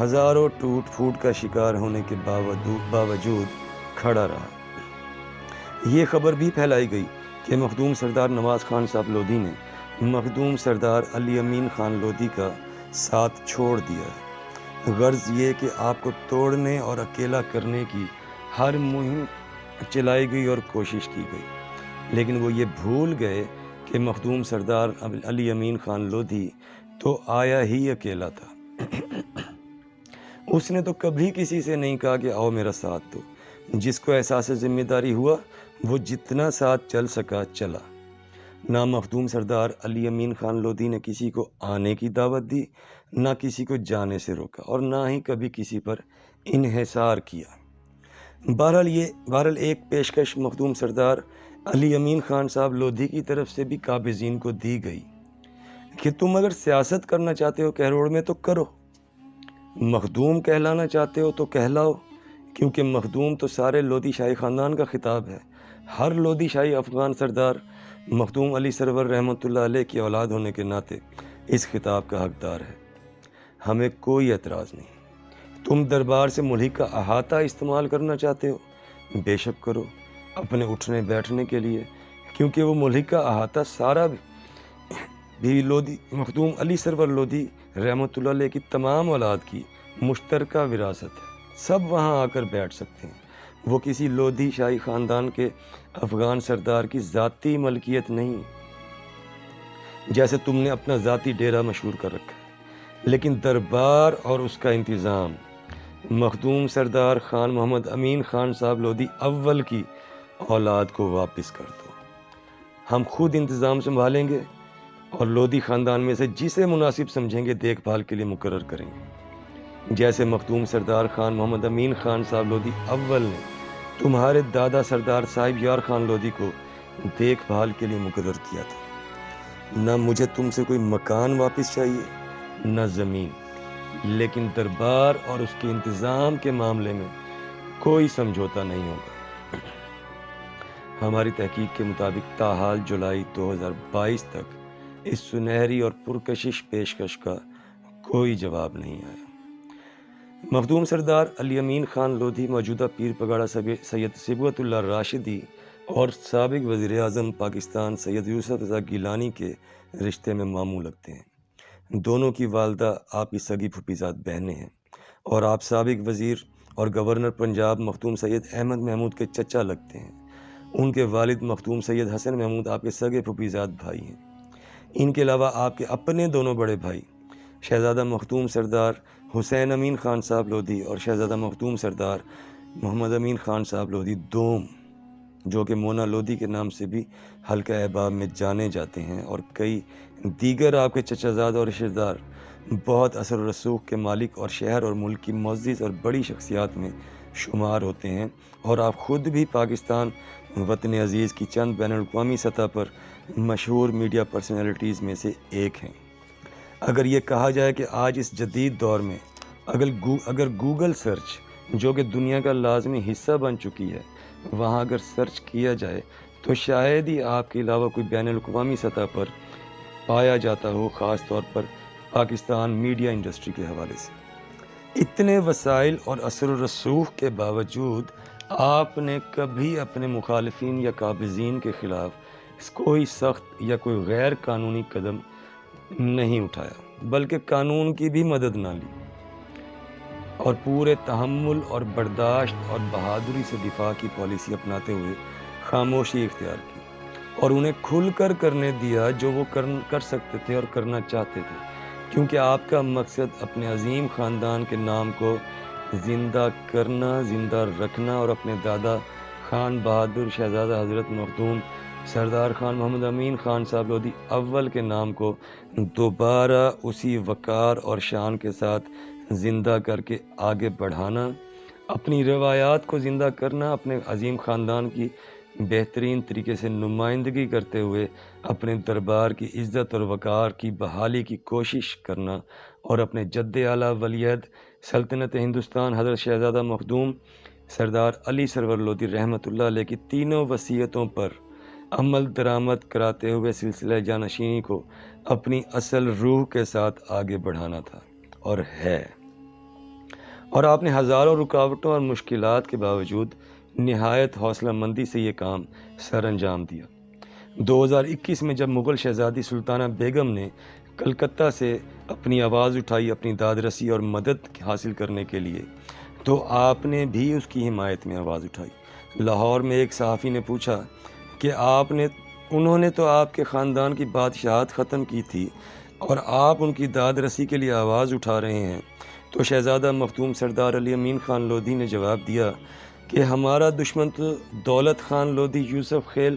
ہزاروں ٹوٹ پھوٹ کا شکار ہونے کے باوجود کھڑا رہا۔ یہ خبر بھی پھیلائی گئی کہ مخدوم سردار نواز خان صاحب لودھی نے مخدوم سردار علی امین خان لودھی کا ساتھ چھوڑ دیا ہے۔ غرض یہ کہ آپ کو توڑنے اور اکیلا کرنے کی ہر مہم چلائی گئی اور کوشش کی گئی، لیکن وہ یہ بھول گئے کہ مخدوم سردار علی امین خان لودھی تو آیا ہی اکیلا تھا۔ اس نے تو کبھی کسی سے نہیں کہا کہ آؤ میرا ساتھ دو۔ جس کو احساس ذمہ داری ہوا وہ جتنا ساتھ چل سکا چلا۔ نہ مخدوم سردار علی امین خان لودھی نے کسی کو آنے کی دعوت دی، نہ کسی کو جانے سے روکا، اور نہ ہی کبھی کسی پر انحصار کیا۔ بہرحال ایک پیشکش مخدوم سردار علی امین خان صاحب لودھی کی طرف سے بھی قابضین کو دی گئی کہ تم اگر سیاست کرنا چاہتے ہو کہروڑ میں تو کرو، مخدوم کہلانا چاہتے ہو تو کہلاؤ، کیونکہ مخدوم تو سارے لودھی شاہی خاندان کا خطاب ہے۔ ہر لودھی شاہی افغان سردار مخدوم علی سرور رحمۃ اللہ علیہ کی اولاد ہونے کے ناطے اس خطاب کا حقدار ہے۔ ہمیں کوئی اعتراض نہیں۔ تم دربار سے ملک کا احاطہ استعمال کرنا چاہتے ہو، بے شک کرو، اپنے اٹھنے بیٹھنے کے لیے، کیونکہ وہ ملک کا احاطہ سارا بھی لودھی مخدوم علی سرور لودھی رحمۃ اللہ علیہ کی تمام اولاد کی مشترکہ وراثت ہے۔ سب وہاں آ کر بیٹھ سکتے ہیں۔ وہ کسی لودھی شاہی خاندان کے افغان سردار کی ذاتی ملکیت نہیں، جیسے تم نے اپنا ذاتی ڈیرا مشہور کر رکھا ہے، لیکن دربار اور اس کا انتظام مخدوم سردار خان محمد امین خان صاحب لودھی اول کی اولاد کو واپس کر دو۔ ہم خود انتظام سنبھالیں گے اور لودھی خاندان میں سے جسے مناسب سمجھیں گے دیکھ بھال کے لیے مقرر کریں گے، جیسے مخدوم سردار خان محمد امین خان صاحب لودھی اول نے تمہارے دادا سردار صاحب یار خان لودھی کو دیکھ بھال کے لیے مقرر کیا تھا۔ نہ مجھے تم سے کوئی مکان واپس چاہیے نہ زمین، لیکن دربار اور اس کے انتظام کے معاملے میں کوئی سمجھوتا نہیں ہوگا۔ ہماری تحقیق کے مطابق تاحال جولائی 2022 تک اس سنہری اور پرکشش پیشکش کا کوئی جواب نہیں آیا۔ مخدوم سردار علی امین خان لودھی موجودہ پیر پگاڑا سید صبغت اللہ راشدی اور سابق وزیر اعظم پاکستان سید یوسف رضا گیلانی کے رشتے میں ماموں لگتے ہیں۔ دونوں کی والدہ آپ کی سگی پھوپھیزاد بہنیں ہیں، اور آپ سابق وزیر اور گورنر پنجاب مخدوم سید احمد محمود کے چچا لگتے ہیں۔ ان کے والد مخدوم سید حسن محمود آپ کے سگے پھوپھیزاد بھائی ہیں۔ ان کے علاوہ آپ کے اپنے دونوں بڑے بھائی شہزادہ مخدوم سردار حسین امین خان صاحب لودھی اور شہزادہ مخدوم سردار محمد امین خان صاحب لودھی دوم جو کہ مونا لودھی کے نام سے بھی حلقہ احباب میں جانے جاتے ہیں، اور کئی دیگر آپ کے چچا زاد اور رشتہ دار بہت اثر و رسوخ کے مالک اور شہر اور ملک کی معزز اور بڑی شخصیات میں شمار ہوتے ہیں، اور آپ خود بھی پاکستان وطن عزیز کی چند بین الاقوامی سطح پر مشہور میڈیا پرسنالٹیز میں سے ایک ہیں۔ اگر یہ کہا جائے کہ آج اس جدید دور میں اگر گوگل سرچ، جو کہ دنیا کا لازمی حصہ بن چکی ہے، وہاں اگر سرچ کیا جائے تو شاید ہی آپ کے علاوہ کوئی بین الاقوامی سطح پر پایا جاتا ہو، خاص طور پر پاکستان میڈیا انڈسٹری کے حوالے سے۔ اتنے وسائل اور اثر و رسوخ کے باوجود آپ نے کبھی اپنے مخالفین یا قابضین کے خلاف کوئی سخت یا کوئی غیر قانونی قدم نہیں اٹھایا، بلکہ قانون کی بھی مدد نہ لی، اور پورے تحمل اور برداشت اور بہادری سے دفاع کی پالیسی اپناتے ہوئے خاموشی اختیار کی، اور انہیں کھل کر کرنے دیا جو وہ کر سکتے تھے اور کرنا چاہتے تھے، کیونکہ آپ کا مقصد اپنے عظیم خاندان کے نام کو زندہ کرنا، زندہ رکھنا، اور اپنے دادا خان بہادر شہزادہ حضرت مخدوم سردار خان محمد امین خان صاحب لودھی اول کے نام کو دوبارہ اسی وقار اور شان کے ساتھ زندہ کر کے آگے بڑھانا، اپنی روایات کو زندہ کرنا، اپنے عظیم خاندان کی بہترین طریقے سے نمائندگی کرتے ہوئے اپنے دربار کی عزت اور وقار کی بحالی کی کوشش کرنا، اور اپنے جد اعلیٰ ولیعہد سلطنت ہندوستان حضرت شہزادہ مخدوم سردار علی سرور لودھی رحمۃ اللہ علیہ کی تینوں وصیتوں پر عمل درآمد کراتے ہوئے سلسلہ جانشینی کو اپنی اصل روح کے ساتھ آگے بڑھانا تھا، اور ہے۔ اور آپ نے ہزاروں رکاوٹوں اور مشکلات کے باوجود نہایت حوصلہ مندی سے یہ کام سر انجام دیا۔ 2021 میں جب مغل شہزادی سلطانہ بیگم نے کلکتہ سے اپنی آواز اٹھائی اپنی داد رسی اور مدد حاصل کرنے کے لیے، تو آپ نے بھی اس کی حمایت میں آواز اٹھائی۔ لاہور میں ایک صحافی نے پوچھا کہ انہوں نے تو آپ کے خاندان کی بادشاہت ختم کی تھی اور آپ ان کی داد رسی کے لیے آواز اٹھا رہے ہیں، تو شہزادہ مخدوم سردار علی امین خان لودھی نے جواب دیا کہ ہمارا دشمن تو دولت خان لودھی یوسف خیل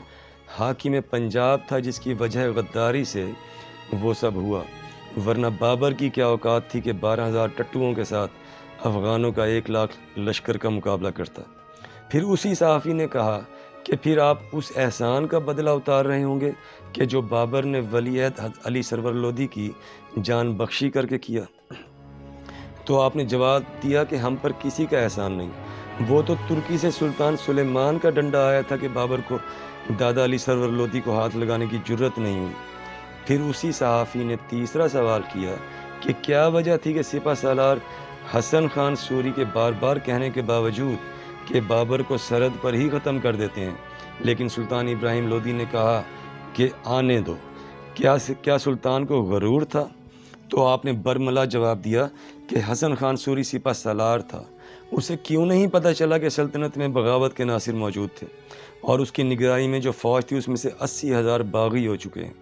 حاکم پنجاب تھا، جس کی وجہ غداری سے وہ سب ہوا، ورنہ بابر کی کیا اوقات تھی کہ 12,000 ٹٹوؤں کے ساتھ افغانوں کا 1 لاکھ لشکر کا مقابلہ کرتا۔ پھر اسی صحافی نے کہا کہ پھر آپ اس احسان کا بدلہ اتار رہے ہوں گے کہ جو بابر نے ولیعہد علی سرور لودھی کی جان بخشی کر کے کیا۔ تو آپ نے جواب دیا کہ ہم پر کسی کا احسان نہیں، وہ تو ترکی سے سلطان سلیمان کا ڈنڈا آیا تھا کہ بابر کو دادا علی سرور لودھی کو ہاتھ لگانے کی جرت نہیں ہوئی۔ پھر اسی صحافی نے تیسرا سوال کیا کہ کیا وجہ تھی کہ سپہ سالار حسن خان سوری کے بار بار کہنے کے باوجود کہ بابر کو سرحد پر ہی ختم کر دیتے ہیں، لیکن سلطان ابراہیم لودھی نے کہا کہ آنے دو، کیا سلطان کو غرور تھا؟ تو آپ نے برملا جواب دیا کہ حسن خان سوری سپہ سالار تھا، اسے کیوں نہیں پتہ چلا کہ سلطنت میں بغاوت کے ناصر موجود تھے، اور اس کی نگرانی میں جو فوج تھی اس میں سے 80,000 باغی ہو چکے ہیں،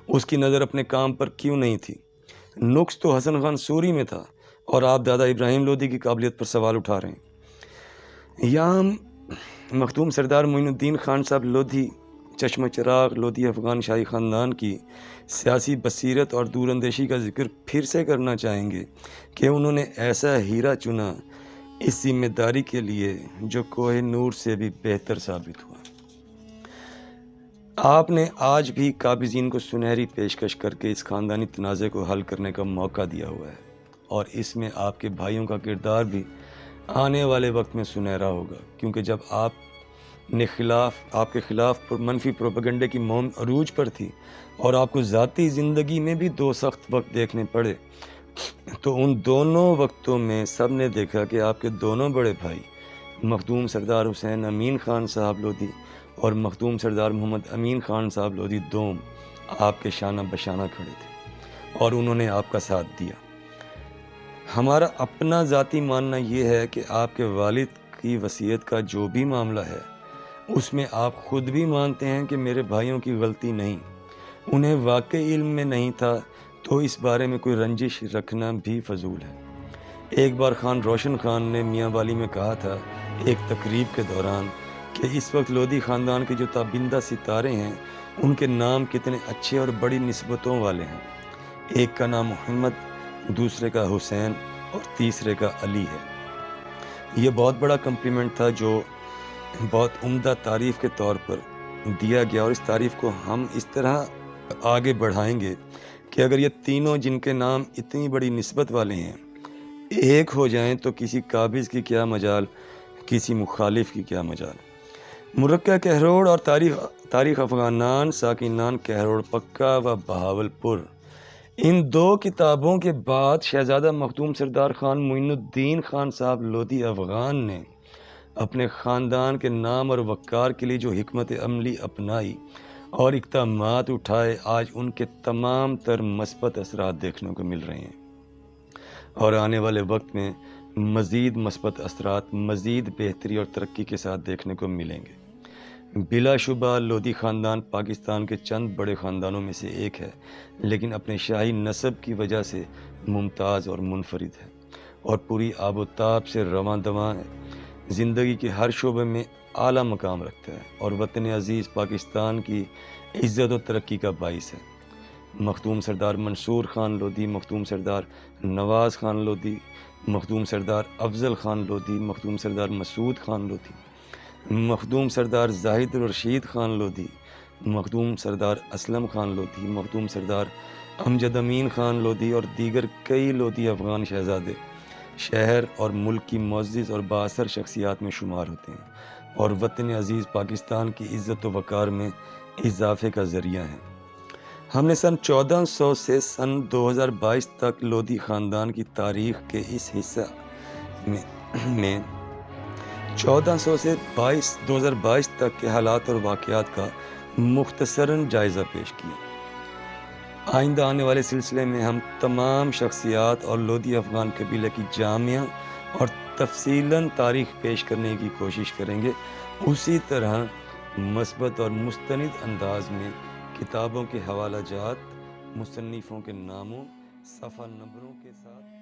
اس کی نظر اپنے کام پر کیوں نہیں تھی؟ نقص تو حسن خان سوری میں تھا، اور آپ دادا ابراہیم لودھی کی قابلیت پر سوال اٹھا رہے ہیں۔ یہاں مخدوم سردار معین الدین خان صاحب لودھی چشمہ چراغ لودھی افغان شاہی خاندان کی سیاسی بصیرت اور دور اندیشی کا ذکر پھر سے کرنا چاہیں گے کہ انہوں نے ایسا ہیرا چنا اس ذمہ داری کے لیے جو کوہ نور سے بھی بہتر ثابت ہوا۔ آپ نے آج بھی قابضین کو سنہری پیشکش کر کے اس خاندانی تنازع کو حل کرنے کا موقع دیا ہوا ہے، اور اس میں آپ کے بھائیوں کا کردار بھی آنے والے وقت میں سنہرا ہوگا، کیونکہ جب آپ کے خلاف منفی پروپیگنڈے کی مہم عروج پر تھی اور آپ کو ذاتی زندگی میں بھی 2 سخت وقت دیکھنے پڑے، تو ان دونوں وقتوں میں سب نے دیکھا کہ آپ کے دونوں بڑے بھائی مخدوم سردار حسین امین خان صاحب لودھی اور مخدوم سردار محمد امین خان صاحب لودھی دوم آپ کے شانہ بشانہ کھڑے تھے، اور انہوں نے آپ کا ساتھ دیا۔ ہمارا اپنا ذاتی ماننا یہ ہے کہ آپ کے والد کی وصیت کا جو بھی معاملہ ہے، اس میں آپ خود بھی مانتے ہیں کہ میرے بھائیوں کی غلطی نہیں، انہیں واقعی علم میں نہیں تھا، تو اس بارے میں کوئی رنجش رکھنا بھی فضول ہے۔ ایک بار خان روشن خان نے میاں والی میں کہا تھا ایک تقریب کے دوران کہ اس وقت لودھی خاندان کے جو تابندہ ستارے ہیں ان کے نام کتنے اچھے اور بڑی نسبتوں والے ہیں۔ ایک کا نام محمد، دوسرے کا حسین اور تیسرے کا علی ہے۔ یہ بہت بڑا کمپلیمنٹ تھا جو بہت عمدہ تعریف کے طور پر دیا گیا، اور اس تعریف کو ہم اس طرح آگے بڑھائیں گے کہ اگر یہ تینوں جن کے نام اتنی بڑی نسبت والے ہیں ایک ہو جائیں تو کسی قابض کی کیا مجال، کسی مخالف کی کیا مجال۔ مرکہ کہروڑ اور تاریخ افغانان ساکنان کہروڑ پکا و بہاولپور، ان دو کتابوں کے بعد شہزادہ مخدوم سردار خان معین الدین خان صاحب لودھی افغان نے اپنے خاندان کے نام اور وقار کے لیے جو حکمت عملی اپنائی اور اقدامات اٹھائے، آج ان کے تمام تر مثبت اثرات دیکھنے کو مل رہے ہیں، اور آنے والے وقت میں مزید مثبت اثرات مزید بہتری اور ترقی کے ساتھ دیکھنے کو ملیں گے۔ بلا شبہ لودھی خاندان پاکستان کے چند بڑے خاندانوں میں سے ایک ہے، لیکن اپنے شاہی نسب کی وجہ سے ممتاز اور منفرد ہے، اور پوری آب و تاب سے رواں دواں ہے، زندگی کے ہر شعبے میں اعلیٰ مقام رکھتا ہے، اور وطن عزیز پاکستان کی عزت و ترقی کا باعث ہے۔ مخدوم سردار منصور خان لودھی، مخدوم سردار نواز خان لودھی، مخدوم سردار افضل خان لودھی، مخدوم سردار مسعود خان لودھی، مخدوم سردار زاہد الرشید خان لودھی، مخدوم سردار اسلم خان لودھی، مخدوم سردار امجد امین خان لودھی اور دیگر کئی لودھی افغان شہزادے شہر اور ملک کی معزز اور بااثر شخصیات میں شمار ہوتے ہیں، اور وطن عزیز پاکستان کی عزت و وقار میں اضافے کا ذریعہ ہیں۔ ہم نے سن 1400 سے سن 2022 تک لودھی خاندان کی تاریخ کے اس حصہ میں 1400 سے 2022 تک کے حالات اور واقعات کا مختصراً جائزہ پیش کیا۔ آئندہ آنے والے سلسلے میں ہم تمام شخصیات اور لودھی افغان قبیلے کی جامع اور تفصیلاً تاریخ پیش کرنے کی کوشش کریں گے، اسی طرح مثبت اور مستند انداز میں کتابوں کے حوالہ جات، مصنفوں کے ناموں، صفحہ نمبروں کے ساتھ۔